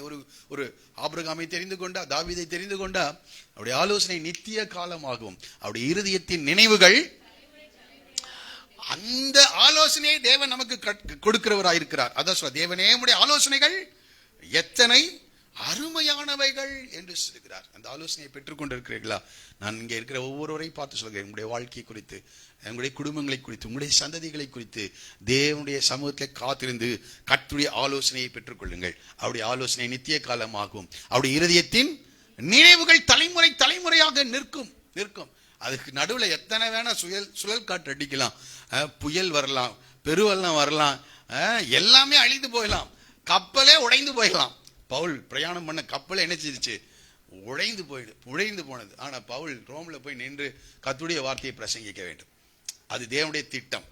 ஒரு ஆபிரகாமை தெரிந்து கொண்டா, தாவீதை தெரிந்து கொண்டா, அவருடைய ஆலோசனை நித்திய காலமாகும், அவருடைய இருதயத்தின் நினைவுகள். அந்த ஆலோசனையை தேவன் நமக்கு கொடுக்கிறவராயிருக்கிறார். அதான் சொல்ல, தேவனே உம்முடைய ஆலோசனைகள் எத்தனை அருமையானவைகள் என்று சொல்கிறார். அந்த ஆலோசனையை பெற்றுக் கொண்டிருக்கிறீர்களா? நான் இங்கே இருக்கிற ஒவ்வொருவரையும் பார்த்து சொல்கிறேன், உங்களுடைய வாழ்க்கை குறித்து, உங்களுடைய குடும்பங்களை குறித்து, உங்களுடைய சந்ததிகளை குறித்து தேவனுடைய சமூகத்தில் காத்திருந்து கர்த்தருடைய ஆலோசனையை பெற்றுக் கொள்ளுங்கள். அவருடைய ஆலோசனை நித்திய காலமாகும், அவருடைய இருதயத்தின் நினைவுகள் தலைமுறை தலைமுறையாக நிற்கும். அதுக்கு நடுவில் எத்தனை வேணா சுழல் காற்று அடிக்கலாம், புயல் வரலாம், பெருவெல்லாம் வரலாம், எல்லாமே அழிந்து போயிடலாம், கப்பலே உடைந்து போயிடலாம். பவுல் பிரயாணம் பண்ண கப்பலை என்ன செய்துச்சு? உடைந்து போனது. ஆனா பவுல் ரோம்ல போய் நின்று கர்த்தருடைய வார்த்தையை பிரசங்கிக்க வேண்டும். அது தேவனுடைய திட்டம்.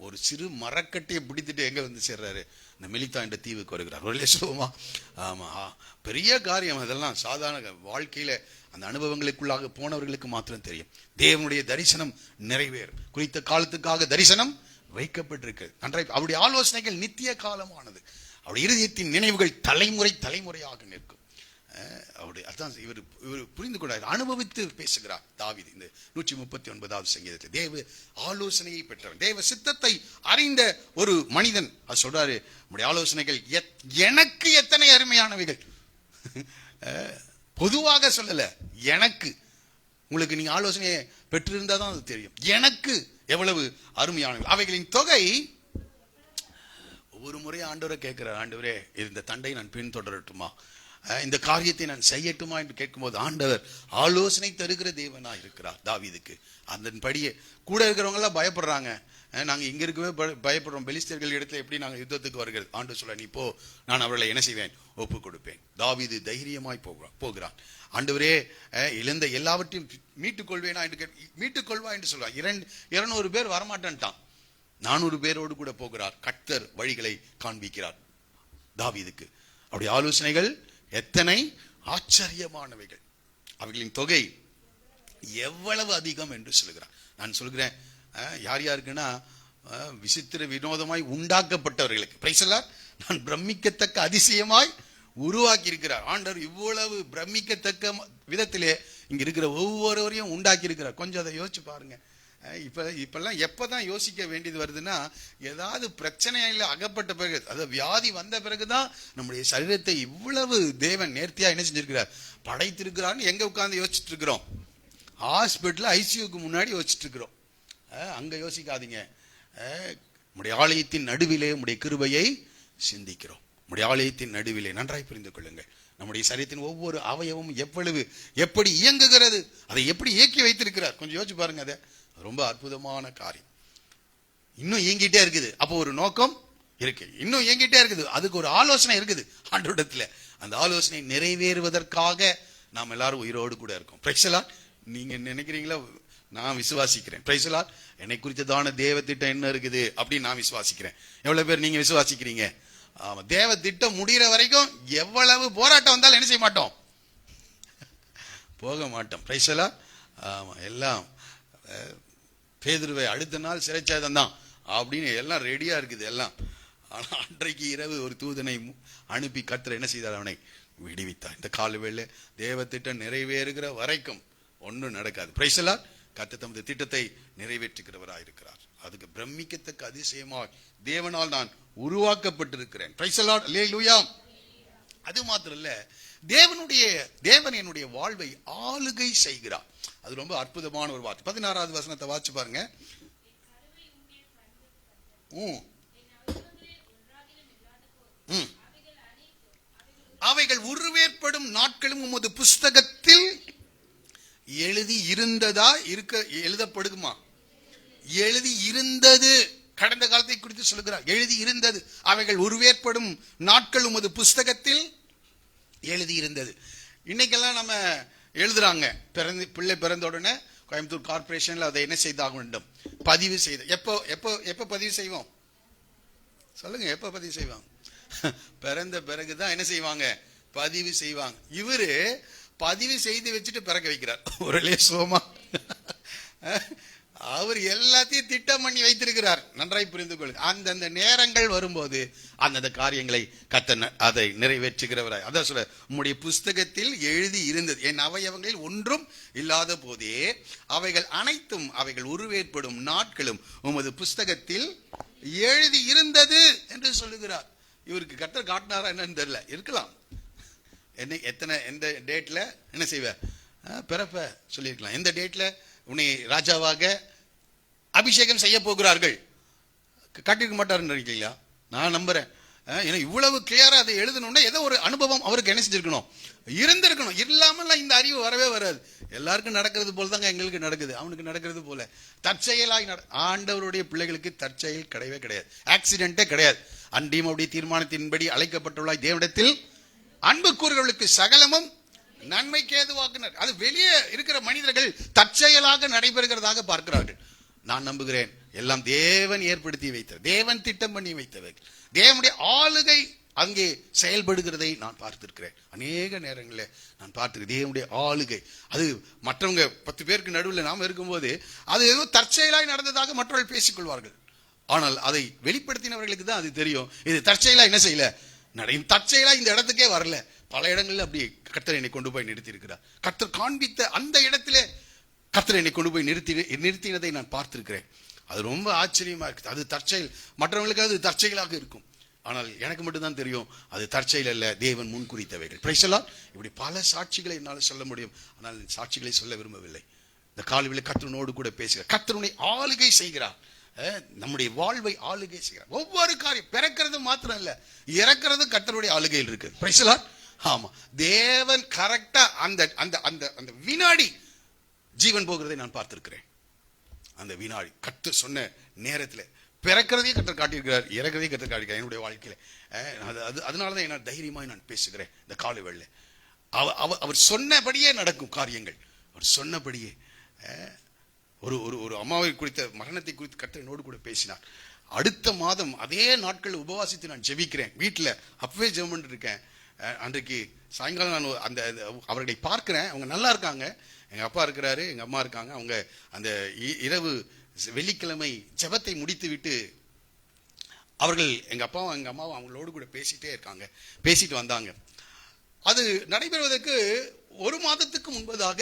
ஒரு சிறு மரக்கட்டையை பிடித்துட்டு எங்க வந்து சேர்றாரு? இந்த மெலித்தா என்ற தீவுக்கு வருகிறார். ஒரு சுலபமா? ஆமா, பெரிய காரியம். அதெல்லாம் சாதாரண வாழ்க்கையில அந்த அனுபவங்களுக்குள்ளாக போனவர்களுக்கு மாத்திரம் தெரியும். தேவனுடைய தரிசனம் நிறைவேறும். குறித்த காலத்துக்காக தரிசனம் வைக்கப்பட்டிருக்கு. நன்றாய் அவருடைய ஆலோசனைகள் நித்திய காலமானது. அவருடைய இருதயத்தின் நினைவுகள் தலைமுறை தலைமுறையாக நிற்கும். அதான் இவர் புரிந்து கொண்டார், அனுபவித்து பேசுகிறார் தாவீது. இந்த 139வது சங்கீதத்தில் தேவ ஆலோசனையை பெற்றவர், தேவ சித்தத்தை அறிந்த ஒரு மனிதன். அது சொல்றாரு, நம்முடைய ஆலோசனைகள் எனக்கு எத்தனை அருமையானவைகள். பொதுவாக சொல்லல, எனக்கு. உங்களுக்கு நீங்க ஆலோசனையை பெற்றிருந்தா தான் அது தெரியும், எனக்கு எவ்வளவு அருமையானவை. அவைகளின் தொகை. ஒவ்வொரு முறையும் ஆண்டவரை கேட்கிறார், ஆண்டவரே இந்த தண்டை நான் பின்தொடரட்டுமா, இந்த காரியத்தை நான் செய்யட்டுமா என்று கேட்கும்போது ஆண்டவர் ஆலோசனை தருகிற தேவனா இருக்கிறார் தாவீதுக்கு. அதன்படியே கூட இருக்கிறவங்க எல்லாம் பயப்படுறாங்க, நாங்க இங்க இருக்கவே பயப்படுறோம், பெலிஸ்தர்கள் இடத்துல எப்படி நாங்க யுத்தத்துக்கு வருகிறது. ஆண்டவர் சொல்ல, நீ போ, நான் அவர்களை என்ன செய்வேன்? ஒப்பு கொடுப்பேன். தாவீது தைரியமாய் போகிறான். ஆண்டவரே இழந்த எல்லாவற்றையும் மீட்டுக் கொள்வேனா என்று மீட்டுக் கொள்வா என்று சொல்றான். 200 பேர் வரமாட்டேன்ட்டான், 400 பேரோடு கூட போகிறார். கர்த்தர் வழிகளை காண்பிக்கிறார் தாவீதுக்கு. அவருடைய ஆலோசனைகள் எத்தனை ஆச்சரியமானவைகள், அவைகளின் தொகை எவ்வளவு அதிகம் என்று சொல்கிறார். நான் சொல்கிறேன், யார் யாருக்குன்னா விசித்திர வினோதமாய் உண்டாக்கப்பட்டவர்களுக்கு. Praise the Lord. நான் பிரமிக்கத்தக்க அதிசயமாய் உருவாக்கி இருக்கிறார் ஆண்டவர். இவ்வளவு பிரமிக்கத்தக்க விதத்திலே இங்க இருக்கிற ஒவ்வொருவரையும் உண்டாக்கி இருக்கிறார். கொஞ்சம் அதை யோசிச்சு பாருங்க. இப்பெல்லாம் எப்பதான் யோசிக்க வேண்டியது வருதுன்னா, ஏதாவது பிரச்சனையில அகப்பட்ட பிறகு, அதாவது வியாதி வந்த பிறகுதான் நம்முடைய சரீரத்தை இவ்வளவு தேவன் நேர்த்தியா என்ன செஞ்சிருக்கிறார், படைத்திருக்கிறான்னு எங்க உட்கார்ந்து யோசிச்சுட்டு இருக்கிறோம்? ஹாஸ்பிட்டல் ஐசியூக்கு முன்னாடி யோசிச்சுட்டு இருக்கிறோம். அங்க யோசிக்காதீங்க. நம்முடைய ஆலயத்தின் நடுவிலே நம்முடைய கிருபையை சிந்திக்கிறோம். நம்முடைய ஆலயத்தின் நடுவிலே நன்றாய் புரிந்து கொள்ளுங்கள், நம்முடைய சரீரத்தின் ஒவ்வொரு அவயவமும் எப்படி இயங்குகிறது, அதை எப்படி இயக்கி வைத்திருக்கிறார். கொஞ்சம் யோசிச்சு பாருங்க. அதை ரொம்ப அற்புதமான காரியம். இன்னும் இயங்கிட்டே இருக்குது. அப்போ ஒரு நோக்கம் இருக்கு, இன்னும் இயங்கிட்டே இருக்குது. அதுக்கு ஒரு ஆலோசனை இருக்குது ஆண்டவரிடத்துல. அந்த ஆலோசனை நிறைவேறுவதற்காக நாம் எல்லாரும் உயிரோடு கூட இருக்கோம். Praise the Lord. நீங்க நினைக்கிறீங்களா? நான் விசுவாசிக்கிறேன். Praise the Lord. என்னை குறித்ததான தேவ திட்டம் என்ன இருக்குது அப்படின்னு நான் விசுவாசிக்கிறேன். எவ்வளவு பேர் நீங்க விசுவாசிக்கிறீங்க? ஆமா, தேவ திட்டம் முடிகிற வரைக்கும் எவ்வளவு போராட்டம் வந்தாலும் என்ன செய்ய மாட்டோம், போக மாட்டோம். பிரைஸ் எல்லாம். ஆமா, எல்லாம் பேதுருவை அடுத்த நாள் சிறைச்சாதம் தான் அப்படின்னு எல்லாம் ரெடியா இருக்குது எல்லாம். ஆனா அன்றைக்கு இரவு ஒரு தூதனை அனுப்பி கர்த்தர் என்ன செய்தார், அவனை விடுவித்தார். இந்த காலவேளை தேவ திட்டம் நிறைவேறுகிற வரைக்கும் ஒன்றும் நடக்காது. பிரைஸ் எல்லாம். கர்த்தர் தமது திட்டத்தை நிறைவேற்றுகிறவராய் இருக்கிறார். அதுக்கு பிரமிக்கத்தக்க அதிசயமாய் தேவனால் நான் உருவாக்கப்பட்டிருக்கிறேன். பிரைஸ் எல்லாம். அல்லேலூயா. அது மாத்திரம் இல்ல, தேவன் என்னுடைய வாழ்வை ஆளுகை செய்கிறார். அது ரொம்ப அற்புதமான ஒரு வார்த்தை. 16வது வசனத்தை வாசிச்சு பாருங்க. அவைகள் உருவேற்படும் நாட்களும் உமது புஸ்தகத்தில் எழுதி இருந்ததா, எழுதப்படுமா, எழுதி இருந்தது. கடந்த காலத்தை குறித்து சொல்லுகிறார். எழுதி இருந்தது. அவைகள் உருவேற்படும் நாட்கள் உமது புஸ்தகத்தில் எழுதி இருந்தது. இன்னைக்கெல்லாம் நம்ம எழுதுறாங்க, பிள்ளை பிறந்த உடனே கோயம்புத்தூர் கார்பரேஷன்ல அதை என்ன செய்தாக வேண்டும், பதிவு செய்த. எப்போ பதிவு செய்வோம் சொல்லுங்க, எப்ப பதிவு செய்வாங்க? பிறந்த பிறகுதான் என்ன செய்வாங்க, பதிவு செய்வாங்க. இவரு பதிவு செய்து வச்சுட்டு பிறக்க வைக்கிறார். ஒரு சோமா அவர் எல்லாத்தையும் திட்டம் பண்ணி வைத்திருக்கிறார். நன்றாய் புரிந்து கொள்ளுங்க. அந்தந்த நேரங்கள் வரும்போது அந்தந்த காரியங்களை கர்த்தர் அதை நிறைவேற்றுகிறவராய். அதான் சொல்ல, உம்முடைய புஸ்தகத்தில் எழுதி இருந்தது, என் அவயவங்களில் ஒன்றும் இல்லாத போதே அவைகள் அனைத்தும் அவைகள் உருவேற்படும் நாட்களும் உமது புஸ்தகத்தில் எழுதி இருந்தது என்று சொல்லுகிறார். இவருக்கு கர்த்தர் காட்டினாரா என்னன்னு தெரியல, இருக்கலாம். எந்த டேட்ல என்ன செய்வ, பிறப்ப சொல்லியிருக்கலாம். எந்த டேட்ல உன்னை ராஜாவாக அபிஷேகம் செய்ய போகிறார்கள் காட்டிருக்க மாட்டாருன்னு நினைக்கிறீங்களா? நான் நம்புறேன். ஏன்னா இவ்வளவு கிளியரா அதை எழுதணும்னா ஏதோ ஒரு அனுபவம் அவருக்கு என்ன செஞ்சிருக்கணும், இருந்திருக்கணும். இல்லாமலாம் இந்த அறிவு வரவே வராது. எல்லாருக்கும் நடக்கிறது போல தாங்க எங்களுக்கு நடக்குது, அவனுக்கு நடக்கிறது போல. தற்செயலாய் ஆண்டவருடைய பிள்ளைகளுக்கு தற்செயல் கிடையவே கிடையாது, ஆக்சிடென்டே கிடையாது. அன்றியும் அவருடைய தீர்மானத்தின்படி அழைக்கப்பட்டுள்ளாய் தேவனிடத்தில் அன்பு கூறுகளுக்கு சகலமும் நன்மைக்கு ஏதுவாக்குனர். அது வெளியே இருக்கிற மனிதர்கள் தற்செயலாக நடைபெறுகிறதாக பார்க்கிறார்கள். நான் நம்புகிறேன் எல்லாம் தேவன் ஏற்படுத்தி வைத்த, தேவன் திட்டம் பண்ணி வைத்தவைகள், தேவனுடைய ஆளுகை அங்கே செயல்படுகிறதை நான் பார்த்திருக்கிறேன். அநேக நேரங்களில் நான் பார்த்திருக்கேன் தேவனுடைய ஆளுகை. அது மற்றவங்க 10 பேருக்கு நடுவில் நாம் இருக்கும்போது அது ஏதோ தற்செயலாய் நடந்ததாக மற்றவர்கள் பேசிக்கொள்வார்கள். ஆனால் அதை வெளிப்படுத்தினவர்களுக்கு தான் அது தெரியும், இது தற்செயலா என்ன செய்யல, தற்செயலா இந்த இடத்துக்கே வரல. பல இடங்களில் அப்படி கர்த்தர் என்னை கொண்டு போய் நிறுத்தி இருக்கிறார். கர்த்தர் காண்பித்த அந்த இடத்திலே கர்த்தர் என்னை கொண்டு போய் நிறுத்தினதை நான் பார்த்திருக்கிறேன். அது ரொம்ப ஆச்சரியமா இருக்குது. அது தற்செயல், மற்றவங்களுக்கு அது தற்செயலாக இருக்கும். ஆனால் எனக்கு மட்டும்தான் தெரியும் அது தற்செயல் அல்ல, தேவன் முன் குறித்தவைகள். பிரைஸ் எல்லாம். இப்படி பல சாட்சிகளை என்னால் சொல்ல முடியும், ஆனால் சாட்சிகளை சொல்ல விரும்பவில்லை. இந்த காலையில் கர்த்தரோடு கூட பேசுகிறார். கர்த்தருடைய ஆளுகை செய்கிறார், நம்முடைய வாழ்வை ஆளுகை செய்கிறார். ஒவ்வொரு காரியம் பிறக்கிறது மாத்திரம் இல்ல, இறக்கிறது கர்த்தருடைய ஆளுகையில் இருக்கு. பிரைஸ் எல்லாம். ஆமா, தேவன் கரெக்டா அந்த அந்த அந்த அந்த வினாடி ஜீவன் போகிறதை நான் பார்த்திருக்கிறேன். அந்த வினாடி கர்த்தர் சொன்ன நேரத்தில் பிறக்கிறதையே கர்த்தர் காட்டியிருக்கிறார், இறக்கிறதையும் கர்த்தர் காட்டியிருக்கிறார் என்னுடைய வாழ்க்கையில. அதனாலதான் என்ன தைரியமாய் நான் பேசுகிறேன் இந்த காலை வேளையில. அவர் சொன்னபடியே நடக்கும் காரியங்கள். அவர் சொன்னபடியே. ஒரு ஒரு அம்மாவை குறித்த மரணத்தை குறித்து கர்த்தர் என்னோடு கூட பேசினார். அடுத்த மாதம் அதே நாட்கள் உபவாசித்து நான் ஜெபிக்கிறேன். வீட்டில் அப்பவே ஜெபம் பண்ணிட்டு இருக்கேன். அன்றைக்கு சாயங்காலம் நான் அந்த அவர்களை பார்க்கிறேன். அவங்க நல்லா இருக்காங்க. எங்க அப்பா இருக்கிறாரு, எங்க அம்மா இருக்காங்க. அவங்க அந்த இரவு வெள்ளிக்கிழமை ஜெபத்தை முடித்து விட்டு அவர்கள் எங்க அப்பாவும் எங்க அம்மாவும் அவங்களோடு கூட பேசிட்டே இருக்காங்க, பேசிட்டு வந்தாங்க. அது நடைபெறுவதற்கு 1 மாதத்துக்கு முன்பதாக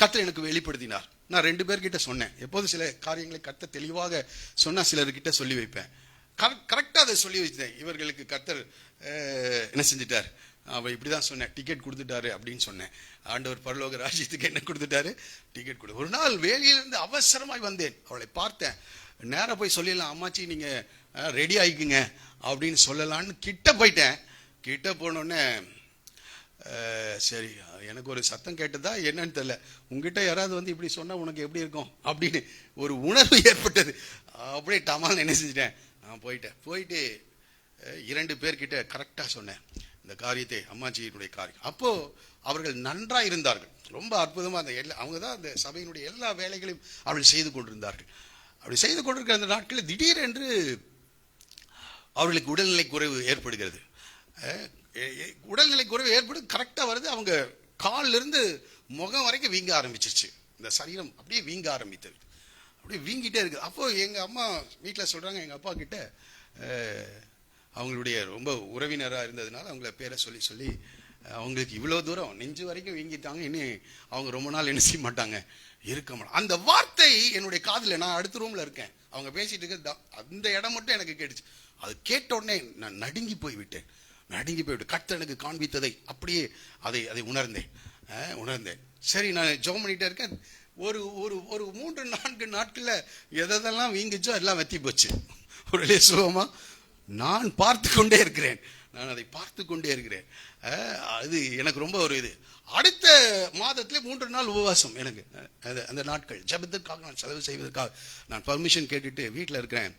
கர்த்தர் எனக்கு வெளிப்படுத்தினார். நான் 2 பேர்கிட்ட சொன்னேன். எப்போது சில காரியங்களை கர்த்தர் தெளிவாக சொன்னா சிலர்கிட்ட சொல்லி வைப்பேன். கரெக்டா அதை சொல்லி வச்சேன். இவர்களுக்கு கர்த்தர் என்ன செஞ்சிட்டார், அவ இப்படிதான் சொன்னேன், டிக்கெட் கொடுத்துட்டாரு அப்படின்னு சொன்னேன். ஆண்டவர் பரலோக ராஜ்யத்துக்கு என்ன கொடுத்துட்டாரு, டிக்கெட் கொடு. ஒரு நாள் வேலையிலிருந்து அவசரமாய் வந்தேன், அவளை பார்த்தேன். நேராக போய் சொல்லிடலாம், அம்மாச்சி நீங்க ரெடி ஆயிக்குங்க அப்படின்னு சொல்லலான்னு கிட்ட போயிட்டேன். கிட்ட போனோடனே சரி, எனக்கு ஒரு சத்தம் கேட்டதா என்னன்னு தெரியல, உங்ககிட்ட யாராவது வந்து இப்படி சொன்னா உனக்கு எப்படி இருக்கும் அப்படின்னு ஒரு உணர்வு ஏற்பட்டது. அப்படியே டமால் என்ன செஞ்சிட்டேன், நான் போயிட்டு 2 பேர்கிட்ட கரெக்டா சொன்னேன் இந்த காரியத்தை, அம்மாச்சியினுடைய காரியம். அப்போ அவர்கள் நன்றா இருந்தார்கள், ரொம்ப அற்புதமா. அந்த அவங்க தான் அந்த சபையினுடைய எல்லா வேலைகளையும் அவர்கள் செய்து கொண்டிருந்தார்கள். அப்படி செய்து கொண்டிருக்கிற அந்த நாட்களில் திடீரென்று அவர்களுக்கு உடல்நிலை குறைவு ஏற்படுகிறது. உடல்நிலை குறைவு ஏற்படுது, கரெக்டாக வருது, அவங்க காலில் இருந்து முகம் வரைக்கும் வீங்க ஆரம்பிச்சிருச்சு. இந்த சரீரம் அப்படியே வீங்க ஆரம்பித்தது, அப்படியே வீங்கிட்டே இருக்குது. அப்போ எங்கள் அம்மா வீட்டில் சொல்கிறாங்க, எங்கள் அப்பா கிட்ட அவங்களுடைய ரொம்ப உறவினராக இருந்ததுனால அவங்கள பேரை சொல்லி சொல்லி அவங்களுக்கு இவ்வளோ தூரம் நெஞ்சு வரைக்கும் வீங்கிட்டாங்க, இன்னும் அவங்க ரொம்ப நாள் என்ன செய்ய மாட்டாங்க, இருக்க மாட்டாங்க. அந்த வார்த்தை என்னுடைய காதில், நான் அடுத்த ரூமில் இருக்கேன், அவங்க பேசிட்டு இருக்க அந்த இடம் மட்டும் எனக்கு கேட்டுச்சு. அது கேட்ட உடனே நான் நடுங்கி போய்விட்டேன். கர்த்தர் எனக்கு காண்பித்ததை அப்படியே அதை உணர்ந்தேன். சரி, நான் ஜெபம் பண்ணிட்டே இருக்கேன். ஒரு ஒரு 3-4 நாட்களில் எதெல்லாம் வீங்குச்சோ எல்லாம் வத்தி போச்சு. ஒரு சுகமா நான் பார்த்து கொண்டே இருக்கிறேன். அதை பார்த்து கொண்டே இருக்கிறேன். அது எனக்கு ரொம்ப ஒரு இது. அடுத்த மாதத்திலே 3 நாள் உபவாசம். எனக்கு அந்த நாட்கள் ஜெபத்துக்காக நான் செலவு செய்வதற்காக நான் பர்மிஷன் கேட்டுட்டு வீட்டில் இருக்கேன்.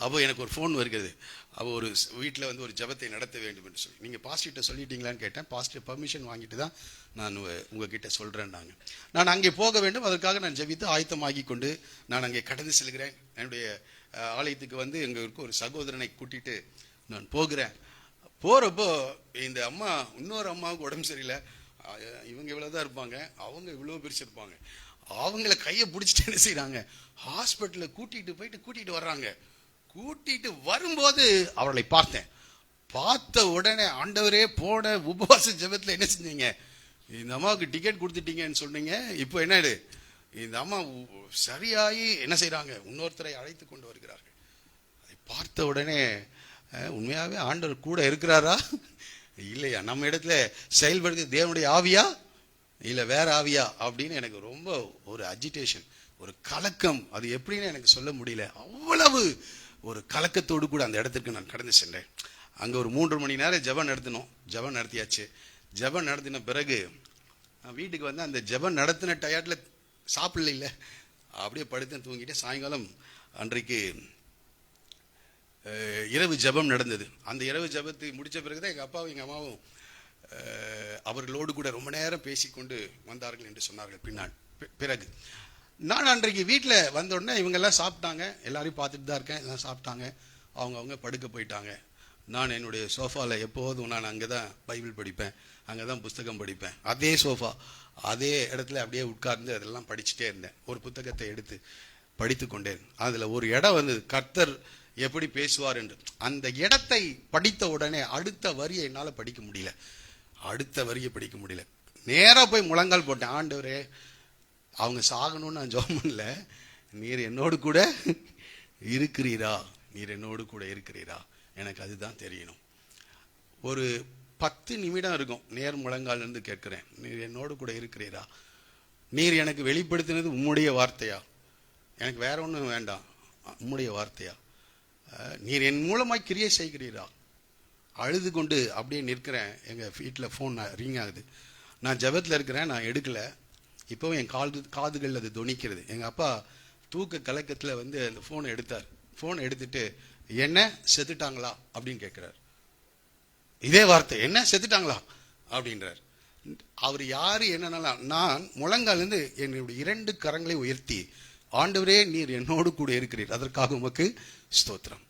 அப்போ எனக்கு ஒரு ஃபோன் வருகிறது. அவள் ஒரு வீட்டில் வந்து ஒரு ஜெபத்தை நடத்த வேண்டும் என்று சொல்லி, நீங்கள் பாஸ்டர்கிட்ட சொல்லிட்டீங்களான்னு கேட்டேன். பாஸ்டர் பர்மிஷன் வாங்கிட்டு தான் நான் உங்ககிட்ட சொல்கிறேன். நான் அங்கே போக வேண்டும், அதற்காக நான் ஜெபித்து ஆயத்தமாகி கொண்டு நான் அங்கே கடந்து செல்கிறேன். என்னுடைய ஆலயத்துக்கு வந்து எங்களுக்கு ஒரு சகோதரனை கூட்டிட்டு நான் போகிறப்போ இந்த அம்மா, இன்னொரு அம்மாவுக்கு உடம்பு சரியில்லை. இவங்க இவ்வளோதான் இருப்பாங்க, அவங்க இவ்வளோ பெருசு இருப்பாங்க. அவங்கள கையை பிடிச்சிட்டு என்ன செய்கிறாங்க, ஹாஸ்பிட்டலில் கூட்டிகிட்டு வர்றாங்க. கூட்டிட்டு வரும்போது அவர்களை பார்த்த உடனே, ஆண்டவரே, போன உபவாச ஜெபத்தில் என்ன செஞ்சீங்க, இந்த அம்மாவுக்கு டிக்கெட் கொடுத்துட்டீங்கன்னு சொன்னீங்க, இப்போ என்ன இந்த அம்மா சரியாகி என்ன செய்கிறாங்க, இன்னொருத்தரை அழைத்து கொண்டு வருகிறார்கள். அதை பார்த்த உடனே உண்மையாகவே ஆண்டவர் கூட இருக்கிறாரா இல்லையா, நம்ம இடத்துல செயல்படுது தேவனுடைய ஆவியா இல்லை வேற ஆவியா அப்படின்னு எனக்கு ரொம்ப ஒரு அஜிடேஷன், ஒரு கலக்கம். அது எப்படின்னு எனக்கு சொல்ல முடியல. அவ்வளவு ஒரு கலக்கத்தோடு கூட அந்த இடத்துக்கு நான் கடந்து சென்றேன். அங்கே ஒரு 3 மணி நேரம் ஜெபம் நடத்தியாச்சு. ஜெபம் நடத்தின பிறகு நான் வீட்டுக்கு வந்து அந்த ஜெபம் நடத்தின டயர்டில் சாப்பிடல, அப்படியே படுத்து தூங்கிட்டு, சாயங்காலம் அன்றைக்கு இரவு ஜெபம் நடந்தது. அந்த இரவு ஜெபத்தை முடித்த பிறகு தான் எங்கள் அப்பாவும் எங்கள் அம்மாவும் அவர்களோடு கூட ரொம்ப நேரம் பேசிக்கொண்டு வந்தார்கள் என்று சொன்னார்கள். பிறகு நான் அன்றைக்கு வீட்டில் வந்தோடனே இவங்கெல்லாம் சாப்பிட்டாங்க, எல்லாரையும் பார்த்துட்டு தான் இருக்கேன், எல்லாம் சாப்பிட்டாங்க, அவங்க படுக்க போயிட்டாங்க. நான் என்னுடைய சோஃபாவில் எப்போதும் நான் அங்கே தான் பைபிள் படிப்பேன், அங்கே தான் புஸ்தகம் படிப்பேன். அதே சோஃபா, அதே இடத்துல அப்படியே உட்கார்ந்து அதெல்லாம் படிச்சுட்டே இருந்தேன். ஒரு புத்தகத்தை எடுத்து படித்து கொண்டேன். அதில் ஒரு இடம் வந்து கர்த்தர் எப்படி பேசுவார் என்று, அந்த இடத்தை படித்த உடனே அடுத்த வரியை என்னால் படிக்க முடியல. நேராக போய் முழங்கால் போட்டேன். ஆண்டவரே, அவங்க சாகணும்னு நான் ஜெபம் பண்ணல, நீர் என்னோடு கூட இருக்கிறீரா, எனக்கு அதுதான் தெரியணும். ஒரு 10 நிமிடம் இருக்கும், நேர் முழங்காலிருந்து கேட்கிறேன், நீர் என்னோடு கூட இருக்கிறீரா, நீர் எனக்கு வெளிப்படுத்தினது உம்முடைய வார்த்தையா, எனக்கு வேற ஒன்றும் வேண்டாம், உம்முடைய வார்த்தையா, நீர் என் மூலமாய் கிரியை செய்கிறீரா. அழுது கொண்டு அப்படியே நிற்கிறேன். எங்கள் வீட்டில் ஃபோன் ரிங் ஆகுது. நான் ஜெபத்தில் இருக்கிறேன், நான் எடுக்கலை. இப்போவும் என் காதுகள் அது தொனிக்கிறது. எங்கள் அப்பா தூக்க கலக்கத்தில் வந்து அந்த ஃபோனை எடுத்தார். ஃபோன் எடுத்துட்டு, என்ன செத்துட்டாங்களா அப்படின்னு கேட்குறார். இதே வார்த்தை, என்ன செத்துட்டாங்களா அப்படின்றார். அவர் யாரு என்னன்னாலும், நான் முழங்காலிருந்து என்னுடைய 2 கரங்களை உயர்த்தி, ஆண்டவரே, நீர் என்னோடு கூட இருக்கிறீர், அதற்காக உமக்கு ஸ்தோத்திரம்,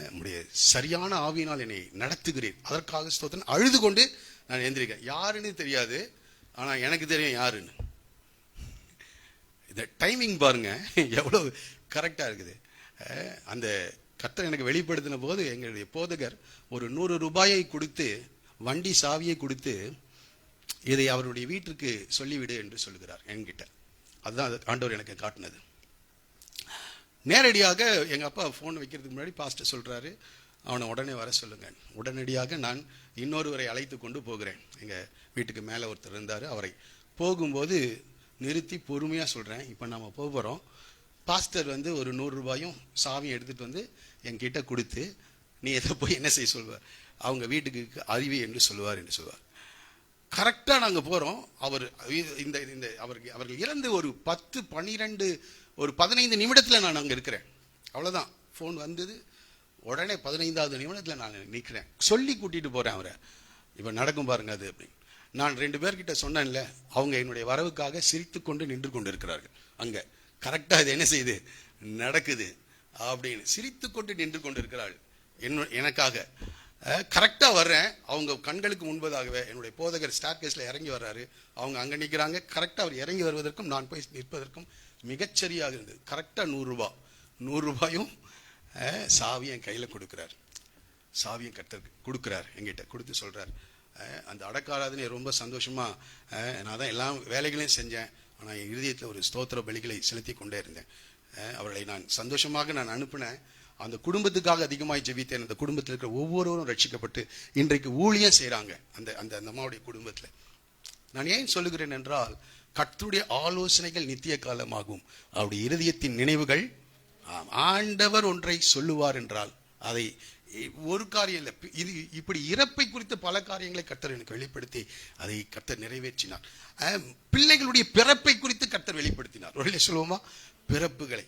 உம்முடைய சரியான ஆவியினால் என்னை நடத்துகிறீர், அதற்காக ஸ்தோத்திரம். அழுது கொண்டு நான் எந்திரிக்கேன். யாருன்னு தெரியாது, ஆனால் எனக்கு தெரியும் யாருன்னு. இந்த டைமிங் பாருங்க எவ்வளவு கரெக்டாக இருக்குது. அந்த கர்த்தர் எனக்கு வெளிப்படுத்தின போது எங்களுடைய போதகர் ஒரு 100 ரூபாயை கொடுத்து, வண்டி சாவியை கொடுத்து, இதை அவருடைய வீட்டிற்கு சொல்லிவிடு என்று சொல்லுகிறார் என்கிட்ட. அதுதான் ஆண்டவர் எனக்கு காட்டினது. நேரடியாக எங்கள் அப்பா ஃபோன் வைக்கிறதுக்கு முன்னாடி பாஸ்டர் சொல்கிறாரு, அவனை உடனே வர சொல்லுங்க. உடனடியாக நான் இன்னொருவரை அழைத்து கொண்டு போகிறேன். எங்கள் வீட்டுக்கு மேலே ஒருத்தர் இருந்தார். அவரை போகும்போது நிறுத்தி பொறுமையாக சொல்கிறேன், இப்போ நம்ம போகிறோம், பாஸ்டர் வந்து ஒரு 100 ரூபாயும் சாவியும் எடுத்துகிட்டு வந்து என்கிட்ட கொடுத்து, நீ எதை போய் என்ன செய்ய சொல்வார், அவங்க வீட்டுக்கு அறிவி என்று சொல்லுவார். கரெக்டாக நாங்கள் போகிறோம். அவர் அவர்கள் இறந்து ஒரு 10, 12, ஒரு 15 நிமிடத்தில் நான் அங்கே இருக்கிறேன். அவ்வளோதான். ஃபோன் வந்தது, உடனே 15வது நிமிடத்தில் நான் நிற்கிறேன். சொல்லி கூட்டிகிட்டு போகிறேன் அவரை, இப்போ நடக்கும் பாருங்க அது அப்படின்னு. நான் 2 பேர்கிட்ட சொன்னேன்ல, அவங்க என்னுடைய வரவுக்காக சிரித்து கொண்டு நின்று கொண்டு இருக்கிறார்கள். அங்கே கரெக்டாக இது என்ன செய்யுது, நடக்குது. அப்படின்னு சிரித்து கொண்டு நின்று கொண்டிருக்கிறாள். எனக்காக கரெக்டா வர்றேன், அவங்க கண்களுக்கு முன்பதாகவே என்னுடைய போதகர் ஸ்டார் கேஸ்ல இறங்கி வர்றாரு. அவங்க அங்க நிற்கிறாங்க. கரெக்டா அவர் இறங்கி வருவதற்கும் நான் போய் நிற்பதற்கும் மிகச்சரியாக இருந்தது. கரெக்டா 100 ரூபாயும் சாவியும் என் கையில கொடுக்கிறார். சாவியும் கர்த்தருக்கு கொடுக்கிறார். என்கிட்ட கொடுத்து சொல்றார், அந்த அடக்காராதனை ரொம்ப சந்தோஷமா நான் தான் எல்லா வேலைகளையும் செஞ்சேன். ஆனால் என் இருதயத்தில் ஒரு ஸ்தோத்திர பலிகளை செலுத்தி கொண்டே இருந்தேன். அவர்களை நான் சந்தோஷமாக நான் அனுப்பினேன். அந்த குடும்பத்துக்காக அதிகமாய் ஜெபித்தேன். அந்த குடும்பத்தில் இருக்கிற ஒவ்வொருவரும் ரட்சிக்கப்பட்டு இன்றைக்கு ஊழியம் செய்கிறாங்க அந்த அந்த அம்மாவுடைய குடும்பத்தில். நான் ஏன் சொல்லுகிறேன் என்றால், கர்த்தருடைய ஆலோசனைகள் நித்திய காலமாகும், அவருடைய இருதயத்தின் நினைவுகள். ஆண்டவர் ஒன்றை சொல்லுவார் என்றால் அதை ஒரு காரியம் இல்லை, இது இப்படி இறப்பை குறித்த பல காரியங்களை கர்த்தர் எனக்கு வெளிப்படுத்தி அதை கர்த்தர் நிறைவேற்றினார். பிள்ளைகளுடைய பிறப்பை குறித்து கர்த்தர் வெளிப்படுத்தினார். ஒரு சொல்லுவோமா, பிறப்புகளை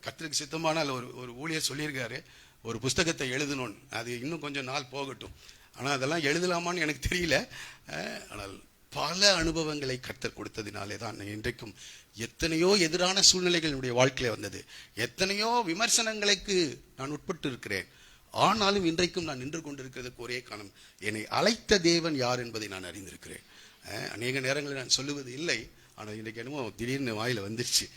கர்த்தருக்கு சித்தமானால் ஒரு ஊழியர் சொல்லியிருக்காரு, ஒரு புஸ்தகத்தை எழுதணும்னு. அது இன்னும் கொஞ்சம் நாள் போகட்டும், ஆனால் அதெல்லாம் எழுதலாமான்னு எனக்கு தெரியல. ஆனால் பல அனுபவங்களை கர்த்தர் கொடுத்ததினாலே தான் இன்றைக்கும் எத்தனையோ எதிரான சூழ்நிலைகள் என்னுடைய வாழ்க்கையில வந்தது, எத்தனையோ விமர்சனங்களுக்கு நான் உட்பட்டு இருக்கிறேன். ஆனாலும் இன்றைக்கும் நான் நின்று கொண்டிருக்கிறதுக்கு ஒரே காரணம், என்னை அழைத்த தேவன் யார் என்பதை நான் அறிந்திருக்கிறேன். அநேக நேரங்களில் நான் சொல்லுவது இல்லை, ஆனால் இன்றைக்கு என்னமோ திடீர்னு வாயில வந்துருச்சு.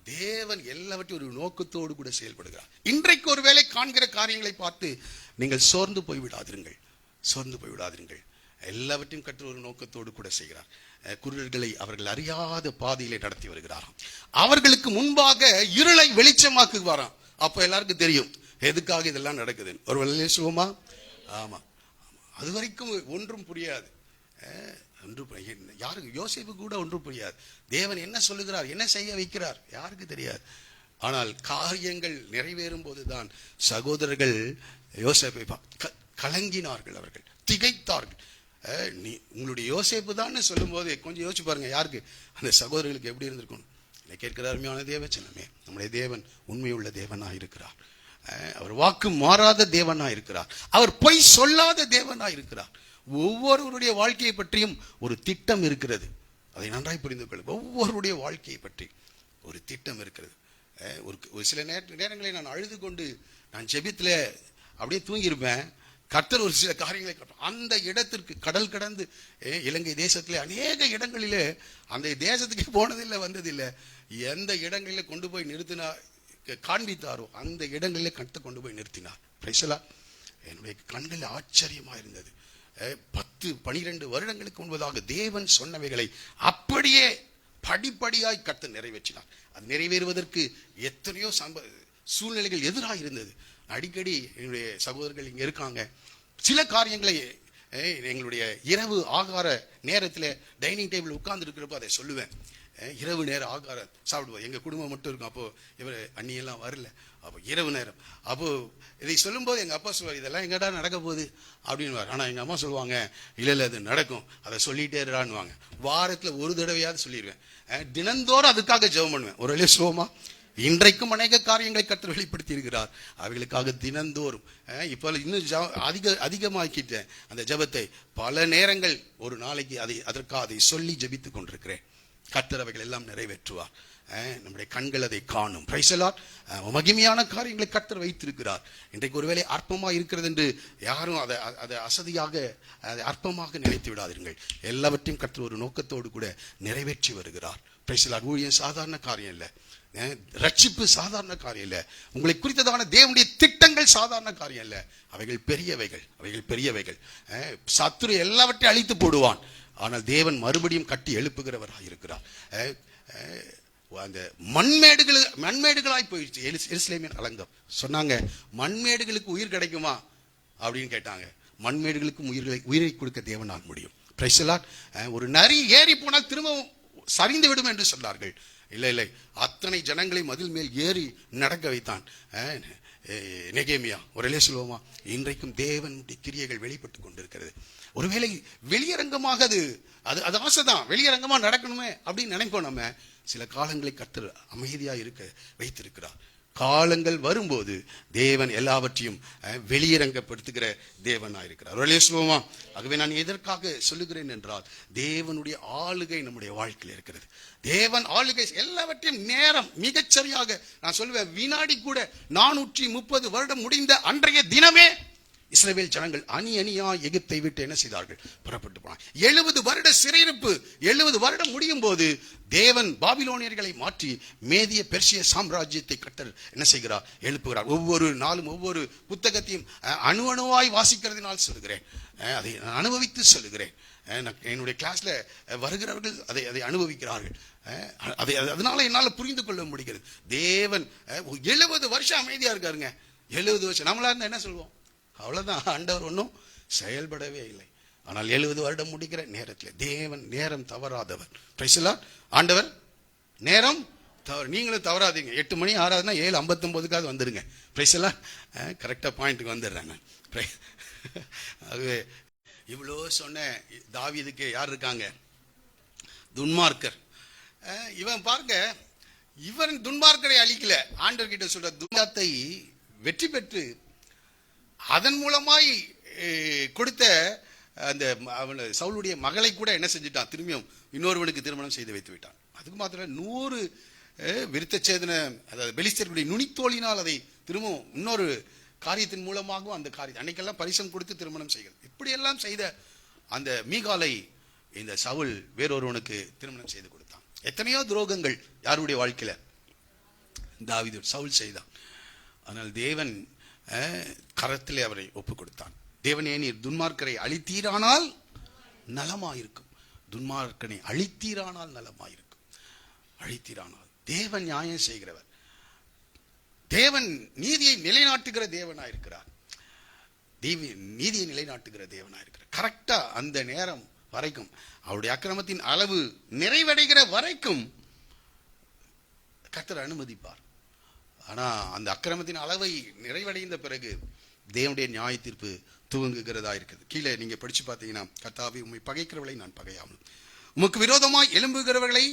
தேவன் எல்லாவற்றையும் ஒரு நோக்கத்தோடு கூட செயல்படுகிறார். இன்றைக்கு ஒருவேளை காண்கிற காரியங்களை பார்த்து நீங்கள் சோர்ந்து போய்விடாதீர்கள், சோர்ந்து போய்விடாதீர்கள். எல்லாவற்றையும் கற்று ஒரு நோக்கத்தோடு கூட செய்கிறார். குருடர்களை அவர்கள் அறியாத பாதையிலே நடத்தி வருகிறாராம். அவர்களுக்கு முன்பாக இருளை வெளிச்சமாக்குவாராம். அப்ப எல்லாருக்கும் தெரியும் எதுக்காக இதெல்லாம் நடக்குது. ஒரு வேளையிலே சொல்லுவோமா, ஆமா, அது வரைக்கும் ஒன்றும் புரியாது. யாருக்கு, யோசேப்பு கூட ஒன்றும் புரியாது. தேவன் என்ன சொல்லுகிறார், என்ன செய்ய வைக்கிறார், யாருக்கு தெரியாது. ஆனால் காரியங்கள் நிறைவேறும் போதுதான் சகோதரர்கள் யோசேப்பை கலங்கினார்கள், அவர்கள் திகைத்தார்கள். நீ உங்களுடைய யோசேப்பு தான் சொல்லும் போது கொஞ்சம் யோசிச்சு பாருங்க, யாருக்கு, அந்த சகோதரர்களுக்கு எப்படி இருந்திருக்கும். கேட்கிற அருமையான தேவச்சனமே, நம்முடைய தேவன் உண்மையுள்ள தேவனாக இருக்கிறார். அவர் வாக்கு மாறாத தேவனாக இருக்கிறார். அவர் பொய் சொல்லாத தேவனாக இருக்கிறார். ஒவ்வொருவருடைய வாழ்க்கையை பற்றியும் ஒரு திட்டம் இருக்கிறது. அதை நன்றாய் புரிந்து கொள்ளுங்கள். ஒவ்வொருடைய வாழ்க்கையை பற்றி ஒரு திட்டம் இருக்கிறது. ஒரு சில நேரங்களில் நான் அழுது கொண்டு நான் ஜெபித்துல அப்படியே தூங்கியிருப்பேன். கர்த்தர் ஒரு சில காரியங்களை காட்டும். அந்த இடத்திற்கு கடல் கடந்து இலங்கை தேசத்திலே அநேக இடங்களிலே, அந்த தேசத்துக்கு போனதில்லை, வந்ததில்லை, எந்த இடங்களில கொண்டு போய் நிறுத்தினார், காண்பித்தாரோ அந்த இடங்களிலே கர்த்தர் கொண்டு போய் நிறுத்தினார். பிரைசலா, என்னுடைய கண்கள் ஆச்சரியமா இருந்தது. 10-12 வருடங்களுக்கு முன்பதாக தேவன் சொன்னவைகளை அப்படியே படிப்படியாய் கர்த்தர் நிறைவேற்றினார். அது நிறைவேறுவதற்கு எத்தனையோ சூழ்நிலைகள் எதிராக இருந்தது. அடிக்கடி என்னுடைய சகோதரர்கள் இங்க இருக்காங்க, சில காரியங்களை எங்களுடைய இரவு ஆகார நேரத்தில் டைனிங் டேபிள் உட்கார்ந்து இருக்கிறப்போ அதை சொல்லுவேன். இரவு நேரம் ஆகாரம் சாப்பிடுவோம், எங்க குடும்பம் மட்டும் இருக்கும். அப்போ இவர் அண்ணியெல்லாம் வரல. அப்போ இரவு நேரம், அப்போ இதை சொல்லும்போது எங்க அப்பா சொல்லுவார், இதெல்லாம் எங்கடா நடக்க போகுது அப்படின்னு. ஆனா எங்க அம்மா சொல்லுவாங்க, இல்ல அது நடக்கும், அதை சொல்லிட்டே இருடான்னுவாங்க. வாரத்துல ஒரு தடவையாவது சொல்லிடுவேன். தினந்தோறும் அதுக்காக ஜெபம் பண்ணுவேன். ஒரு வழியை சொல்லுவோமா, இன்றைக்கும் அநேக காரியங்களை கர்த்தர் வெளிப்படுத்தி இருக்கிறார். அவைகளுக்காக தினந்தோறும் இப்போ இன்னும் அதிகமாக்கிட்டேன் அந்த ஜெபத்தை. பல நேரங்கள் ஒரு நாளைக்கு அதற்காக அதை சொல்லி ஜெபித்துக் கொண்டிருக்கிறேன். கர்த்தர் அவைகள் எல்லாம் நிறைவேற்றுவார். நம்முடைய கண்கள் அதை காணும். Praise the Lord. மகிமையான காரியங்களை கர்த்தர் வைத்திருக்கிறார். இன்றைக்கு ஒருவேளை அற்பமாக இருக்கிறது என்று யாரும் அதை அசதியாக அதை அற்பமாக நினைத்து விடாதீர்கள். எல்லாவற்றையும் கர்த்தர் ஒரு நோக்கத்தோடு கூட நிறைவேற்றி வருகிறார். Praise the Lord. ஊழியம் சாதாரண காரியம் இல்லை, ரட்சிப்பு சாதாரண காரியம் இல்லை, உங்களை குறித்ததான தேவனுடைய திட்டங்கள் சாதாரண காரியம் இல்லை. அவைகள் பெரியவைகள், அவைகள் பெரியவைகள். சத்துரு எல்லாவற்றையும் அழித்து போடுவான், ஆனால் தேவன் மறுபடியும் கட்டி எழுப்புகிறவராக இருக்கிறார். அந்த மண்மேடுகளாய் போயிடுச்சு எருசலேமின் அலங்கம். சொன்னாங்க, மண்மேடுகளுக்கு உயிர் கிடைக்குமா அப்படின்னு கேட்டாங்க. மண்மேடுகளுக்கும் உயிரை கொடுக்க தேவனால் முடியும். Praise the Lord. ஒரு நரி ஏறி போனால் திரும்பவும் சரிந்து விடும் என்று சொன்னார்கள். இல்லை இல்லை, அத்தனை ஜனங்களை மதில் மேல் ஏறி நடக்க வைத்தான் நெகேமியா. ஒரே சொல்லுவோமா, இன்றைக்கும் தேவனுடைய கிரியைகள் வெளிப்பட்டு கொண்டிருக்கிறது. ஒருவேளை வெளியரங்கமாக அது ஆசைதான், வெளியரங்கமா நடக்கணுமே அப்படின்னு நினைப்போம். நம்ம சில காலங்களை கர்த்தர் அமைதியா இருக்க வைத்திருக்கிறார். காலங்கள் வரும்போது தேவன் எல்லாவற்றையும் வெளியரங்கப்படுத்துகிற தேவனாயிருக்கிறார். சொல்லுவோமா? ஆகவே நான் எதற்காக சொல்லுகிறேன் என்றால், தேவனுடைய ஆளுகை நம்முடைய வாழ்க்கையில் இருக்கிறது. தேவன் ஆளுகை எல்லாவற்றையும் நேரம் மிகச்சரியாக, நான் சொல்லுவேன், வினாடி கூட 430 வருடம் முடிந்த அன்றைய தினமே இஸ்ரவேல் ஜனங்கள் அணி அணியா எகிப்தை விட்டு என்ன செய்தார்கள்? புறப்பட்டு போனார். 70 வருட சிறையிருப்பு, 70 வருடம் முடியும் போது தேவன் பாபிலோனியர்களை மாற்றி மேதிய பெர்சிய சாம்ராஜ்யத்தை கட்டல் என்ன செய்கிறார்? எழுப்புகிறார். ஒவ்வொரு நாளும் ஒவ்வொரு புத்தகத்தையும் அணுவாய் வாசிக்கிறதுனால் சொல்லுகிறேன், அதை அனுபவித்து சொல்லுகிறேன். என்னுடைய கிளாஸ்ல வருகிறவர்கள் அதை அனுபவிக்கிறார்கள். அதனால என்னால் புரிந்து கொள்ள முடிகிறது. தேவன் 70 வருஷம் அமைதியா இருக்காருங்க. 70 வருஷம். நம்மளா இருந்தா என்ன சொல்லுவோம்? அவ்வளவுதான், ஆண்டவர் ஒன்றும் செயல்படவே இல்லை. ஆனால் 70 வருடம் முடிக்கிற நேரத்தில் தேவன் நேரம் தவறாதவர். Praise the Lord. ஆண்டவர் நேரம் நீங்களும் தவறாதீங்க. 8 மணி ஆறாதுன்னா 7:59க்காவது வந்துருங்க. Praise the Lord. கரெக்டா பாயிண்ட்டுக்கு வந்துடுறாங்க. ஆகவே இவ்வளோ சொன்ன தாவீதுக்கு யார் இருக்காங்க? துன்மார்க்கர். இவன் பாருங்க, இவன் துன்மார்க்கரை அழிக்கல. ஆண்டவர் கிட்ட சொல்ற துன்மார்க்கத்தை வெற்றி பெற்று அதன் மூலமாய் கொடுத்த அந்த சவுலுடைய மகளை கூட என்ன செஞ்சிட்டான்? திரும்பியும் இன்னொருவனுக்கு திருமணம் செய்து வைத்து விட்டான். அதுக்கு மாத்திரம் 100 விருத்தச்சேதன, அதாவது பெலிஸ்தர்களுடைய நுனித்தோலினால் அதை திரும்பவும் இன்னொரு காரியத்தின் மூலமாகவும் அந்த காரியம் அன்னைக்கெல்லாம் பரிசம் கொடுத்து திருமணம் செய்கிறது. இப்படியெல்லாம் செய்த அந்த மீகாலை இந்த சவுல் வேறொருவனுக்கு திருமணம் செய்து கொடுத்தான். எத்தனையோ துரோகங்கள் யாருடைய வாழ்க்கையில? தாவீது, சவுல் செய்தான். ஆனால் தேவன் கரத்திலே அவரை ஒப்பு கொடுத்தான். தேவனே, நீர் துன்மார்க்கரை அழித்தீரானால் நலமாயிருக்கும். துன்மார்க்கனை அழித்தீரானால் நலமாயிருக்கும். அழித்தீரானால். தேவன் நியாயம் செய்கிறவர். தேவன் நீதியை நிலைநாட்டுகிற தேவனாயிருக்கிறார். நீதியை நிலைநாட்டுகிற தேவனாயிருக்கிறார். கரெக்டா அந்த நேரம் வரைக்கும், அவருடைய அக்கிரமத்தின் அளவு நிறைவடைகிற வரைக்கும் கர்த்தர் அனுமதிப்பார். ஆனா அந்த அக்கிரமத்தின் அளவை நிறைவடைந்த பிறகு தேவனுடைய நியாய தீர்ப்பு துவங்குகிறதா இருக்குது. கீழே நீங்க படிச்சு பார்த்தீங்கன்னா, கர்த்தாவே, உம்மை பகைக்கிறவர்களை நான் பகையாமலும் உமக்கு விரோதமாய் எழும்புகிறவர்களை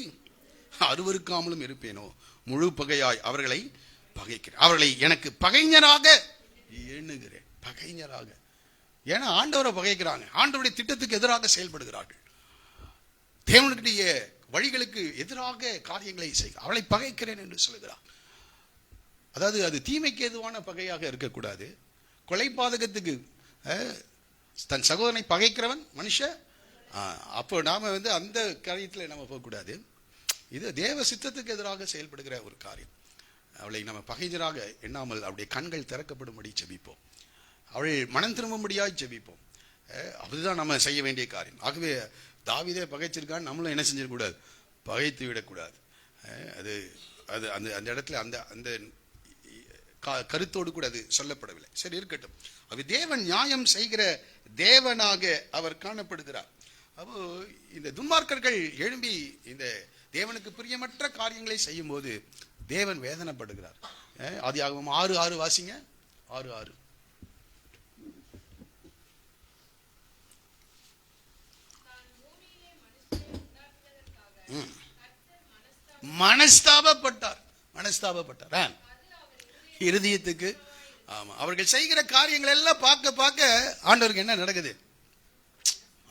அருவருக்காமலும் இருப்பேனோ. முழு பகையாய் அவர்களை பகைக்கிறேன். அவர்களை எனக்கு பகைஞராக எண்ணுகிறேன். பகைஞராக. ஏன்னா ஆண்டவரை பகைக்கிறாங்க. ஆண்டவருடைய திட்டத்துக்கு எதிராக செயல்படுகிறார்கள். தேவனுடைய வழிகளுக்கு எதிராக காரியங்களை செய்ய அவளை பகைக்கிறேன் என்று சொல்லுகிறார். அதாவது அது தீமைக்கு எதுவான பகையாக இருக்கக்கூடாது. கொலை பாதகத்துக்கு தன் சகோதரனை பகைக்கிறவன் மனுஷன். அப்போ நாம அந்த காரியத்தில் நம்ம போகக்கூடாது. இது தேவ சித்தத்துக்கு எதிராக செயல்படுகிற ஒரு காரியம். அவளை நம்ம பகைஞராக எண்ணாமல் அவளுடைய கண்கள் திறக்கப்படும்படி ஜெபிப்போம். அவள் மனம் திரும்பும்படியாய் ஜெபிப்போம். அதுதான் நம்ம செய்ய வேண்டிய காரியம். ஆகவே தாவீதே பகைச்சிருக்கான்னு நம்மளும் என்ன செஞ்சிடக்கூடாது? பகைத்து விடக்கூடாது. அது அது அந்த அந்த இடத்துல அந்த அந்த கருத்தோடு கூட அது சொல்லப்படவில்லை. சரி, இருக்கட்டும். அது தேவன் நியாயம் செய்கிற தேவனாக அவர் காணப்படுகிறார். அப்போ இந்த துன்மார்க்கர்கள் எழும்பி இந்த தேவனுக்கு பிரியமற்ற காரியங்களை செய்யும் போது தேவன் வேதனைப்படுகிறார். ஆதியாகமம் 6:6 வாசிங்க. 6:6. மனஸ்தாபப்பட்டார். இருதயத்துக்கு. ஆமா, அவர்கள் செய்கிற காரியங்கள் எல்லாம் பார்க்க பார்க்க ஆண்டவருக்கு என்ன நடக்குது?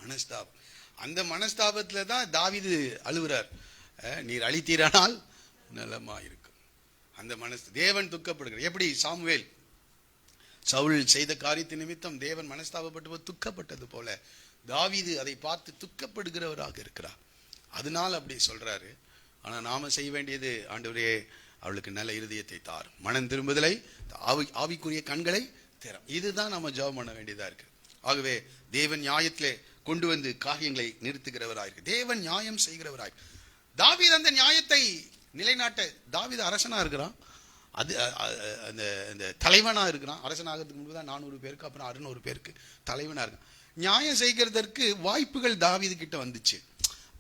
மனஸ்தாபம். அந்த மனஸ்தாபத்துல தான் தாவீது அழுகிறார். நீர் அழித்தீரானால் நலமா இருக்கும். அந்த தேவன் துக்கப்படுகிறார். எப்படி சாமுவேல் சவுல் செய்த காரியத்தின் நிமித்தம் தேவன் மனஸ்தாபப்பட்டு துக்கப்பட்டது போல தாவீது அதை பார்த்து துக்கப்படுகிறவராக இருக்கிறார். அதனால அப்படி சொல்றாரு. ஆனா நாம செய்ய வேண்டியது, ஆண்டவரே அவளுக்கு நல்ல இருதயத்தை தார், மனம் திரும்புதலை, ஆவிக்குரிய கண்களை திறம். இதுதான் நம்ம ஜெபம் பண்ண வேண்டியதா இருக்கு. ஆகவே தேவன் நியாயத்திலே கொண்டு வந்து காரியங்களை நிறுத்துகிறவராயிருக்கு. தேவன் நியாயம் செய்கிறவராய். தாவீது அந்த நியாயத்தை நிலைநாட்ட, தாவீது அரசனா இருக்கிறான். அது அந்த தலைவனா இருக்கிறான். அரசனாகிறதுக்கு முன்பு தான் 400 பேருக்கு, அப்புறம் 600 பேருக்கு தலைவனா இருக்கான். நியாயம் செய்கிறதற்கு வாய்ப்புகள் தாவீது கிட்ட வந்துச்சு.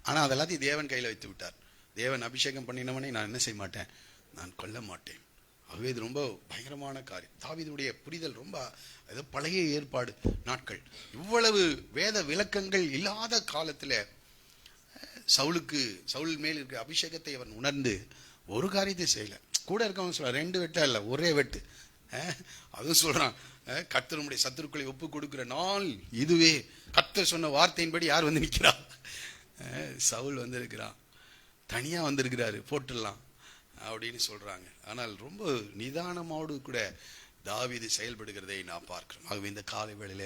ஆனா அதெல்லாத்தையும் தேவன் கையில வைத்து விட்டார். தேவன் அபிஷேகம் பண்ணினவனை நான் என்ன செய்ய மாட்டேன்? நான் கொல்ல மாட்டேன். ஆகவே இது ரொம்ப பயங்கரமான காரியம். தாவீதுடைய புரிதல் ரொம்ப ஏதோ பழைய ஏற்பாடு நாட்கள், இவ்வளவு வேத விளக்கங்கள் இல்லாத காலத்துல சவுல் மேல் இருக்கிற அபிஷேகத்தை அவன் உணர்ந்து ஒரு காரியத்தை செய்யல. கூட இருக்கவங்க சொல்றான் 2 வெட்டா இல்லை, ஒரே வெட்டு. அதுவும் சொல்றான், கர்த்தருடைய சத்துருக்களை ஒப்பு கொடுக்கிற நாள் இதுவே. கர்த்தர் சொன்ன வார்த்தையின்படி யார் வந்து நிற்கிறா? சவுல் வந்திருக்கிறான், தனியா வந்திருக்கிறாரு, போட்டுடலாம் அப்படின்னு சொல்றாங்க. ஆனால் ரொம்ப நிதானமோடு கூட தாவீது செயல்படுகிறதை நான் பார்க்கிறோம். ஆகவே இந்த காலை வேளையில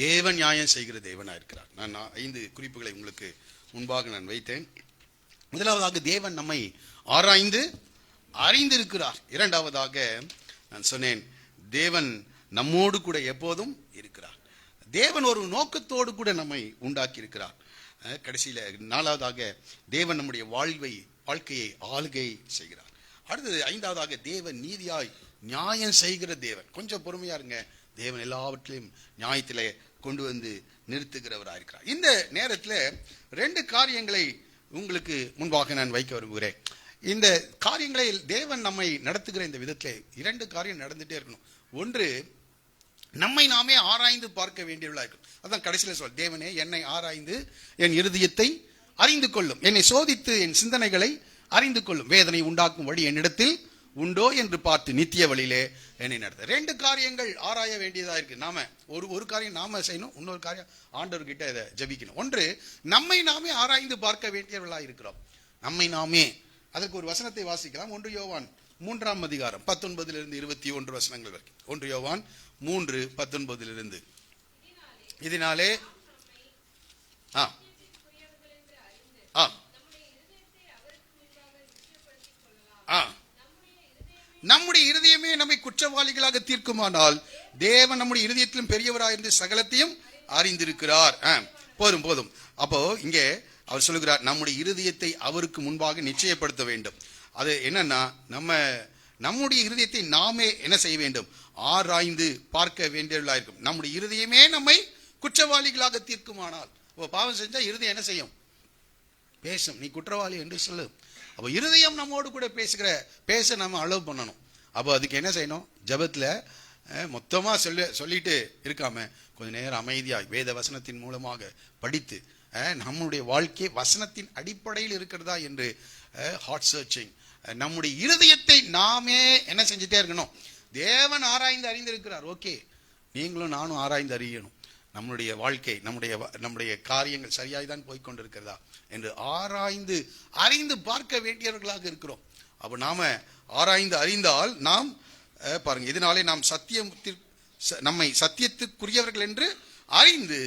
தேவன் நியாயம் செய்கிற தேவனா இருக்கிறார். நான் 5 குறிப்புகளை உங்களுக்கு முன்பாக நான் வைத்தேன். முதலாவதாக, தேவன் நம்மை ஆராய்ந்து அறிந்திருக்கிறார். இரண்டாவதாக நான் சொன்னேன், தேவன் நம்மோடு கூட எப்போதும் இருக்கிறார். தேவன் ஒரு நோக்கத்தோடு கூட நம்மை உண்டாக்கி இருக்கிறார். கடைசியில 4வதாக, தேவன் நம்முடைய வாழ்க்கையை ஆளுகை செய்கிறார். அடுத்தது 5வதாக, தேவன் நீதியாய் நியாயம் செய்கிற தேவன். கொஞ்சம் பொறுமையா இருங்க, தேவன் எல்லாவற்றையும் நியாயத்திலே கொண்டு வந்து நிறுத்துகிறவராக இருக்கிறார். இந்த நேரத்தில் 2 காரியங்களை உங்களுக்கு முன்பாக நான் வைக்க விரும்புகிறேன். இந்த காரியங்களை தேவன் நம்மை நடத்துகிற இந்த விதத்தில் 2 காரியம் நடந்துட்டே இருக்கணும். ஒன்று, நம்மை நாமே ஆராய்ந்து பார்க்க வேண்டியவர்களாக இருக்கும். அதான் கடைசியில் சொல், தேவனே என்னை ஆராய்ந்து என் இருதயத்தை அறிந்து கொள்ளும், என்னை சோதித்து என் சிந்தனைகளை அறிந்து கொள்ளும், வேதனை உண்டாக்கும் வழி என்னிடத்தில் உண்டோ என்று பார்த்து நித்திய வழியிலே என்னை நடத்த. 2 காரியங்கள் ஆராய வேண்டியதா இருக்கு. நாம ஒரு காரியம் நாம செய்யணும், இன்னொரு காரியம் ஆண்டவர்கிட்ட இதை ஜபிக்கணும். ஒன்று, நம்மை நாமே ஆராய்ந்து பார்க்க வேண்டியவர்களாக இருக்கிறோம். நம்மை நாமே, அதற்கு ஒரு வசனத்தை வாசிக்கலாம். 1 யோவான் 3ஆம் அதிகாரம் 19 21 வசனங்கள் வரைக்கும். 1 யோவான் 3:19 இதனாலே நம்முடைய இருதயமே நம்மை குற்றவாளிகளாக தீர்க்குமானால் தேவன் நம்முடைய இருதயத்திலும் பெரியவராயிருந்து சகலத்தையும் அறிந்திருக்கிறார். போதும். அப்போ இங்கே அவர் சொல்லுகிறார், நம்முடைய இருதயத்தை அவருக்கு முன்பாக நிச்சயப்படுத்த வேண்டும். அது என்னன்னா, நம்முடைய இருதயத்தை நாமே என்ன செய்ய வேண்டும்? ஆராய்ந்து பார்க்க வேண்டியவர்களாக இருக்கும். நம்முடைய இருதயமே நம்மை குற்றவாளிகளாக தீர்க்குமானால், பாவம் செஞ்சா இருதயம் என்ன செய்யும்? பேசும், நீ குற்றவாளி என்று சொல்லு. அப்போ இருதயம் நம்மோடு கூட பேச நம்ம அலோவ் பண்ணணும். அப்போ அதுக்கு என்ன செய்யணும்? ஜபத்துல மொத்தமா சொல்லிட்டு இருக்காம கொஞ்ச நேரம் அமைதியாக வேத வசனத்தின் மூலமாக படித்து நம்முடைய வாழ்க்கை வசனத்தின் அடிப்படையில் இருக்கிறதா என்று ஹார்ட் சர்ச்சிங், நம்முடைய இருதயத்தை நாமே என்ன செஞ்சுட்டே இருக்கணும்? தேவன் ஆராய்ந்து அறிந்திருக்கிறார். ஓகே, நீங்களும் நானும் ஆராய்ந்து அறியணும். நம்முடைய வாழ்க்கை, நம்முடைய காரியங்கள் சரியாய் தான் போய்கொண்டிருக்கிறதா என்று ஆராய்ந்து அறிந்து பார்க்க வேண்டியவர்களாக இருக்கிறோம். அப்போ நாம ஆராய்ந்து அறிந்தால் நாம் பாருங்க, இதனாலே நாம் நம்மை சத்தியத்துக்குரியவர்கள் என்று அறிந்து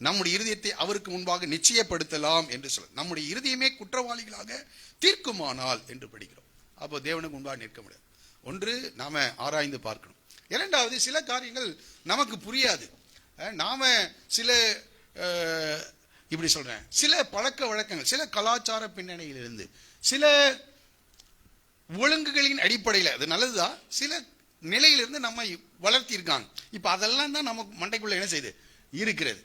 நம்முடைய இருதயத்தை அவருக்கு முன்பாக நிச்சயப்படுத்தலாம் என்று சொல்ல. நம்முடைய இருதயமே குற்றவாளிகளாக தீர்க்குமானால் என்று படிக்கிறோம். அப்போ தேவனுக்கு முன்பாக நிற்க முடியாது. ஒன்று, நாம ஆராய்ந்து பார்க்கணும். இரண்டாவது, சில காரியங்கள் நமக்கு புரியாது. நாம சில இப்படி சொல்றேன், சில பழக்க வழக்கங்கள், சில கலாச்சார பின்னணியிலிருந்து, சில ஒழுங்குகளின் அடிப்படையில், அது நல்லதுதான், சில நிலையிலிருந்து நம்மை வளர்த்தி இருக்காங்க. இப்ப அதெல்லாம் தான் நமக்கு மண்டைக்குள்ள என்ன செய்யுது இருக்கிறது.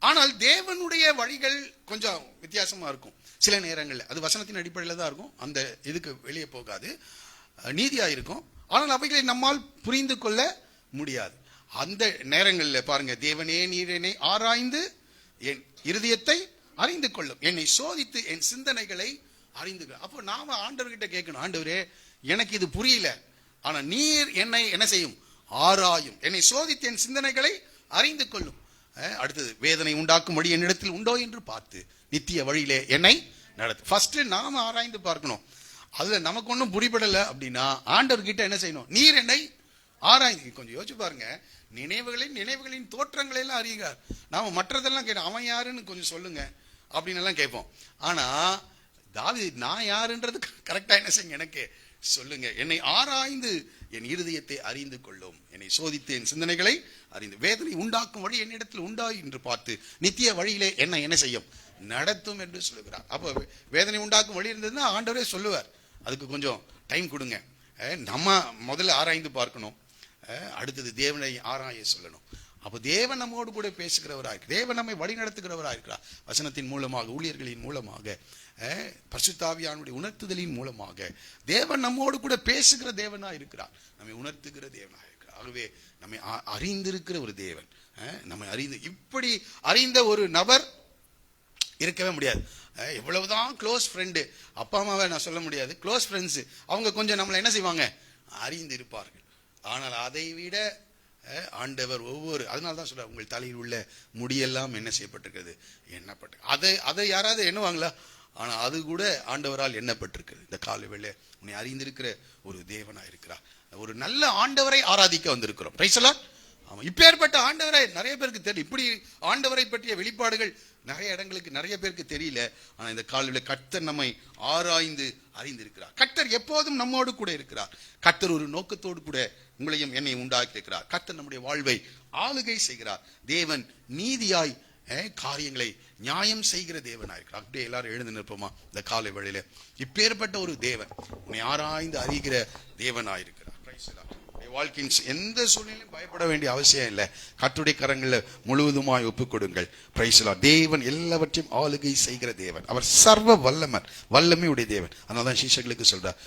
ஆனால் தேவனுடைய வழிகள் கொஞ்சம் வித்தியாசமா இருக்கும். சில நேரங்களில் அது வசனத்தின் அடிப்படையில் தான் இருக்கும், அந்த இதுக்கு வெளியே போகாது, நீதியா இருக்கும். ஆனால் அவைகளை நம்மால் புரிந்து கொள்ள முடியாது. அந்த நேரங்களில் பாருங்க, தேவனே நீர் என்னை ஆராய்ந்து என் இருதயத்தை அறிந்து கொள்ளும், என்னை சோதித்து என் சிந்தனைகளை அறிந்து. அப்போ நாம ஆண்டவர்கிட்ட கேட்கணும், ஆண்டவரே எனக்கு இது புரியல, ஆனா நீர் என்னை என்ன செய்யும்? ஆராயும், என்னை சோதித்து என் சிந்தனைகளை அறிந்து கொள்ளும். அடுத்தது, வேதனை உண்டாக்கும் வழி என்னிடத்தில் உண்டோ என்று பார்த்து நித்திய வழியிலே என்னை நடத்து. ஃபர்ஸ்ட் நாம ஆராய்ந்து பார்க்கணும். அதுல நமக்கு ஒன்றும் புரிபடலை அப்படின்னா ஆண்டவர்கிட்ட என்ன செய்யணும்? நீர் என்னை ஆராய்ந்து. கொஞ்சம் யோசிச்சு பாருங்க, நினைவுகளின் தோற்றங்களை எல்லாம் அறிகிறார். நாம மற்றதெல்லாம் கேட்டோம், அவன் யாருன்னு கொஞ்சம் சொல்லுங்க அப்படின்னு எல்லாம் கேட்போம். ஆனா தாவீது, நான் யாருன்றது கரெக்டா என்ன செய்யுங்க, எனக்கு சொல்லுங்க, என்னை ஆராய்ந்து என் இருதயத்தை அறிந்து கொள்ளும், என்னை சோதித்து என் சிந்தனைகளை அறிந்து வேதனை உண்டாக்கும் வழி என்னிடத்தில் உண்டா என்று பார்த்து நித்திய வழியிலே என்ன செய்யும்? நடத்தும் என்று சொல்லுகிறார். அப்போ வேதனை உண்டாக்கும் வழி இருந்ததுன்னா ஆண்டவரே சொல்லுவார். அதுக்கு கொஞ்சம் டைம் கொடுங்க. நம்ம முதல்ல ஆராய்ந்து பார்க்கணும். அடுத்தது தேவனை ஆராய சொல்லணும். அப்போ தேவன் நம்மோடு கூட பேசுகிறவராக, தேவன் நம்மை வழி நடத்துகிறவராக இருக்கிறார். வசனத்தின் மூலமாக, ஊழியர்களின் மூலமாக, பரிசுத்த ஆவியானுடைய உணர்த்துதலின் மூலமாக தேவன் நம்மோடு கூட பேசுகிற தேவனா இருக்கிறார், நம்மை உணர்த்துகிற தேவனா இருக்கிறார். ஆகவே நம்மை அறிந்திருக்கிற ஒரு தேவன், நம்மை இப்படி அறிந்த ஒரு நபர் இருக்கவே முடியாது. எவ்வளவுதான் க்ளோஸ் ஃப்ரெண்டு, அப்பா அம்மாவை நான் சொல்ல முடியாது, க்ளோஸ் ஃப்ரெண்ட்ஸு அவங்க கொஞ்சம் நம்மளை என்ன செய்வாங்க, அறிந்து இருப்பார்கள். ஆனால் அதை விட ஆண்டவர் அதனால தான் சொல்ற, உங்கள் தலையில் உள்ள முடியெல்லாம் என்ன செய்யப்பட்டிருக்கிறது, எண்ணப்பட்டு அதை யாராவது எண்ணுவாங்களா? ஆனால் அது கூட ஆண்டவரால் எண்ணப்பட்டிருக்கிறது. இந்த காலை வேளை உன்னை அறிந்திருக்கிற ஒரு தேவனாக இருக்கிறார். ஒரு நல்ல ஆண்டவரை ஆராதிக்க வந்திருக்கிறோம். Praise the Lord. ஆமாம், இப்பேற்பட்ட ஆண்டவரை நிறைய பேருக்கு தெரியும். இப்படி ஆண்டவரை பற்றிய வெளிப்பாடுகள் நிறைய இடங்களுக்கு நிறைய பேருக்கு தெரியல. ஆனால் இந்த காலையில் கர்த்தர் நம்மை ஆராய்ந்து அறிந்திருக்கிறார். கர்த்தர் எப்போதும் நம்மோடு கூட இருக்கிறார். கர்த்தர் ஒரு நோக்கத்தோடு கூட உங்களையும் என்னை உண்டாக்கி இருக்கிறார். கர்த்தர் நம்முடைய வாழ்வை ஆளுகை செய்கிறார். தேவன் நீதியாய் காரியங்களை நியாயம் செய்கிற தேவனாக இருக்கிறார். அப்படியே எல்லாரும் எழுந்து நிற்போமா இந்த காலை வேளையில? இப்பேற்பட்ட ஒரு தேவன் உன்னை ஆராய்ந்து அறிகிற தேவனாக இருக்கிறார். வாழ்க்கையின் எந்த சூழ்நிலையும் பயப்பட வேண்டிய அவசியம் இல்லை. கர்த்தருடைய கரங்களில் முழுவதுமாய் ஒப்புக் கொடுங்கள். Praise the Lord. தேவன் எல்லாவற்றையும் ஆளுகை செய்கிற தேவன். அவர் சர்வ வல்லமையுடைய தேவன். அதனால தான் சீஷர்களுக்கு சொல்றார்,